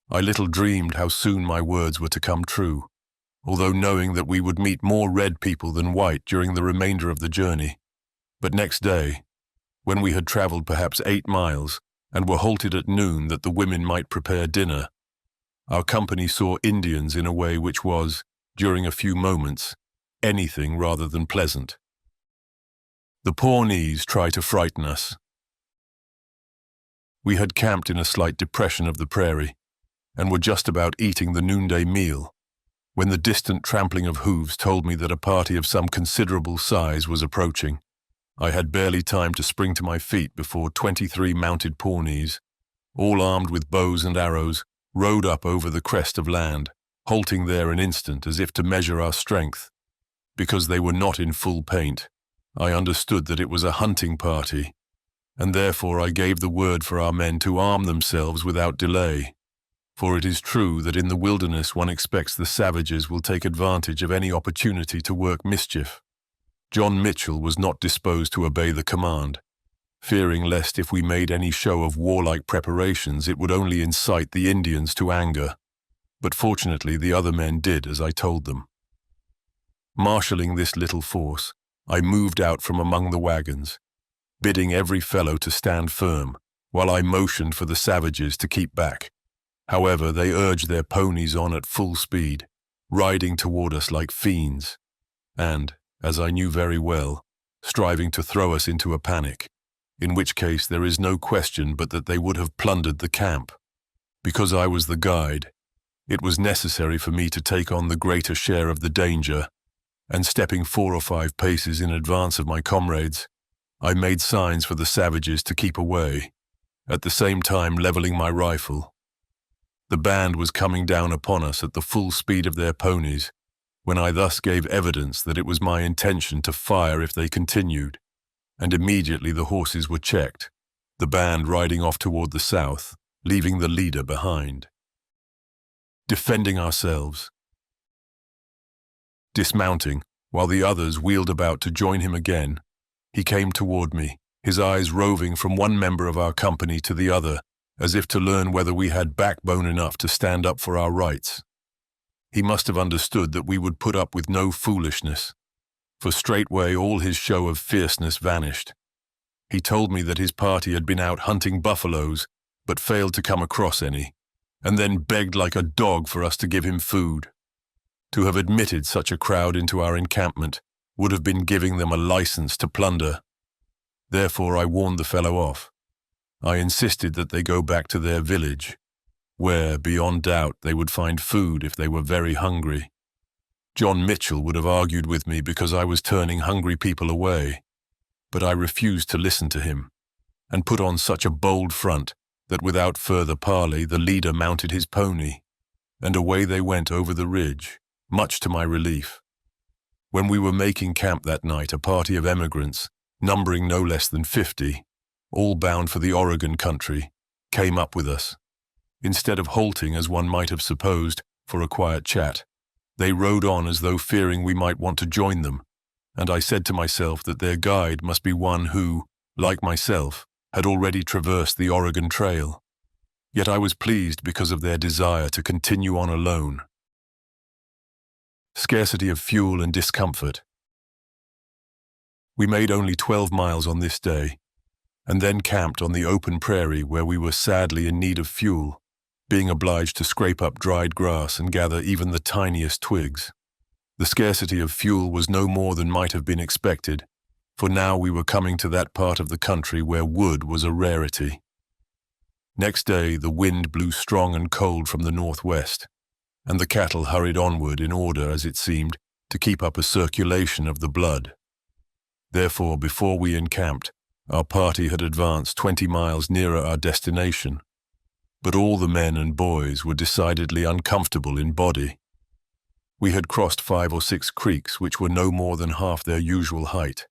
I little dreamed how soon my words were to come true, although knowing that we would meet more red people than white during the remainder of the journey. But next day, when we had traveled perhaps 8 miles and were halted at noon that the women might prepare dinner, our company saw Indians in a way which was, during a few moments, anything rather than pleasant. The Pawnees try to frighten us. We had camped in a slight depression of the prairie, and were just about eating the noonday meal, when the distant trampling of hooves told me that a party of some considerable size was approaching. I had barely time to spring to my feet before 23 mounted Pawnees, all armed with bows and arrows, rode up over the crest of land, halting there an instant as if to measure our strength. Because they were not in full paint, I understood that it was a hunting party, and therefore I gave the word for our men to arm themselves without delay. For it is true that in the wilderness one expects the savages will take advantage of any opportunity to work mischief. John Mitchell was not disposed to obey the command, fearing lest if we made any show of warlike preparations it would only incite the Indians to anger. But fortunately the other men did as I told them. Marshalling this little force, I moved out from among the wagons, bidding every fellow to stand firm, while I motioned for the savages to keep back. However, they urged their ponies on at full speed, riding toward us like fiends, and, as I knew very well, striving to throw us into a panic, in which case there is no question but that they would have plundered the camp. Because I was the guide, it was necessary for me to take on the greater share of the danger, and stepping 4 or 5 paces in advance of my comrades, I made signs for the savages to keep away, at the same time leveling my rifle. The band was coming down upon us at the full speed of their ponies, when I thus gave evidence that it was my intention to fire if they continued, and immediately the horses were checked, the band riding off toward the south, leaving the leader behind. Defending ourselves. Dismounting, while the others wheeled about to join him again, he came toward me, his eyes roving from one member of our company to the other, as if to learn whether we had backbone enough to stand up for our rights. He must have understood that we would put up with no foolishness, for straightway all his show of fierceness vanished. He told me that his party had been out hunting buffaloes, but failed to come across any, and then begged like a dog for us to give him food. To have admitted such a crowd into our encampment would have been giving them a license to plunder. Therefore I warned the fellow off. I insisted that they go back to their village, where, beyond doubt, they would find food if they were very hungry. John Mitchell would have argued with me because I was turning hungry people away, but I refused to listen to him, and put on such a bold front that without further parley the leader mounted his pony, and away they went over the ridge, much to my relief. When we were making camp that night, a party of emigrants, numbering no less than 50, all bound for the Oregon country, came up with us. Instead of halting, as one might have supposed, for a quiet chat, they rode on as though fearing we might want to join them, and I said to myself that their guide must be one who, like myself, had already traversed the Oregon Trail. Yet I was pleased because of their desire to continue on alone. Scarcity of fuel and discomfort. We made only 12 miles on this day, and then camped on the open prairie where we were sadly in need of fuel, being obliged to scrape up dried grass and gather even the tiniest twigs. The scarcity of fuel was no more than might have been expected, for now we were coming to that part of the country where wood was a rarity. Next day the wind blew strong and cold from the northwest, and the cattle hurried onward in order, as it seemed, to keep up a circulation of the blood. Therefore, before we encamped, our party had advanced 20 miles nearer our destination, but all the men and boys were decidedly uncomfortable in Bodee. We had crossed 5 or 6 creeks which were no more than half their usual height,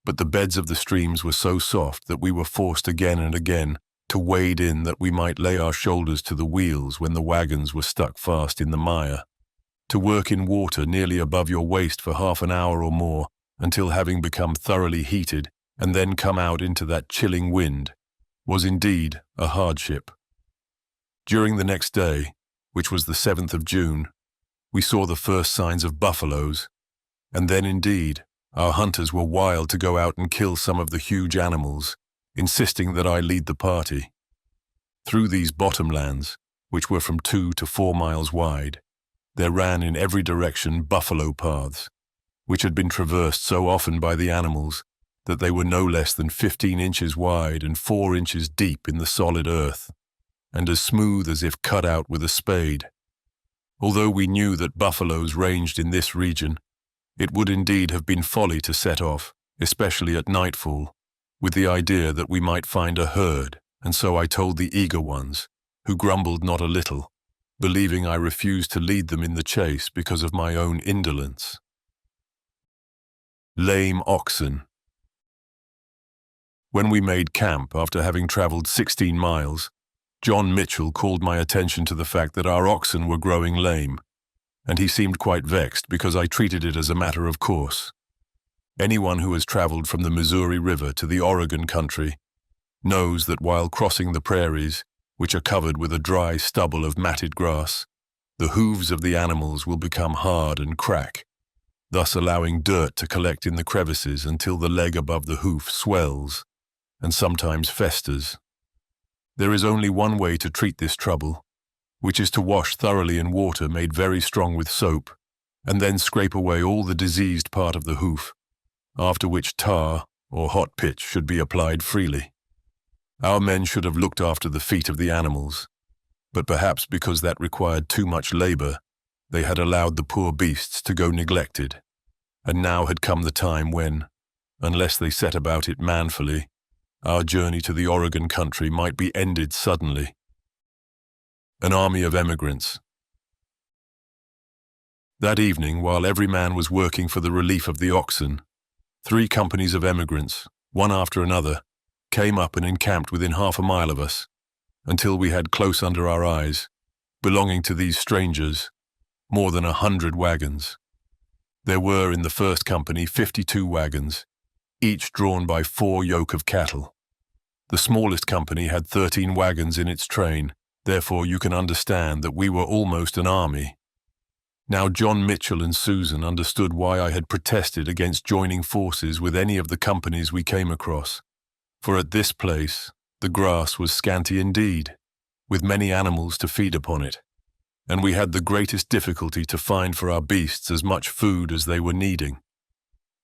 but the beds of the streams were so soft that we were forced again and again to wade in that we might lay our shoulders to the wheels when the wagons were stuck fast in the mire. To work in water nearly above your waist for half an hour or more until having become thoroughly heated and then come out into that chilling wind was indeed a hardship. During the next day, which was the 7th of June, we saw the first signs of buffaloes, and then indeed our hunters were wild to go out and kill some of the huge animals, insisting that I lead the party. Through these bottomlands, which were from 2 to 4 miles wide, there ran in every direction buffalo paths, which had been traversed so often by the animals that they were no less than 15 inches wide and 4 inches deep in the solid earth, and as smooth as if cut out with a spade. Although we knew that buffaloes ranged in this region, it would indeed have been folly to set off, especially at nightfall, with the idea that we might find a herd, and so I told the eager ones, who grumbled not a little, believing I refused to lead them in the chase because of my own indolence. Lame oxen. When we made camp after having traveled 16 miles, John Mitchell called my attention to the fact that our oxen were growing lame, and he seemed quite vexed because I treated it as a matter of course. Anyone who has traveled from the Missouri River to the Oregon country knows that while crossing the prairies, which are covered with a dry stubble of matted grass, the hooves of the animals will become hard and crack, thus allowing dirt to collect in the crevices until the leg above the hoof swells and sometimes festers. There is only one way to treat this trouble, which is to wash thoroughly in water made very strong with soap, and then scrape away all the diseased part of the hoof, after which tar or hot pitch should be applied freely. Our men should have looked after the feet of the animals, but perhaps because that required too much labor, they had allowed the poor beasts to go neglected, and now had come the time when, unless they set about it manfully, our journey to the Oregon country might be ended suddenly. An army of emigrants. That evening, while every man was working for the relief of the oxen, 3 companies of emigrants, one after another, came up and encamped within half a mile of us, until we had close under our eyes, belonging to these strangers, more than 100 wagons. There were in the first company 52 wagons, each drawn by 4 yoke of cattle. The smallest company had 13 wagons in its train, therefore you can understand that we were almost an army. Now John Mitchell and Susan understood why I had protested against joining forces with any of the companies we came across, For at this place the grass was scanty indeed, with many animals to feed upon it, and we had the greatest difficulty to find for our beasts as much food as they were needing.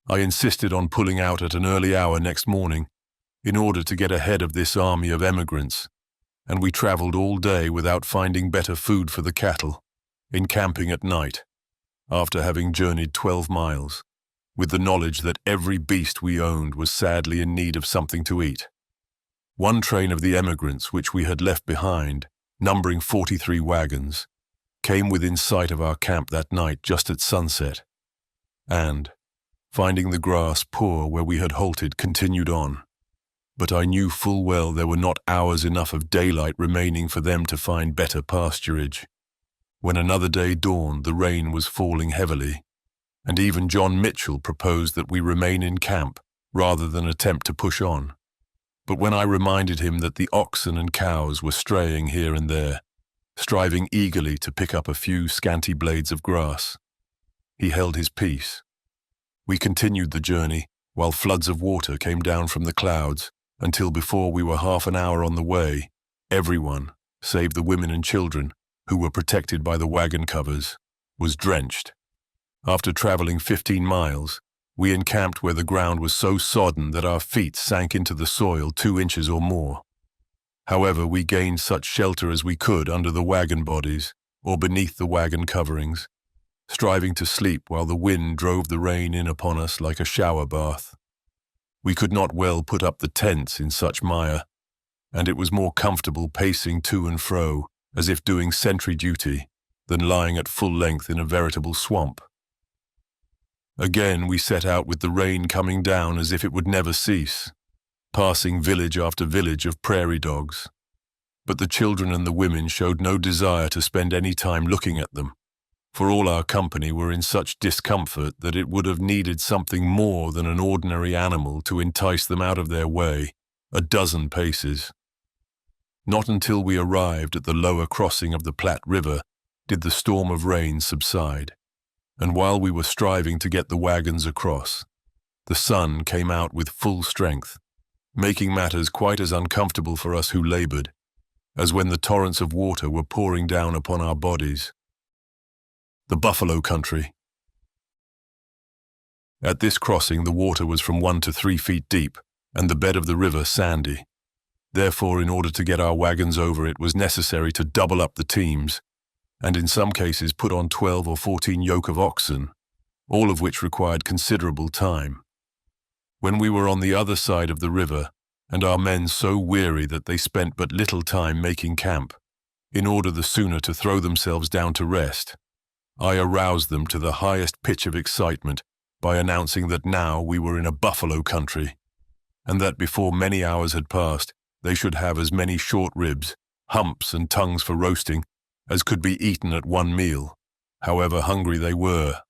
I insisted on pulling out at an early hour next morning in order to get ahead of this army of emigrants, and we traveled all day without finding better food for the cattle, encamping at night, after having journeyed 12 miles, with the knowledge that every beast we owned was sadly in need of something to eat. One train of the emigrants which we had left behind, numbering 43 wagons, came within sight of our camp that night just at sunset, and, finding the grass poor where we had halted, continued on. But I knew full well there were not hours enough of daylight remaining for them to find better pasturage. When another day dawned, the rain was falling heavily, and even John Mitchell proposed that we remain in camp rather than attempt to push on. But when I reminded him that the oxen and cows were straying here and there, striving eagerly to pick up a few scanty blades of grass, he held his peace. We continued the journey while floods of water came down from the clouds, until before we were half an hour on the way, everyone, save the women and children, who were protected by the wagon covers, was drenched. After traveling 15 miles, we encamped where the ground was so sodden that our feet sank into the soil 2 inches or more. However, we gained such shelter as we could under the wagon bodies or beneath the wagon coverings, striving to sleep while the wind drove the rain in upon us like a shower bath. We could not well put up the tents in such mire, and it was more comfortable pacing to and fro as if doing sentry duty than lying at full length in a veritable swamp. Again we set out with the rain coming down as if it would never cease, passing village after village of prairie dogs. But the children and the women showed no desire to spend any time looking at them, for all our company were in such discomfort that it would have needed something more than an ordinary animal to entice them out of their way 12 paces. Not until we arrived at the lower crossing of the Platte River did the storm of rain subside, and while we were striving to get the wagons across, the sun came out with full strength, making matters quite as uncomfortable for us who labored as when the torrents of water were pouring down upon our bodies. The buffalo country. At this crossing the water was from 1 to 3 feet deep, and the bed of the river sandy. Therefore, in order to get our wagons over, it was necessary to double up the teams, and in some cases put on 12 or 14 yoke of oxen, all of which required considerable time. When we were on the other side of the river, and our men so weary that they spent but little time making camp, in order the sooner to throw themselves down to rest, I aroused them to the highest pitch of excitement by announcing that now we were in a buffalo country, and that before many hours had passed, they should have as many short ribs, humps and tongues for roasting as could be eaten at one meal, however hungry they were.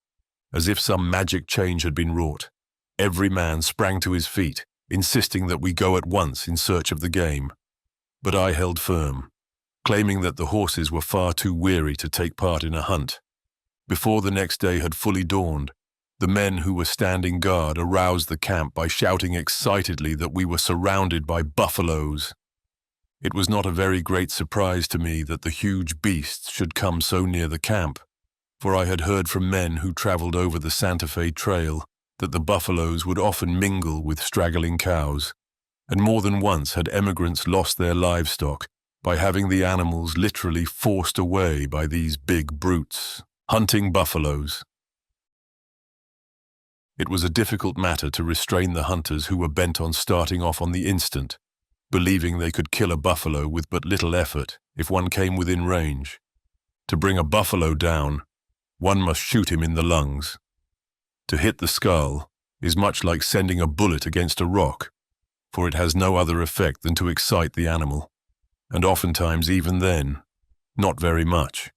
As if some magic change had been wrought, every man sprang to his feet, insisting that we go at once in search of the game. But I held firm, claiming that the horses were far too weary to take part in a hunt. Before the next day had fully dawned, the men who were standing guard aroused the camp by shouting excitedly that we were surrounded by buffaloes. It was not a very great surprise to me that the huge beasts should come so near the camp, for I had heard from men who traveled over the Santa Fe Trail that the buffaloes would often mingle with straggling cows, and more than once had emigrants lost their livestock by having the animals literally forced away by these big brutes. Hunting buffaloes. It was a difficult matter to restrain the hunters who were bent on starting off on the instant, believing they could kill a buffalo with but little effort if one came within range. To bring a buffalo down, one must shoot him in the lungs. To hit the skull is much like sending a bullet against a rock, for it has no other effect than to excite the animal, and oftentimes even then, not very much.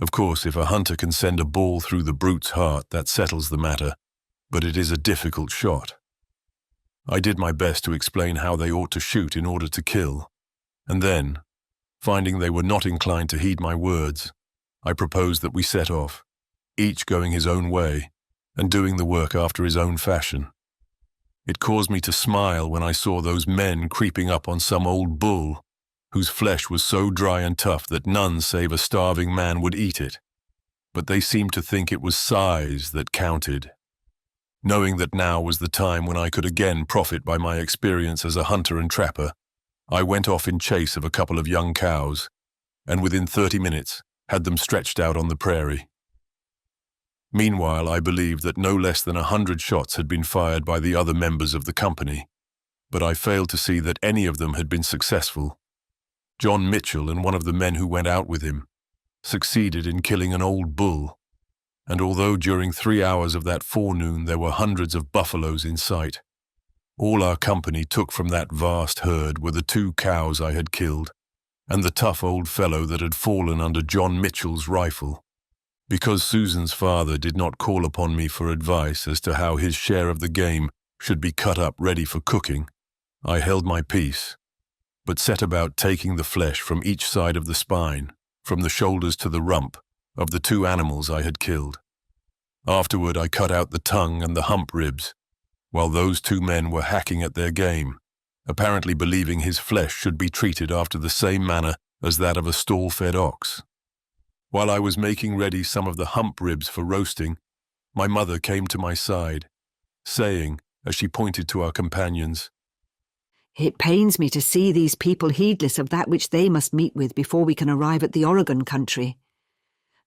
Of course, if a hunter can send a ball through the brute's heart, that settles the matter, but it is a difficult shot. I did my best to explain how they ought to shoot in order to kill, and then, finding they were not inclined to heed my words, I proposed that we set off, each going his own way and doing the work after his own fashion. It caused me to smile when I saw those men creeping up on some old bull, whose flesh was so dry and tough that none save a starving man would eat it. But they seemed to think it was size that counted. Knowing that now was the time when I could again profit by my experience as a hunter and trapper, I went off in chase of a couple of young cows, and within 30 minutes had them stretched out on the prairie. Meanwhile, I believed that no less than 100 shots had been fired by the other members of the company, but I failed to see that any of them had been successful. John Mitchell and one of the men who went out with him succeeded in killing an old bull, and although during 3 hours of that forenoon there were hundreds of buffaloes in sight, all our company took from that vast herd were the 2 cows I had killed and the tough old fellow that had fallen under John Mitchell's rifle. Because Susan's father did not call upon me for advice as to how his share of the game should be cut up ready for cooking, I held my peace, but set about taking the flesh from each side of the spine, from the shoulders to the rump, of the 2 animals I had killed. Afterward I cut out the tongue and the hump ribs, while those 2 men were hacking at their game, apparently believing his flesh should be treated after the same manner as that of a stall-fed ox. While I was making ready some of the hump ribs for roasting, my mother came to my side, saying, as she pointed to our companions, "It pains me to see these people heedless of that which they must meet with before we can arrive at the Oregon country.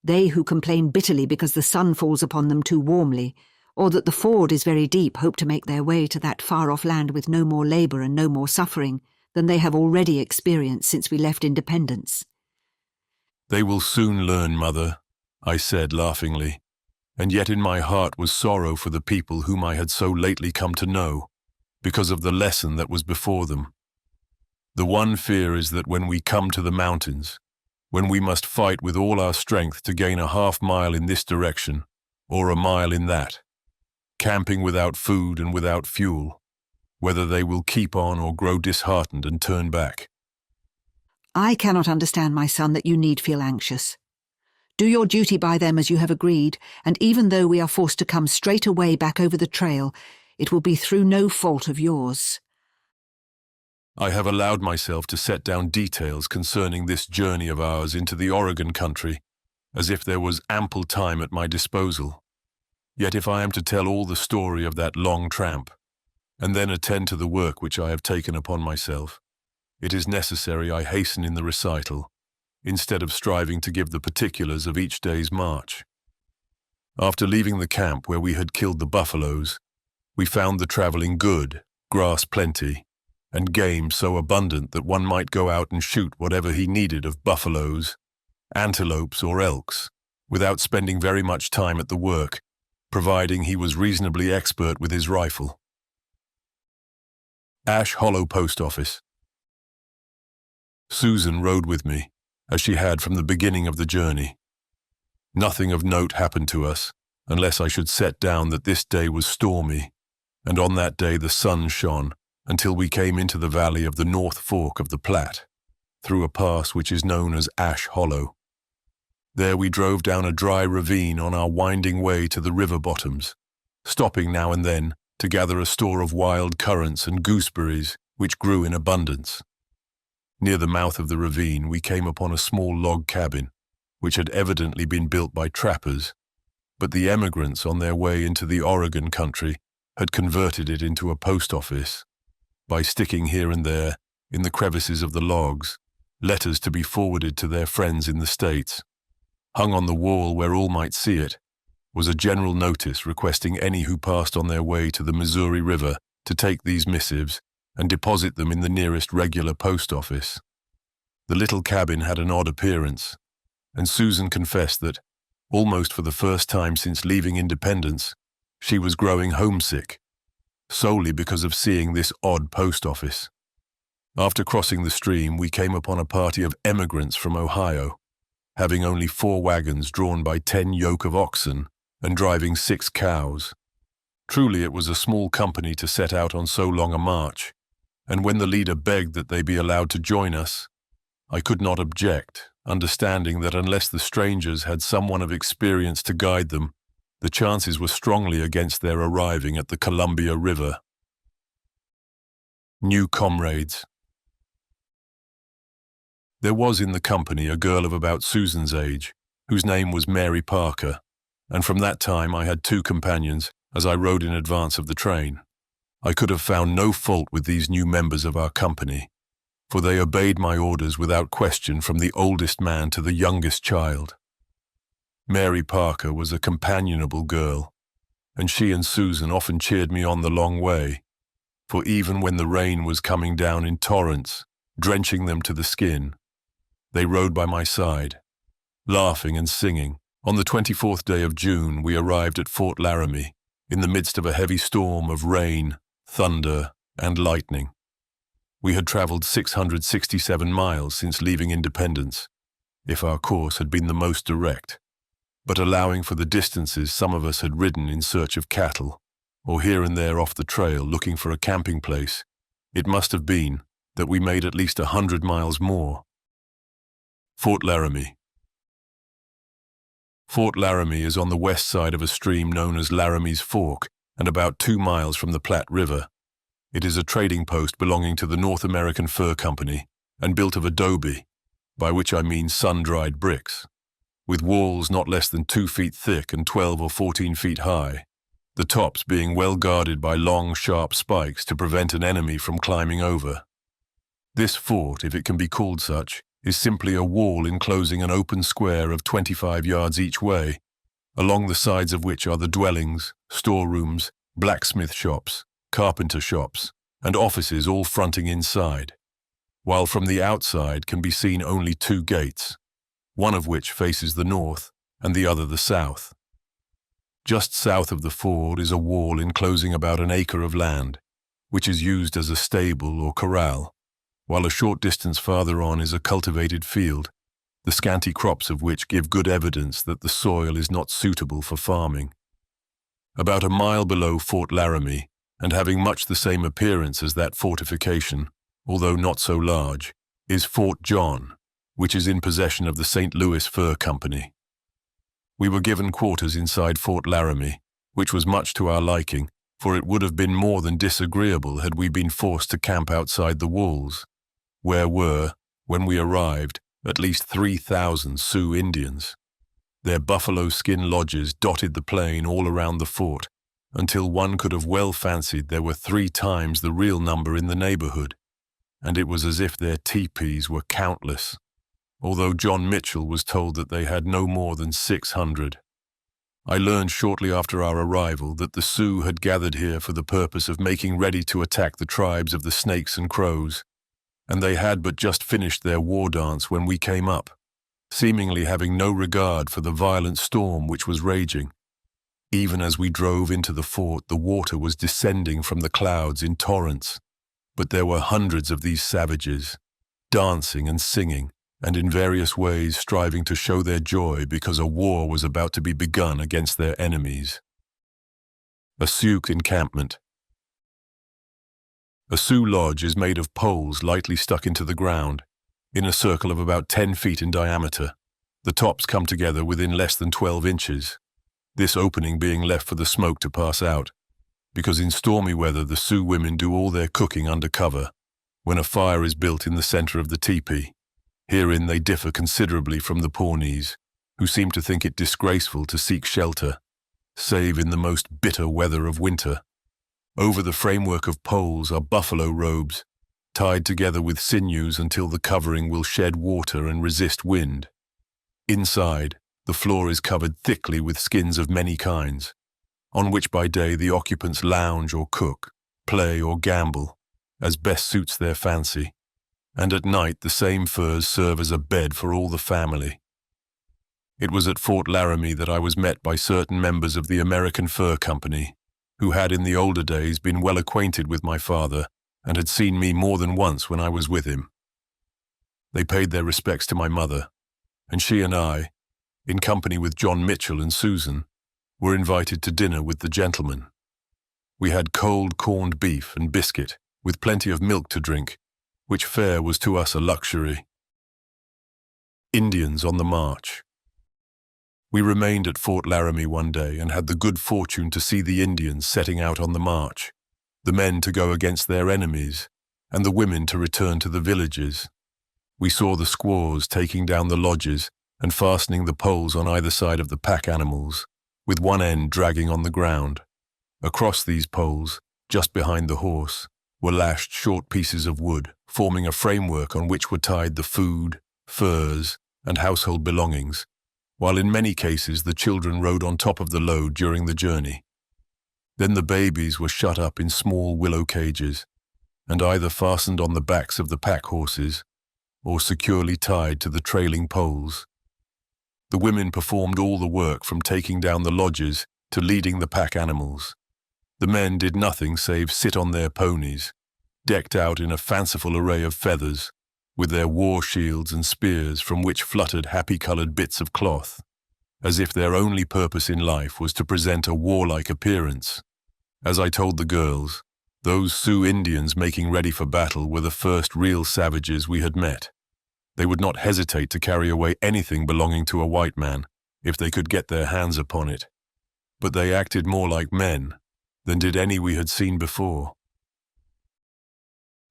They who complain bitterly because the sun falls upon them too warmly, or that the ford is very deep, hope to make their way to that far-off land with no more labour and no more suffering than they have already experienced since we left independence." "They will soon learn, Mother," I said laughingly, and yet in my heart was sorrow for the people whom I had so lately come to know, because of the lesson that was before them. The one fear is that when we come to the mountains, when we must fight with all our strength to gain a half-mile in this direction, or a mile in that, camping without food and without fuel, whether they will keep on or grow disheartened and turn back. "I cannot understand, my son, that you need feel anxious. Do your duty by them as you have agreed, and even though we are forced to come straight away back over the trail, it will be through no fault of yours." I have allowed myself to set down details concerning this journey of ours into the Oregon country, as if there was ample time at my disposal. Yet if I am to tell all the story of that long tramp, and then attend to the work which I have taken upon myself, it is necessary I hasten in the recital, instead of striving to give the particulars of each day's march. After leaving the camp where we had killed the buffaloes, we found the traveling good, grass plenty, and game so abundant that one might go out and shoot whatever he needed of buffaloes, antelopes, or elks, without spending very much time at the work, providing he was reasonably expert with his rifle. Ash Hollow Post Office. Susan rode with me, as she had from the beginning of the journey. Nothing of note happened to us, unless I should set down that this day was stormy, and on that day the sun shone, until we came into the valley of the North Fork of the Platte, through a pass which is known as Ash Hollow. There we drove down a dry ravine on our winding way to the river bottoms, stopping now and then to gather a store of wild currants and gooseberries which grew in abundance. Near the mouth of the ravine we came upon a small log cabin, which had evidently been built by trappers, but the emigrants on their way into the Oregon country had converted it into a post office, by sticking here and there, in the crevices of the logs, letters to be forwarded to their friends in the States. Hung on the wall where all might see it was a general notice requesting any who passed on their way to the Missouri River to take these missives and deposit them in the nearest regular post office. The little cabin had an odd appearance, and Susan confessed that, almost for the first time since leaving independence, she was growing homesick, solely because of seeing this odd post office. After crossing the stream, we came upon a party of emigrants from Ohio, having only 4 wagons drawn by 10 yoke of oxen and driving 6 cows. Truly it was a small company to set out on so long a march, and when the leader begged that they be allowed to join us, I could not object, understanding that unless the strangers had someone of experience to guide them, the chances were strongly against their arriving at the Columbia River. New comrades. There was in the company a girl of about Susan's age, whose name was Mary Parker, and from that time I had 2 companions as I rode in advance of the train. I could have found no fault with these new members of our company, for they obeyed my orders without question from the oldest man to the youngest child. Mary Parker was a companionable girl, and she and Susan often cheered me on the long way, for even when the rain was coming down in torrents, drenching them to the skin, they rode by my side, laughing and singing. On the 24th day of June, we arrived at Fort Laramie, in the midst of a heavy storm of rain, thunder, and lightning. We had traveled 667 miles since leaving Independence, if our course had been the most direct. But allowing for the distances some of us had ridden in search of cattle, or here and there off the trail looking for a camping place, it must have been that we made at least 100 miles more. Fort Laramie. Fort Laramie is on the west side of a stream known as Laramie's Fork and about 2 miles from the Platte River. It is a trading post belonging to the North American Fur Company and built of adobe, by which I mean sun-dried bricks, with walls not less than 2 feet thick and 12 or 14 feet high, the tops being well guarded by long, sharp spikes to prevent an enemy from climbing over. This fort, if it can be called such, is simply a wall enclosing an open square of 25 yards each way, along the sides of which are the dwellings, storerooms, blacksmith shops, carpenter shops, and offices all fronting inside, while from the outside can be seen only 2 gates, one of which faces the north and the other the south. Just south of the ford is a wall enclosing about an acre of land, which is used as a stable or corral, while a short distance farther on is a cultivated field, the scanty crops of which give good evidence that the soil is not suitable for farming. About a mile below Fort Laramie, and having much the same appearance as that fortification, although not so large, is Fort John, which is in possession of the St. Louis Fur Company. We were given quarters inside Fort Laramie, which was much to our liking, for it would have been more than disagreeable had we been forced to camp outside the walls, where were, when we arrived, at least 3,000 Sioux Indians. Their buffalo skin lodges dotted the plain all around the fort, until one could have well fancied there were 3 times the real number in the neighborhood, and it was as if their teepees were countless, although John Mitchell was told that they had no more than 600. I learned shortly after our arrival that the Sioux had gathered here for the purpose of making ready to attack the tribes of the Snakes and Crows, and they had but just finished their war dance when we came up, seemingly having no regard for the violent storm which was raging. Even as we drove into the fort, the water was descending from the clouds in torrents, but there were hundreds of these savages, dancing and singing, and in various ways striving to show their joy because a war was about to be begun against their enemies. A Sioux encampment. A Sioux lodge is made of poles lightly stuck into the ground, in a circle of about 10 feet in diameter. The tops come together within less than 12 inches, this opening being left for the smoke to pass out, because in stormy weather the Sioux women do all their cooking under cover, when a fire is built in the center of the teepee. Herein they differ considerably from the Pawnees, who seem to think it disgraceful to seek shelter, save in the most bitter weather of winter. Over the framework of poles are buffalo robes, tied together with sinews until the covering will shed water and resist wind. Inside, the floor is covered thickly with skins of many kinds, on which by day the occupants lounge or cook, play or gamble, as best suits their fancy, and at night the same furs serve as a bed for all the family. It was at Fort Laramie that I was met by certain members of the American Fur Company, who had in the older days been well acquainted with my father and had seen me more than once when I was with him. They paid their respects to my mother, and she and I, in company with John Mitchell and Susan, were invited to dinner with the gentlemen. We had cold corned beef and biscuit, with plenty of milk to drink, which fare was to us a luxury. Indians on the march. We remained at Fort Laramie one day and had the good fortune to see the Indians setting out on the march, the men to go against their enemies, and the women to return to the villages. We saw the squaws taking down the lodges and fastening the poles on either side of the pack animals, with one end dragging on the ground. Across these poles, just behind the horse, were lashed short pieces of wood, forming a framework on which were tied the food, furs, and household belongings, while in many cases the children rode on top of the load during the journey. Then the babies were shut up in small willow cages, and either fastened on the backs of the pack horses or securely tied to the trailing poles. The women performed all the work from taking down the lodges to leading the pack animals. The men did nothing save sit on their ponies, decked out in a fanciful array of feathers, with their war shields and spears from which fluttered happy-colored bits of cloth, as if their only purpose in life was to present a warlike appearance. As I told the girls, those Sioux Indians making ready for battle were the first real savages we had met. They would not hesitate to carry away anything belonging to a white man if they could get their hands upon it, but they acted more like men than did any we had seen before.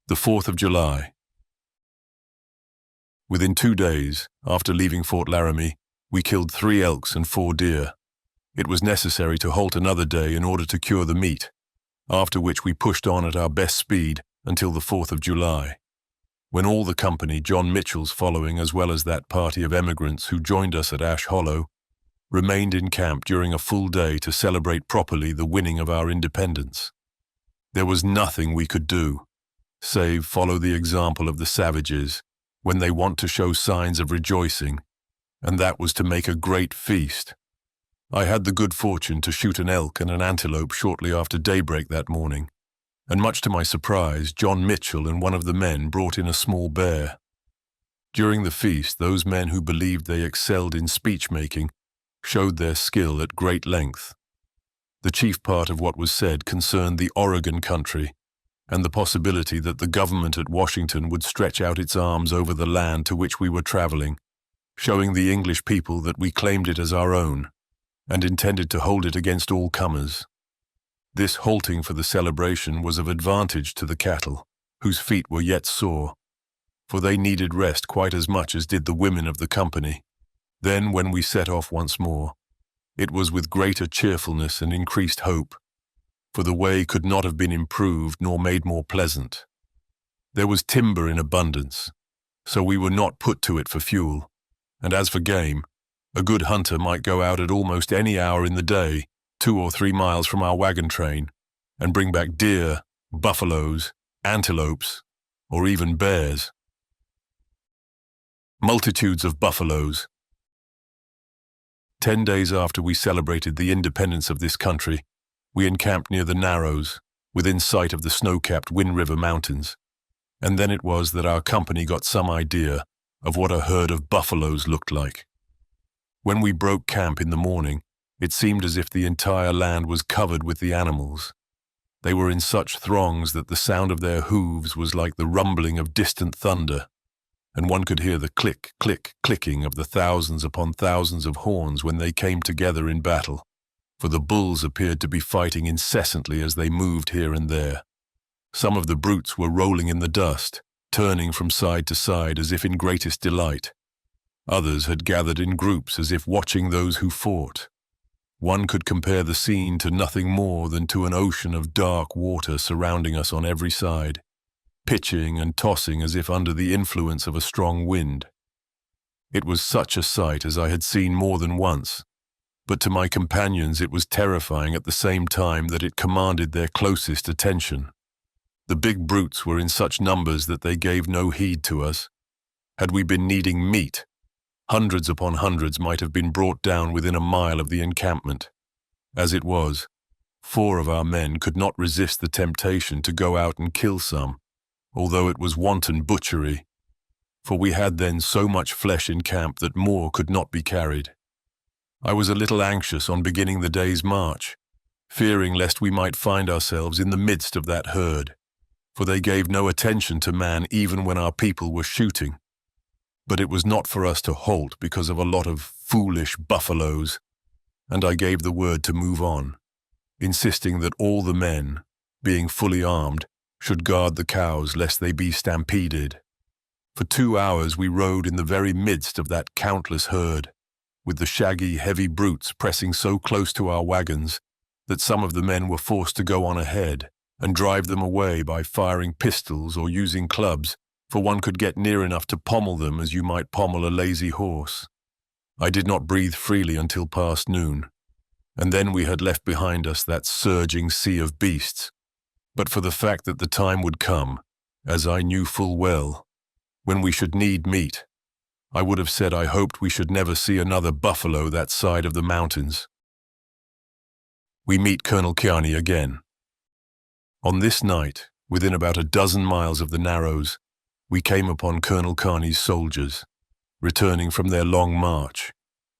The 4th of July. Within 2 days, after leaving Fort Laramie, we killed 3 elks and 4 deer. It was necessary to halt another day in order to cure the meat, after which we pushed on at our best speed until the 4th of July, when all the company, John Mitchell's following as well as that party of emigrants who joined us at Ash Hollow, remained in camp during a full day to celebrate properly the winning of our independence. There was nothing we could do, save follow the example of the savages when they want to show signs of rejoicing, and that was to make a great feast. I had the good fortune to shoot an elk and an antelope shortly after daybreak that morning, and much to my surprise, John Mitchell and one of the men brought in a small bear. During the feast, those men who believed they excelled in speech-making showed their skill at great length. The chief part of what was said concerned the Oregon country and the possibility that the government at Washington would stretch out its arms over the land to which we were traveling, showing the English people that we claimed it as our own and intended to hold it against all comers. This halting for the celebration was of advantage to the cattle, whose feet were yet sore, for they needed rest quite as much as did the women of the company. Then, when we set off once more, it was with greater cheerfulness and increased hope, for the way could not have been improved nor made more pleasant. There was timber in abundance, so we were not put to it for fuel, and as for game, a good hunter might go out at almost any hour in the day, 2 or 3 miles from our wagon train, and bring back deer, buffaloes, antelopes, or even bears. Multitudes of buffaloes. 10 days after we celebrated the independence of this country, we encamped near the Narrows, within sight of the snow-capped Wind River Mountains, and then it was that our company got some idea of what a herd of buffaloes looked like. When we broke camp in the morning, it seemed as if the entire land was covered with the animals. They were in such throngs that the sound of their hooves was like the rumbling of distant thunder, and one could hear the click, click, clicking of the thousands upon thousands of horns when they came together in battle, for the bulls appeared to be fighting incessantly as they moved here and there. Some of the brutes were rolling in the dust, turning from side to side as if in greatest delight. Others had gathered in groups as if watching those who fought. One could compare the scene to nothing more than to an ocean of dark water surrounding us on every side, pitching and tossing as if under the influence of a strong wind. It was such a sight as I had seen more than once, but to my companions it was terrifying at the same time that it commanded their closest attention. The big brutes were in such numbers that they gave no heed to us. Had we been needing meat, hundreds upon hundreds might have been brought down within a mile of the encampment. As it was, 4 of our men could not resist the temptation to go out and kill some, although it was wanton butchery, for we had then so much flesh in camp that more could not be carried. I was a little anxious on beginning the day's march, fearing lest we might find ourselves in the midst of that herd, for they gave no attention to man even when our people were shooting. But it was not for us to halt because of a lot of foolish buffaloes, and I gave the word to move on, insisting that all the men, being fully armed, should guard the cows lest they be stampeded. For 2 hours we rode in the very midst of that countless herd, with the shaggy, heavy brutes pressing so close to our wagons that some of the men were forced to go on ahead and drive them away by firing pistols or using clubs, for one could get near enough to pommel them as you might pommel a lazy horse. I did not breathe freely until past noon, and then we had left behind us that surging sea of beasts. But for the fact that the time would come, as I knew full well, when we should need meat, I would have said I hoped we should never see another buffalo that side of the mountains. We meet Colonel Kearney again. On this night, within about a dozen miles of the Narrows, we came upon Colonel Kearney's soldiers, returning from their long march,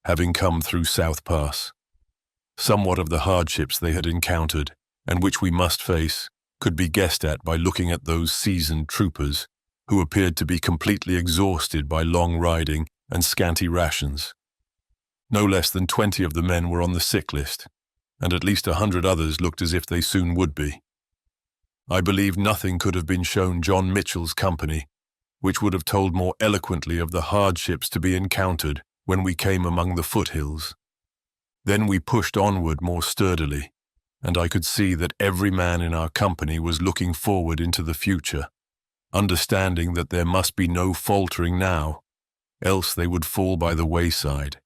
having come through South Pass. Somewhat of the hardships they had encountered, and which we must face, could be guessed at by looking at those seasoned troopers, who appeared to be completely exhausted by long riding and scanty rations. No less than 20 of the men were on the sick list, and at least 100 others looked as if they soon would be. I believe nothing could have been shown John Mitchell's company, which would have told more eloquently of the hardships to be encountered when we came among the foothills. Then we pushed onward more sturdily, and I could see that every man in our company was looking forward into the future, understanding that there must be no faltering now, else they would fall by the wayside,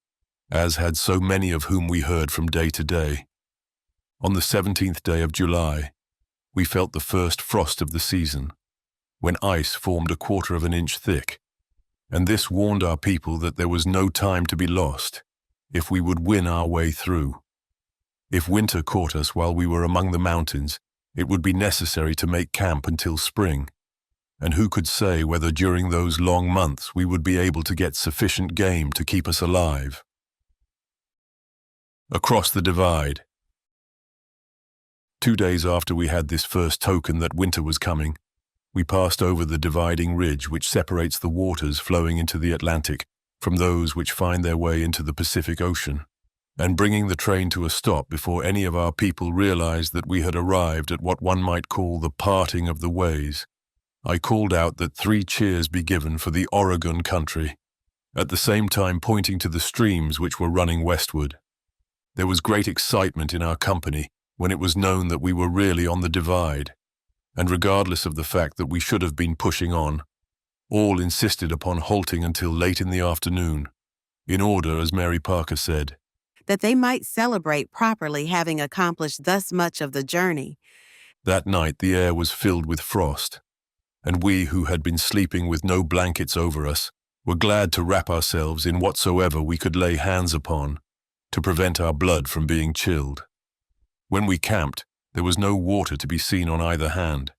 as had so many of whom we heard from day to day. On the 17th day of July, we felt the first frost of the season, when ice formed 1/4 of an inch thick, and this warned our people that there was no time to be lost if we would win our way through. If winter caught us while we were among the mountains, it would be necessary to make camp until spring, and who could say whether during those long months we would be able to get sufficient game to keep us alive. Across the divide. 2 days after we had this first token that winter was coming, we passed over the dividing ridge which separates the waters flowing into the Atlantic from those which find their way into the Pacific Ocean, and bringing the train to a stop before any of our people realized that we had arrived at what one might call the parting of the ways, I called out that 3 cheers be given for the Oregon country, at the same time pointing to the streams which were running westward. There was great excitement in our company when it was known that we were really on the divide, and regardless of the fact that we should have been pushing on, all insisted upon halting until late in the afternoon, in order, as Mary Parker said, that they might celebrate properly having accomplished thus much of the journey. That night the air was filled with frost, and we who had been sleeping with no blankets over us were glad to wrap ourselves in whatsoever we could lay hands upon to prevent our blood from being chilled. When we camped, there was no water to be seen on either hand,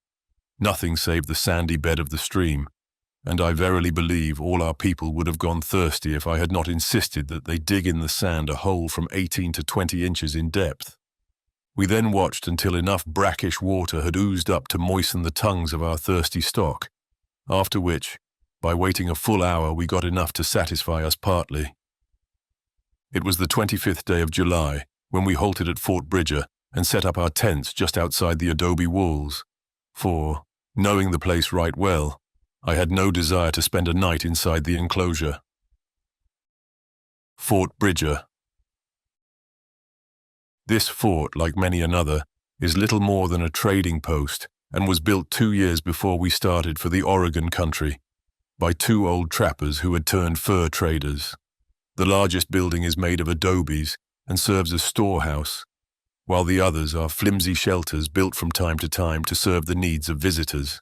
nothing save the sandy bed of the stream, and I verily believe all our people would have gone thirsty if I had not insisted that they dig in the sand a hole from 18 to 20 inches in depth. We then watched until enough brackish water had oozed up to moisten the tongues of our thirsty stock, after which, by waiting a full hour, we got enough to satisfy us partly. It was the 25th day of July when we halted at Fort Bridger and set up our tents just outside the adobe walls, for, knowing the place right well, I had no desire to spend a night inside the enclosure. Fort Bridger. This fort, like many another, is little more than a trading post and was built 2 years before we started for the Oregon country by 2 old trappers who had turned fur traders. The largest building is made of adobes and serves as storehouse, while the others are flimsy shelters built from time to serve the needs of visitors.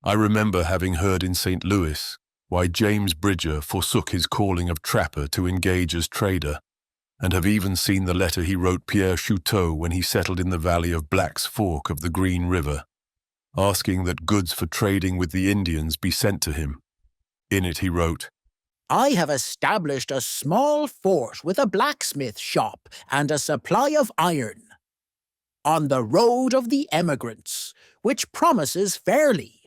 I remember having heard in St. Louis why James Bridger forsook his calling of trapper to engage as trader, and have even seen the letter he wrote Pierre Chouteau when he settled in the valley of Black's Fork of the Green River, asking that goods for trading with the Indians be sent to him. In it he wrote, I have established a small fort with a blacksmith shop and a supply of iron on the road of the emigrants, which promises fairly.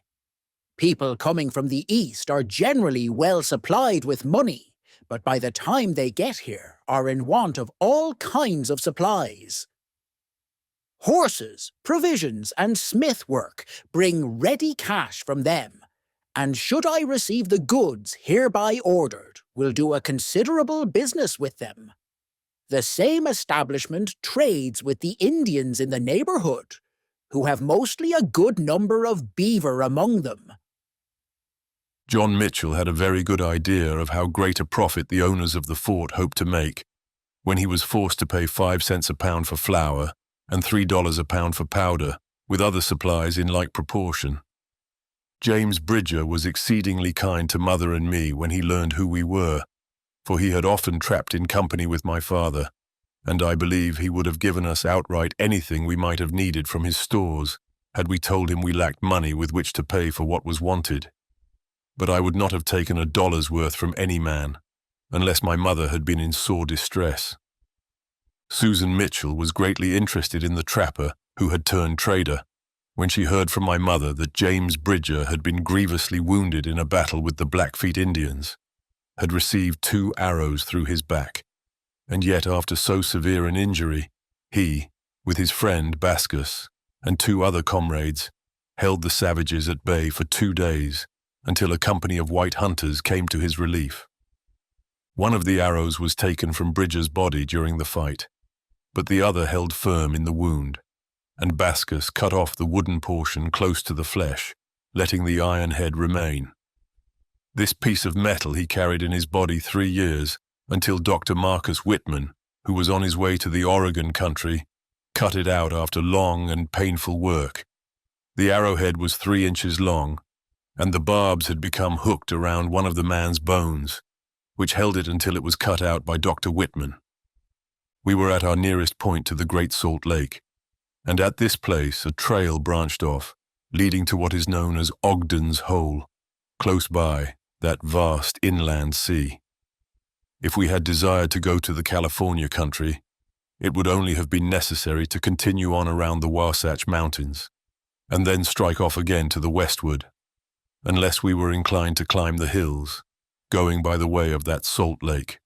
People coming from the east are generally well supplied with money, but by the time they get here are in want of all kinds of supplies. Horses, provisions, and smith work bring ready cash from them, and should I receive the goods hereby ordered, will do a considerable business with them. The same establishment trades with the Indians in the neighborhood, who have mostly a good number of beaver among them. John Mitchell had a very good idea of how great a profit the owners of the fort hoped to make when he was forced to pay 5 cents a pound for flour and $3 a pound for powder, with other supplies in like proportion. James Bridger was exceedingly kind to Mother and me when he learned who we were, for he had often trapped in company with my father, and I believe he would have given us outright anything we might have needed from his stores had we told him we lacked money with which to pay for what was wanted. But I would not have taken a dollar's worth from any man, unless my mother had been in sore distress. Susan Mitchell was greatly interested in the trapper who had turned trader when she heard from my mother that James Bridger had been grievously wounded in a battle with the Blackfeet Indians, had received 2 arrows through his back, and yet after so severe an injury, he, with his friend Bascus and 2 other comrades, held the savages at bay for 2 days until a company of white hunters came to his relief. One of the arrows was taken from Bridger's body during the fight, but the other held firm in the wound, and Bascus cut off the wooden portion close to the flesh, letting the iron head remain. This piece of metal he carried in his body 3 years, until Dr. Marcus Whitman, who was on his way to the Oregon country, cut it out after long and painful work. The arrowhead was 3 inches long, and the barbs had become hooked around one of the man's bones, which held it until it was cut out by Dr. Whitman. We were at our nearest point to the Great Salt Lake, and at this place a trail branched off, leading to what is known as Ogden's Hole, close by that vast inland sea. If we had desired to go to the California country, it would only have been necessary to continue on around the Wasatch Mountains, and then strike off again to the westward, unless we were inclined to climb the hills, going by the way of that Salt Lake.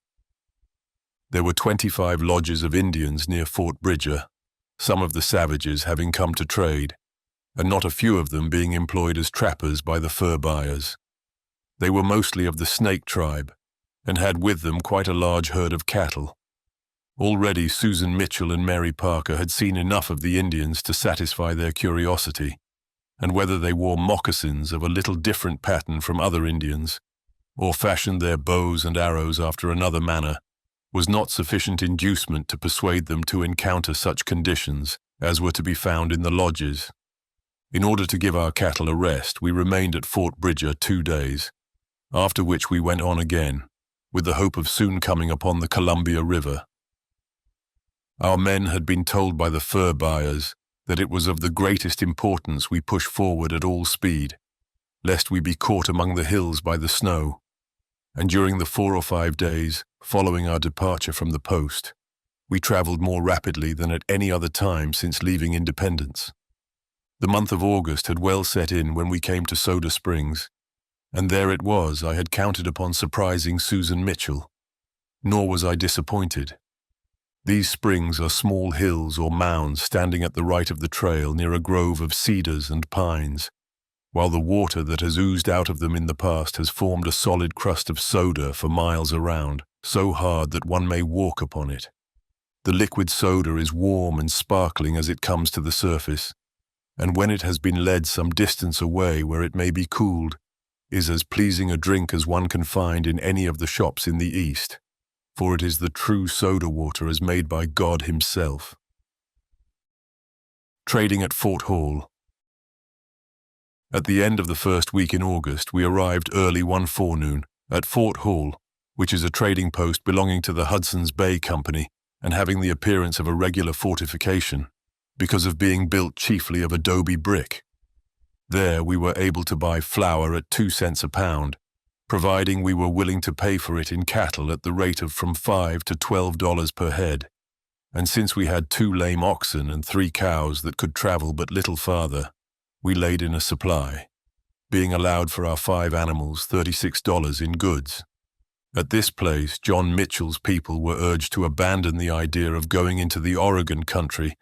There were 25 lodges of Indians near Fort Bridger, some of the savages having come to trade, and not a few of them being employed as trappers by the fur buyers. They were mostly of the Snake tribe, and had with them quite a large herd of cattle. Already Susan Mitchell and Mary Parker had seen enough of the Indians to satisfy their curiosity, and whether they wore moccasins of a little different pattern from other Indians, or fashioned their bows and arrows after another manner, was not sufficient inducement to persuade them to encounter such conditions as were to be found in the lodges. In order to give our cattle a rest, we remained at Fort Bridger 2 days, after which we went on again, with the hope of soon coming upon the Columbia River. Our men had been told by the fur buyers that it was of the greatest importance we push forward at all speed, lest we be caught among the hills by the snow, and during the 4 or 5 days following our departure from the post, we traveled more rapidly than at any other time since leaving Independence. The month of August had well set in when we came to Soda Springs, and there it was I had counted upon surprising Susan Mitchell. Nor was I disappointed. These springs are small hills or mounds standing at the right of the trail near a grove of cedars and pines, while the water that has oozed out of them in the past has formed a solid crust of soda for miles around, so hard that one may walk upon it. The liquid soda is warm and sparkling as it comes to the surface, and when it has been led some distance away where it may be cooled, is as pleasing a drink as one can find in any of the shops in the East, for it is the true soda water as made by God himself. Trading at Fort Hall. At the end of the first week in August, we arrived early one forenoon at Fort Hall, which is a trading post belonging to the Hudson's Bay Company and having the appearance of a regular fortification, because of being built chiefly of adobe brick. There we were able to buy flour at 2 cents a pound, providing we were willing to pay for it in cattle at the rate of from $5 to $12 per head, and since we had 2 lame oxen and 3 cows that could travel but little farther, we laid in a supply, being allowed for our 5 animals $36 in goods. At this place, John Mitchell's people were urged to abandon the idea of going into the Oregon country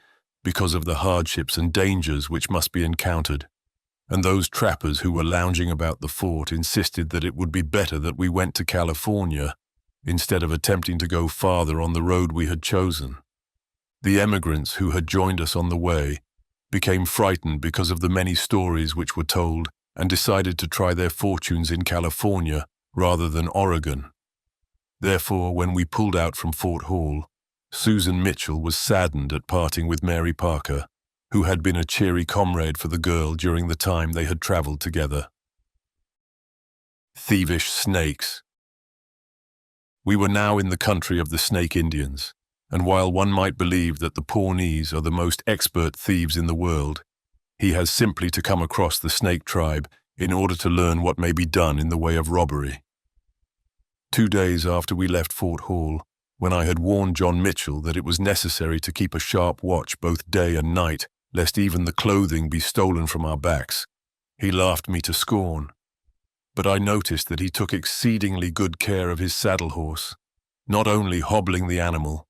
because of the hardships and dangers which must be encountered, and those trappers who were lounging about the fort insisted that it would be better that we went to California instead of attempting to go farther on the road we had chosen. The emigrants who had joined us on the way became frightened because of the many stories which were told and decided to try their fortunes in California rather than Oregon. Therefore, when we pulled out from Fort Hall, Susan Mitchell was saddened at parting with Mary Parker, who had been a cheery comrade for the girl during the time they had traveled together. Thievish snakes. We were now in the country of the Snake Indians, and while one might believe that the Pawnees are the most expert thieves in the world, he has simply to come across the Snake tribe in order to learn what may be done in the way of robbery. 2 days after we left Fort Hall, when I had warned John Mitchell that it was necessary to keep a sharp watch both day and night, lest even the clothing be stolen from our backs, he laughed me to scorn. But I noticed that he took exceedingly good care of his saddle horse, not only hobbling the animal,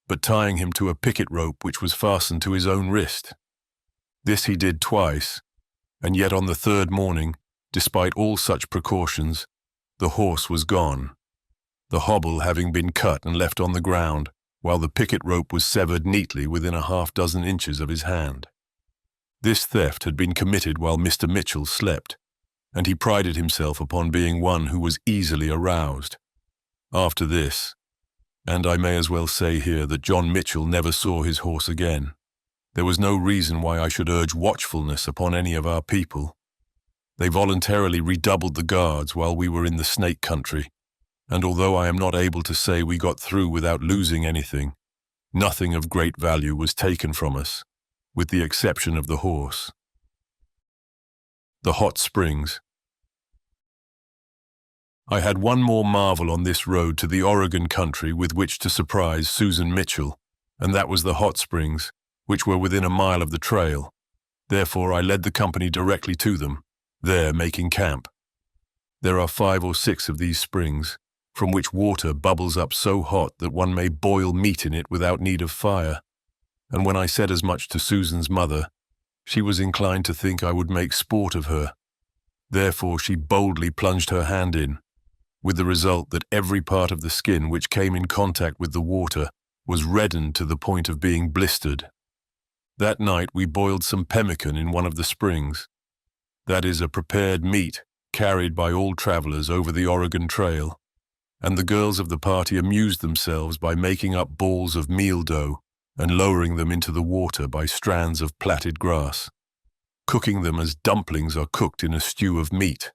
but tying him to a picket rope which was fastened to his own wrist. This he did twice, and yet on the third morning, despite all such precautions, the horse was gone, the hobble having been cut and left on the ground, while the picket rope was severed neatly within a half-dozen inches of his hand. This theft had been committed while Mr. Mitchell slept, and he prided himself upon being one who was easily aroused. After this, and I may as well say here that John Mitchell never saw his horse again, there was no reason why I should urge watchfulness upon any of our people. They voluntarily redoubled the guards while we were in the Snake country, and although I am not able to say we got through without losing anything, nothing of great value was taken from us, with the exception of the horse. The hot springs. I had one more marvel on this road to the Oregon country with which to surprise Susan Mitchell, and that was the hot springs, which were within a mile of the trail. Therefore I led the company directly to them, there making camp. There are 5 or 6 of these springs, from which water bubbles up so hot that one may boil meat in it without need of fire, and when I said as much to Susan's mother, she was inclined to think I would make sport of her. Therefore she boldly plunged her hand in, with the result that every part of the skin which came in contact with the water was reddened to the point of being blistered. That night we boiled some pemmican in one of the springs. That is a prepared meat carried by all travelers over the Oregon Trail, and the girls of the party amused themselves by making up balls of meal dough and lowering them into the water by strands of plaited grass, cooking them as dumplings are cooked in a stew of meat.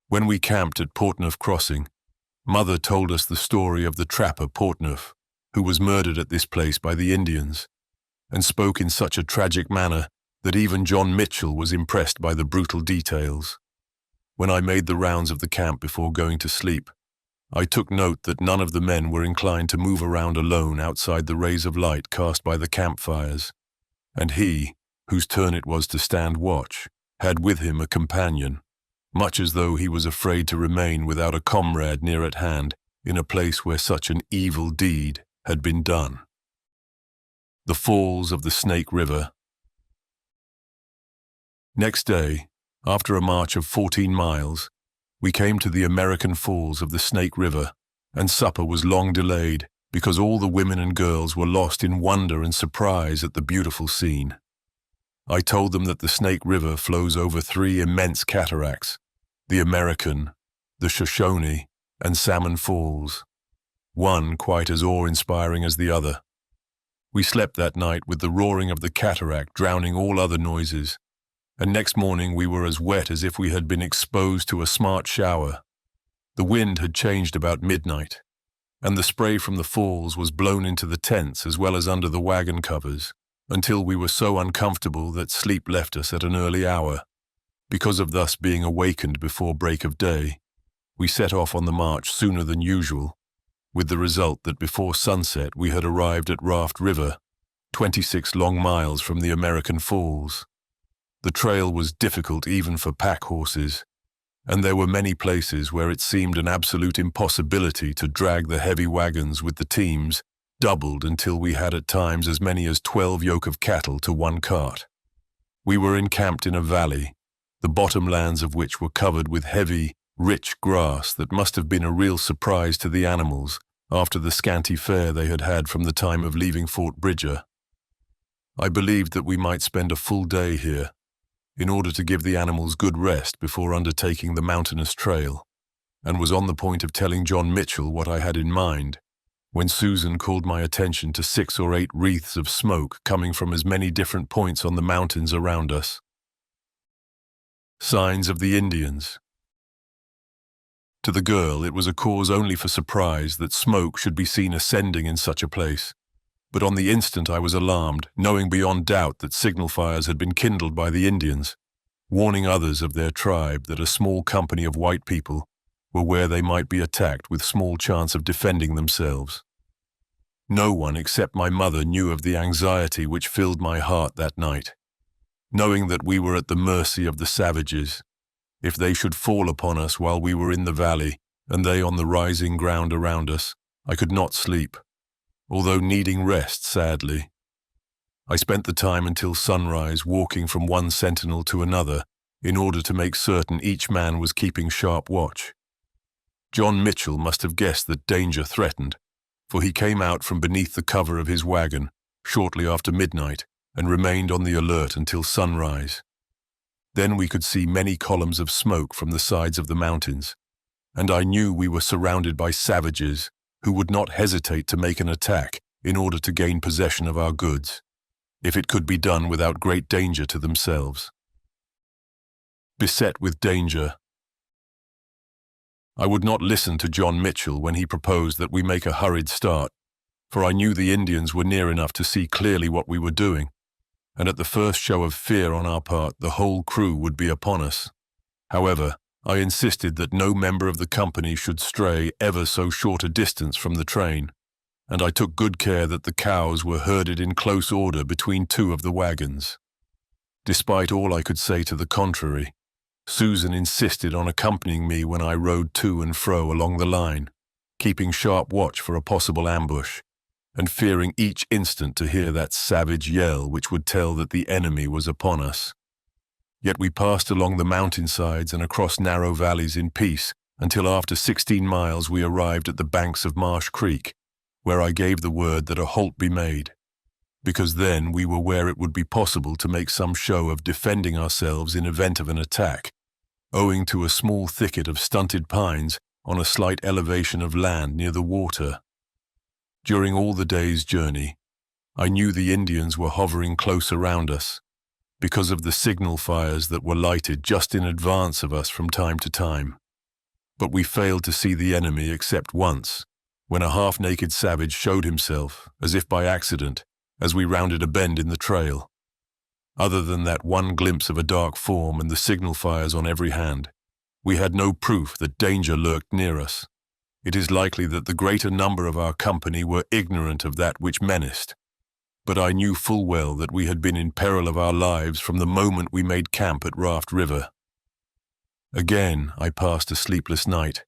When we camped at Portneuf Crossing, Mother told us the story of the trapper Portneuf, who was murdered at this place by the Indians, and spoke in such a tragic manner that even John Mitchell was impressed by the brutal details. When I made the rounds of the camp before going to sleep, I took note that none of the men were inclined to move around alone outside the rays of light cast by the campfires, and he, whose turn it was to stand watch, had with him a companion, much as though he was afraid to remain without a comrade near at hand in a place where such an evil deed had been done. The Falls of the Snake River. Next day, after a march of 14 miles, we came to the American Falls of the Snake River, and supper was long delayed because all the women and girls were lost in wonder and surprise at the beautiful scene. I told them that the Snake River flows over 3 immense cataracts, the American, the Shoshone, and Salmon Falls, one quite as awe-inspiring as the other. We slept that night with the roaring of the cataract drowning all other noises, and next morning we were as wet as if we had been exposed to a smart shower. The wind had changed about midnight, and the spray from the falls was blown into the tents as well as under the wagon covers, until we were so uncomfortable that sleep left us at an early hour. Because of thus being awakened before break of day, we set off on the march sooner than usual, with the result that before sunset we had arrived at Raft River, 26 long miles from the American Falls. The trail was difficult even for pack horses, and there were many places where it seemed an absolute impossibility to drag the heavy wagons with the teams doubled until we had at times as many as 12 yoke of cattle to one cart. We were encamped in a valley, the bottomlands of which were covered with heavy, rich grass that must have been a real surprise to the animals after the scanty fare they had had from the time of leaving Fort Bridger. I believed that we might spend a full day here, in order to give the animals good rest before undertaking the mountainous trail, and was on the point of telling John Mitchell what I had in mind, when Susan called my attention to 6 or 8 wreaths of smoke coming from as many different points on the mountains around us. Signs of the Indians. To the girl, it was a cause only for surprise that smoke should be seen ascending in such a place. But on the instant I was alarmed, knowing beyond doubt that signal fires had been kindled by the Indians, warning others of their tribe that a small company of white people were where they might be attacked with small chance of defending themselves. No one except my mother knew of the anxiety which filled my heart that night, knowing that we were at the mercy of the savages. If they should fall upon us while we were in the valley, and they on the rising ground around us, I could not sleep, although needing rest sadly. I spent the time until sunrise walking from one sentinel to another in order to make certain each man was keeping sharp watch. John Mitchell must have guessed that danger threatened, for he came out from beneath the cover of his wagon shortly after midnight and remained on the alert until sunrise. Then we could see many columns of smoke from the sides of the mountains, and I knew we were surrounded by savages who would not hesitate to make an attack in order to gain possession of our goods, if it could be done without great danger to themselves. Beset with danger. I would not listen to John Mitchell when he proposed that we make a hurried start, for I knew the Indians were near enough to see clearly what we were doing, and at the first show of fear on our part, the whole crew would be upon us. However, I insisted that no member of the company should stray ever so short a distance from the train, and I took good care that the cows were herded in close order between 2 of the wagons. Despite all I could say to the contrary, Susan insisted on accompanying me when I rode to and fro along the line, keeping sharp watch for a possible ambush, and fearing each instant to hear that savage yell which would tell that the enemy was upon us. Yet we passed along the mountainsides and across narrow valleys in peace until after 16 miles we arrived at the banks of Marsh Creek, where I gave the word that a halt be made, because then we were where it would be possible to make some show of defending ourselves in event of an attack, owing to a small thicket of stunted pines on a slight elevation of land near the water. During all the day's journey, I knew the Indians were hovering close around us, because of the signal fires that were lighted just in advance of us from time to time. But we failed to see the enemy except once, when a half-naked savage showed himself, as if by accident, as we rounded a bend in the trail. Other than that one glimpse of a dark form and the signal fires on every hand, we had no proof that danger lurked near us. It is likely that the greater number of our company were ignorant of that which menaced, but I knew full well that we had been in peril of our lives from the moment we made camp at Raft River. Again I passed a sleepless night,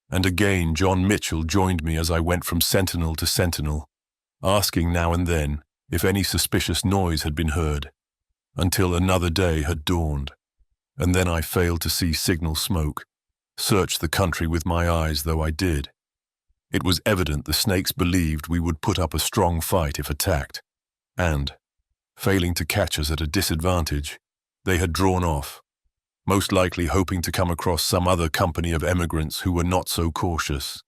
and again John Mitchell joined me as I went from sentinel to sentinel, asking now and then if any suspicious noise had been heard, until another day had dawned, and then I failed to see signal smoke, search the country with my eyes though I did. It was evident the snakes believed we would put up a strong fight if attacked, and, failing to catch us at a disadvantage, they had drawn off, most likely hoping to come across some other company of emigrants who were not so cautious.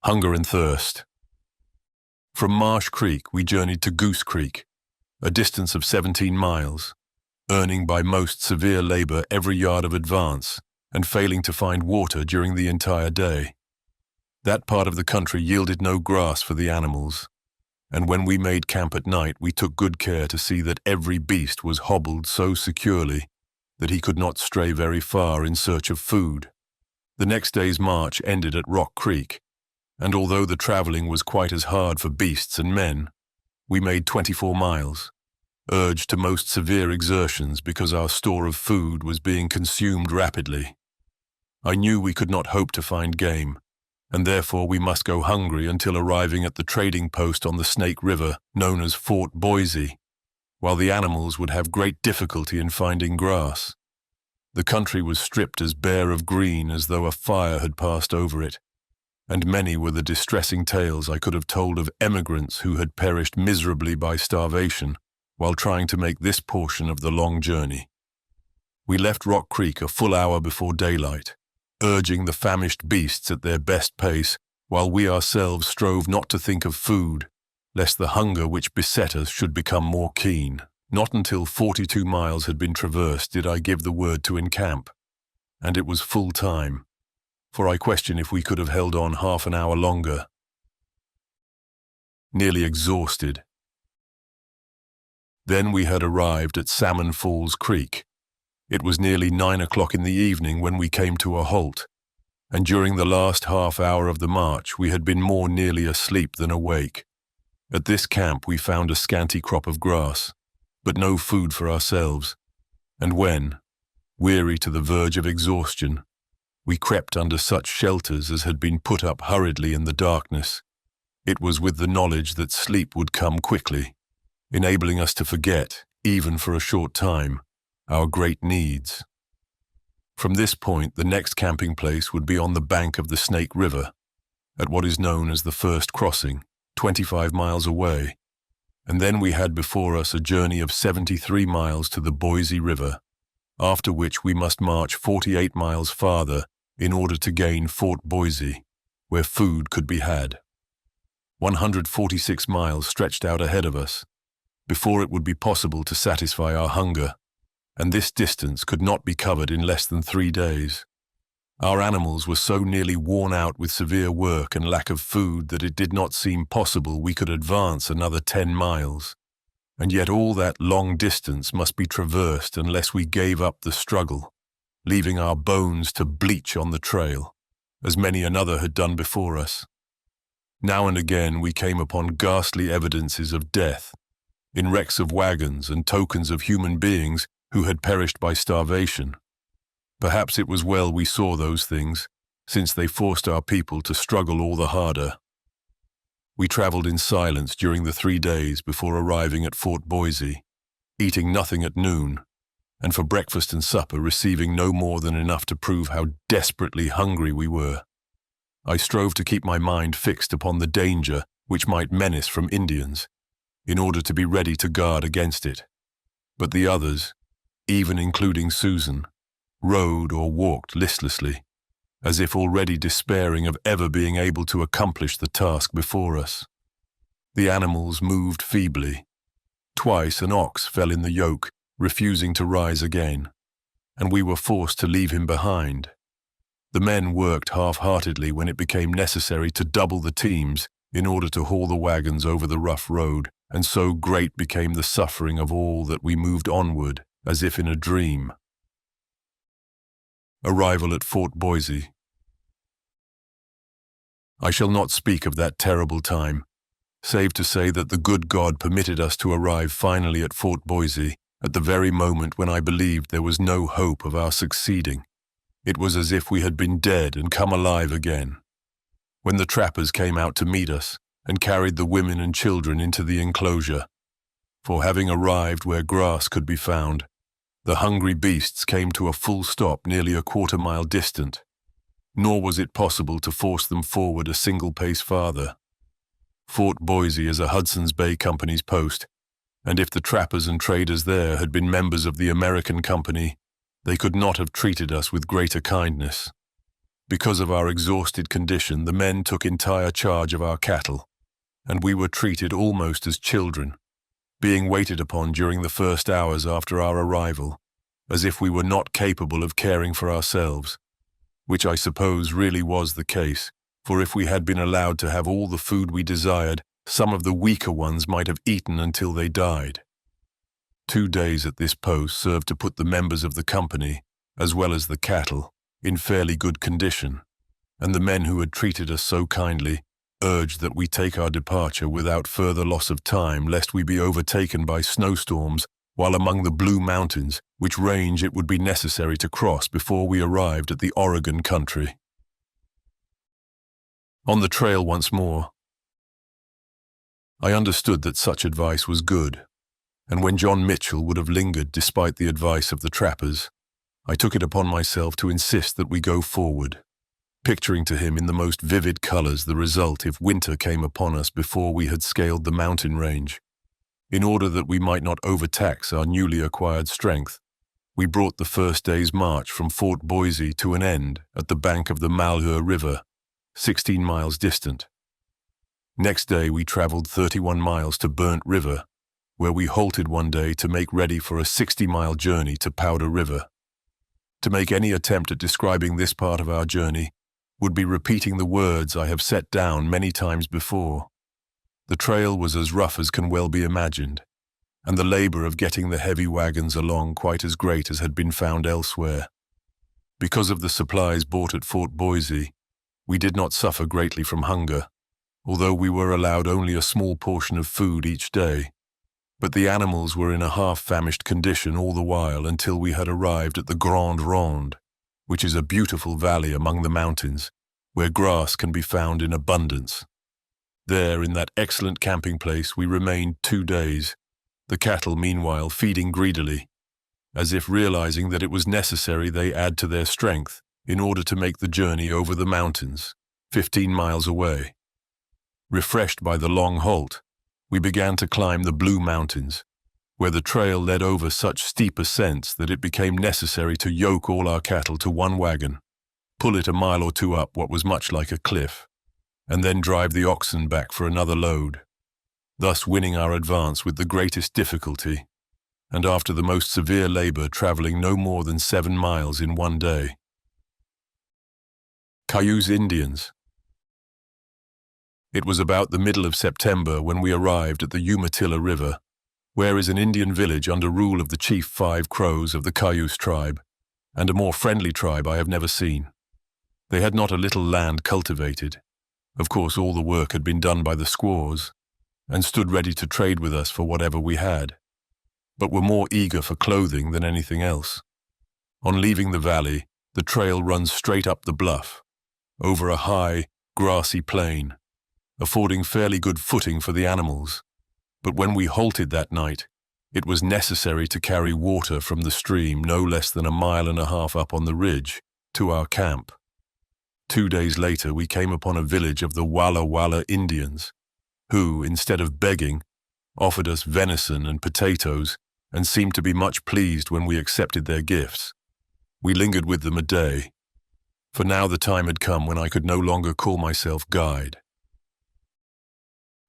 Hunger and thirst. From Marsh Creek we journeyed to Goose Creek, a distance of 17 miles, earning by most severe labor every yard of advance and failing to find water during the entire day. That part of the country yielded no grass for the animals, and when we made camp at night we took good care to see that every beast was hobbled so securely that he could not stray very far in search of food. The next day's march ended at Rock Creek, and although the traveling was quite as hard for beasts and men, we made 24 miles, urged to most severe exertions because our store of food was being consumed rapidly. I knew we could not hope to find game, and therefore we must go hungry until arriving at the trading post on the Snake River, known as Fort Boise, while the animals would have great difficulty in finding grass. The country was stripped as bare of green as though a fire had passed over it, and many were the distressing tales I could have told of emigrants who had perished miserably by starvation while trying to make this portion of the long journey. We left Rock Creek a full hour before daylight, urging the famished beasts at their best pace, while we ourselves strove not to think of food, lest the hunger which beset us should become more keen. Not until 42 miles had been traversed did I give the word to encamp, and it was full time, for I question if we could have held on half an hour longer. Nearly exhausted. Then we had arrived at Salmon Falls Creek. It was nearly 9 o'clock in the evening when we came to a halt, and during the last half hour of the march we had been more nearly asleep than awake. At this camp we found a scanty crop of grass, but no food for ourselves, and when, weary to the verge of exhaustion, we crept under such shelters as had been put up hurriedly in the darkness, it was with the knowledge that sleep would come quickly, enabling us to forget, even for a short time, our great needs. From this point, the next camping place would be on the bank of the Snake River, at what is known as the First Crossing, 25 miles away, and then we had before us a journey of 73 miles to the Boise River, after which we must march 48 miles farther in order to gain Fort Boise, where food could be had. 146 miles stretched out ahead of us, before it would be possible to satisfy our hunger, and this distance could not be covered in less than 3 days. Our animals were so nearly worn out with severe work and lack of food that it did not seem possible we could advance another 10 miles, and yet all that long distance must be traversed unless we gave up the struggle, leaving our bones to bleach on the trail, as many another had done before us. Now and again we came upon ghastly evidences of death, in wrecks of wagons and tokens of human beings who had perished by starvation. Perhaps it was well we saw those things, since they forced our people to struggle all the harder. We traveled in silence during the 3 days before arriving at Fort Boise, eating nothing at noon, and for breakfast and supper receiving no more than enough to prove how desperately hungry we were. I strove to keep my mind fixed upon the danger which might menace from Indians, in order to be ready to guard against it. But the others, even including Susan, rode or walked listlessly, as if already despairing of ever being able to accomplish the task before us. The animals moved feebly. Twice an ox fell in the yoke, refusing to rise again, and we were forced to leave him behind. The men worked half-heartedly when it became necessary to double the teams in order to haul the wagons over the rough road, and so great became the suffering of all that we moved onward as if in a dream. Arrival at Fort Boise. I shall not speak of that terrible time, save to say that the good God permitted us to arrive finally at Fort Boise at the very moment when I believed there was no hope of our succeeding. It was as if we had been dead and come alive again. When the trappers came out to meet us and carried the women and children into the enclosure, for having arrived where grass could be found, the hungry beasts came to a full stop nearly a quarter-mile distant, nor was it possible to force them forward a single pace farther. Fort Boise is a Hudson's Bay Company's post, and if the trappers and traders there had been members of the American Company, they could not have treated us with greater kindness. Because of our exhausted condition, the men took entire charge of our cattle, and we were treated almost as children, being waited upon during the first hours after our arrival, as if we were not capable of caring for ourselves, which I suppose really was the case, for if we had been allowed to have all the food we desired, some of the weaker ones might have eaten until they died. 2 days at this post served to put the members of the company, as well as the cattle, in fairly good condition, and the men who had treated us so kindly urged that we take our departure without further loss of time, lest we be overtaken by snowstorms while among the Blue Mountains, which range it would be necessary to cross before we arrived at the Oregon country. On the trail once more. I understood that such advice was good, and when John Mitchell would have lingered despite the advice of the trappers, I took it upon myself to insist that we go forward, picturing to him in the most vivid colors the result if winter came upon us before we had scaled the mountain range. In order that we might not overtax our newly acquired strength, we brought the first day's march from Fort Boise to an end at the bank of the Malheur River, 16 miles distant. Next day we traveled 31 miles to Burnt River, where we halted one day to make ready for a 60-mile journey to Powder River. To make any attempt at describing this part of our journey would be repeating the words I have set down many times before. The trail was as rough as can well be imagined, and the labor of getting the heavy wagons along quite as great as had been found elsewhere. Because of the supplies bought at Fort Boise, we did not suffer greatly from hunger, although we were allowed only a small portion of food each day. But the animals were in a half-famished condition all the while until we had arrived at the Grande Ronde, which is a beautiful valley among the mountains, where grass can be found in abundance. There, in that excellent camping place, we remained 2 days, the cattle meanwhile feeding greedily, as if realizing that it was necessary they add to their strength in order to make the journey over the mountains, 15 miles away. Refreshed by the long halt, we began to climb the Blue Mountains, where the trail led over such steep ascents that it became necessary to yoke all our cattle to one wagon, pull it a mile or two up what was much like a cliff, and then drive the oxen back for another load, thus winning our advance with the greatest difficulty, and after the most severe labor traveling no more than 7 miles in one day. Cayuse Indians. It was about the middle of September when we arrived at the Umatilla River, where is an Indian village under rule of the chief 5 Crows of the Cayuse tribe, and a more friendly tribe I have never seen. They had not a little land cultivated. Of course, all the work had been done by the squaws, and stood ready to trade with us for whatever we had, but were more eager for clothing than anything else. On leaving the valley, the trail runs straight up the bluff, over a high, grassy plain, affording fairly good footing for the animals. But when we halted that night, it was necessary to carry water from the stream no less than 1.5 miles up on the ridge to our camp. 2 days later, we came upon a village of the Walla Walla Indians, who, instead of begging, offered us venison and potatoes and seemed to be much pleased when we accepted their gifts. We lingered with them a day, for now the time had come when I could no longer call myself guide.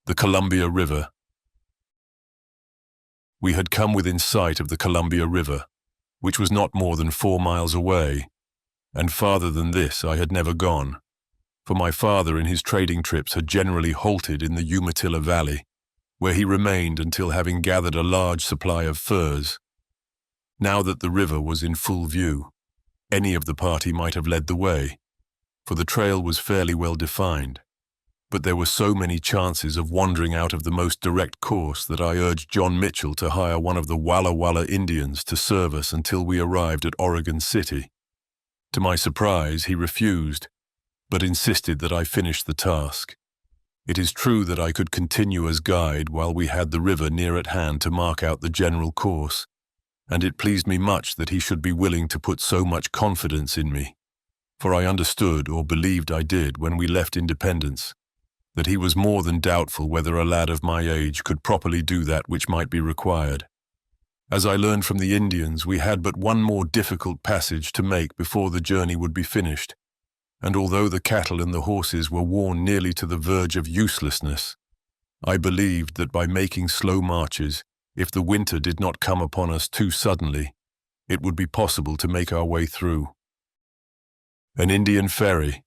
The Columbia River. We had come within sight of the Columbia River, which was not more than 4 miles away, and farther than this I had never gone, for my father in his trading trips had generally halted in the Umatilla Valley, where he remained until having gathered a large supply of furs. Now that the river was in full view, any of the party might have led the way, for the trail was fairly well defined. But there were so many chances of wandering out of the most direct course that I urged John Mitchell to hire one of the Walla Walla Indians to serve us until we arrived at Oregon City. To my surprise, he refused, but insisted that I finish the task. It is true that I could continue as guide while we had the river near at hand to mark out the general course, and it pleased me much that he should be willing to put so much confidence in me, for I understood, or believed I did, when we left Independence, that he was more than doubtful whether a lad of my age could properly do that which might be required. As I learned from the Indians, we had but one more difficult passage to make before the journey would be finished, and although the cattle and the horses were worn nearly to the verge of uselessness, I believed that by making slow marches, if the winter did not come upon us too suddenly, it would be possible to make our way through. An Indian ferry.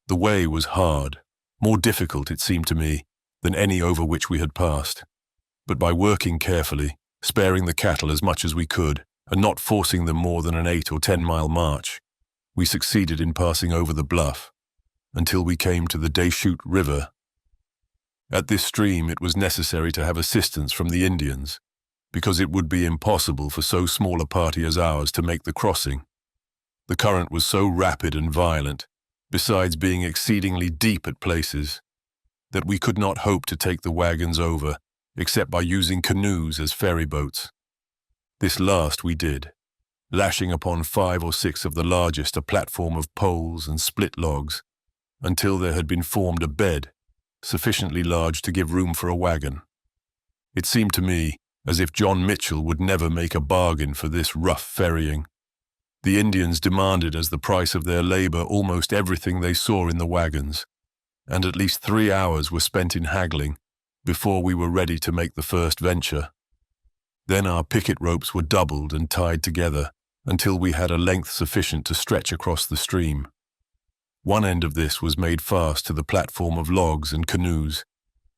The way was hard, more difficult, it seemed to me, than any over which we had passed. But by working carefully, sparing the cattle as much as we could, and not forcing them more than an 8 or 10 mile march, we succeeded in passing over the bluff, until we came to the Deschutes River. At this stream it was necessary to have assistance from the Indians, because it would be impossible for so small a party as ours to make the crossing. The current was so rapid and violent, besides being exceedingly deep at places, that we could not hope to take the wagons over except by using canoes as ferry boats. This last we did, lashing upon 5 or 6 of the largest a platform of poles and split logs, until there had been formed a bed sufficiently large to give room for a wagon. It seemed to me as if John Mitchell would never make a bargain for this rough ferrying. The Indians demanded as the price of their labor almost everything they saw in the wagons, and at least 3 hours were spent in haggling before we were ready to make the first venture. Then our picket ropes were doubled and tied together until we had a length sufficient to stretch across the stream. One end of this was made fast to the platform of logs and canoes,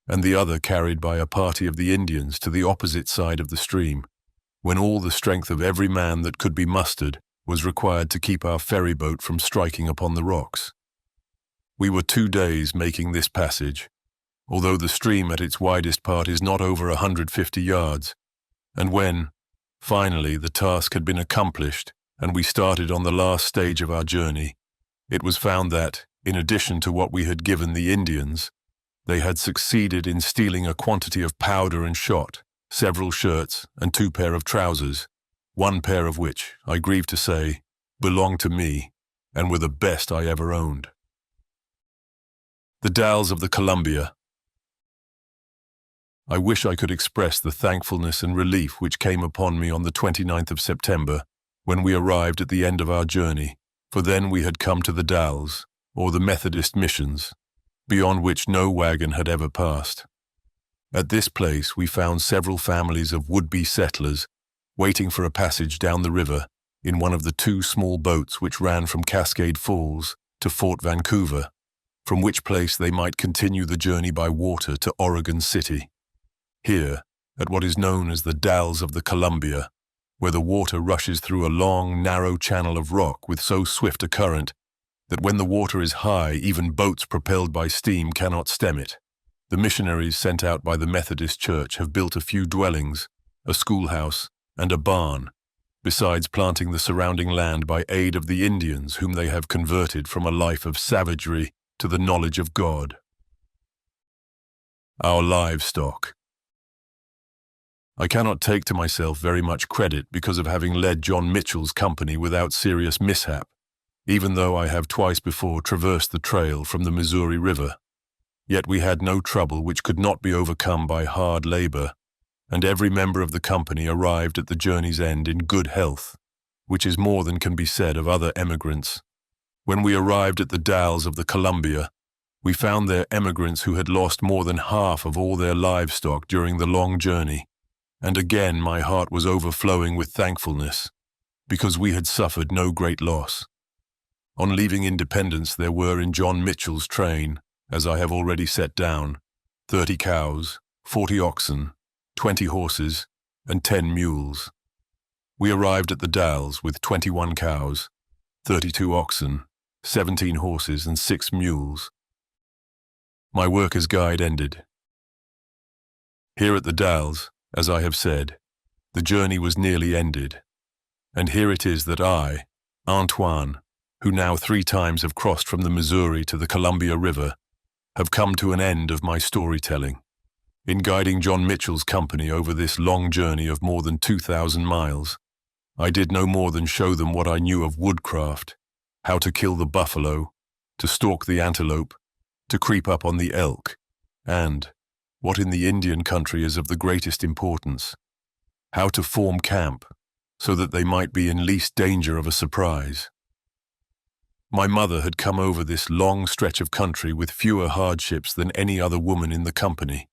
and the other carried by a party of the Indians to the opposite side of the stream, when all the strength of every man that could be mustered was required to keep our ferry boat from striking upon the rocks. We were 2 days making this passage, although the stream at its widest part is not over 150 yards, and when, finally, the task had been accomplished and we started on the last stage of our journey, it was found that, in addition to what we had given the Indians, they had succeeded in stealing a quantity of powder and shot, several shirts, and 2 pair of trousers, 1 pair of which, I grieve to say, belonged to me and were the best I ever owned. The Dalles of the Columbia. I wish I could express the thankfulness and relief which came upon me on the 29th of September, when we arrived at the end of our journey, for then we had come to the Dalles, or the Methodist missions, beyond which no wagon had ever passed. At this place we found several families of would-be settlers waiting for a passage down the river in one of the 2 small boats which ran from Cascade Falls to Fort Vancouver, from which place they might continue the journey by water to Oregon City. Here, at what is known as the Dalles of the Columbia, where the water rushes through a long, narrow channel of rock with so swift a current that when the water is high, even boats propelled by steam cannot stem it, the missionaries sent out by the Methodist Church have built a few dwellings, a schoolhouse, and a barn, besides planting the surrounding land by aid of the Indians whom they have converted from a life of savagery to the knowledge of God. Our livestock. I cannot take to myself very much credit because of having led John Mitchell's company without serious mishap, even though I have twice before traversed the trail from the Missouri River. Yet we had no trouble which could not be overcome by hard labor, and every member of the company arrived at the journey's end in good health, which is more than can be said of other emigrants. When we arrived at the Dalles of the Columbia, we found there emigrants who had lost more than half of all their livestock during the long journey, and again my heart was overflowing with thankfulness, because we had suffered no great loss. On leaving Independence there were in John Mitchell's train, as I have already set down, 30 cows, 40 oxen, 20 horses, and 10 mules. We arrived at the Dalles with 21 cows, 32 oxen, 17 horses, and 6 mules. My work as guide ended. Here at the Dalles, as I have said, the journey was nearly ended, and here it is that I, Antoine, who now 3 times have crossed from the Missouri to the Columbia River, have come to an end of my storytelling. In guiding John Mitchell's company over this long journey of more than 2,000 miles, I did no more than show them what I knew of woodcraft, how to kill the buffalo, to stalk the antelope, to creep up on the elk, and, what in the Indian country is of the greatest importance, how to form camp so that they might be in least danger of a surprise. My mother had come over this long stretch of country with fewer hardships than any other woman in the company.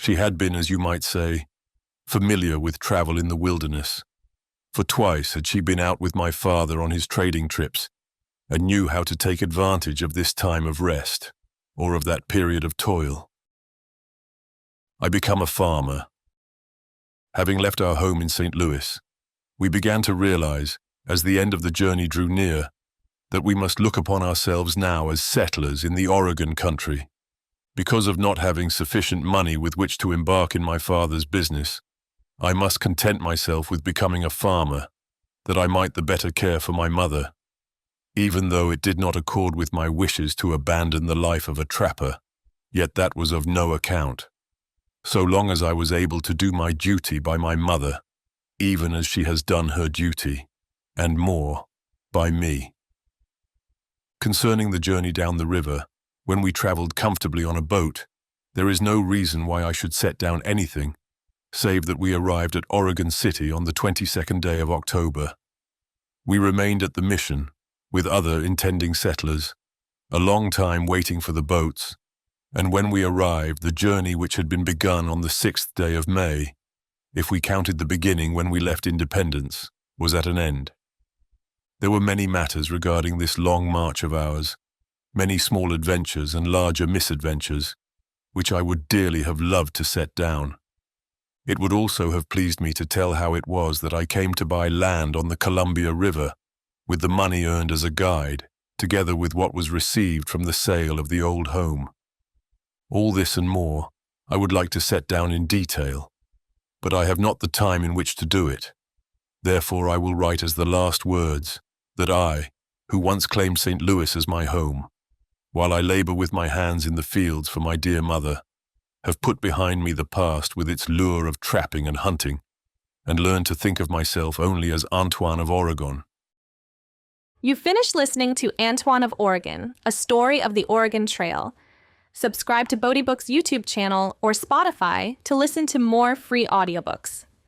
She had been, as you might say, familiar with travel in the wilderness, for twice had she been out with my father on his trading trips and knew how to take advantage of this time of rest or of that period of toil. I became a farmer. Having left our home in St. Louis, we began to realize, as the end of the journey drew near, that we must look upon ourselves now as settlers in the Oregon country. Because of not having sufficient money with which to embark in my father's business, I must content myself with becoming a farmer, that I might the better care for my mother. even though it did not accord with my wishes to abandon the life of a trapper, yet that was of no account, so long as I was able to do my duty by my mother, even as she has done her duty, and more, by me. Concerning the journey down the river, when we traveled comfortably on a boat, there is no reason why I should set down anything, save that we arrived at Oregon City on the 22nd day of October. We remained at the mission, with other intending settlers, a long time waiting for the boats, and when we arrived, the journey which had been begun on the 6th day of May, if we counted the beginning when we left Independence, was at an end. There were many matters regarding this long march of ours, many small adventures and larger misadventures, which I would dearly have loved to set down. It would also have pleased me to tell how it was that I came to buy land on the Columbia River, with the money earned as a guide, together with what was received from the sale of the old home. All this and more I would like to set down in detail, but I have not the time in which to do it. Therefore I will write as the last words that I, who once claimed St. Louis as my home, while I labor with my hands in the fields for my dear mother, have put behind me the past with its lure of trapping and hunting, and learned to think of myself only as Antoine of Oregon. You finished listening to Antoine of Oregon, a story of the Oregon Trail. Subscribe to Bodee Books' YouTube channel or Spotify to listen to more free audiobooks.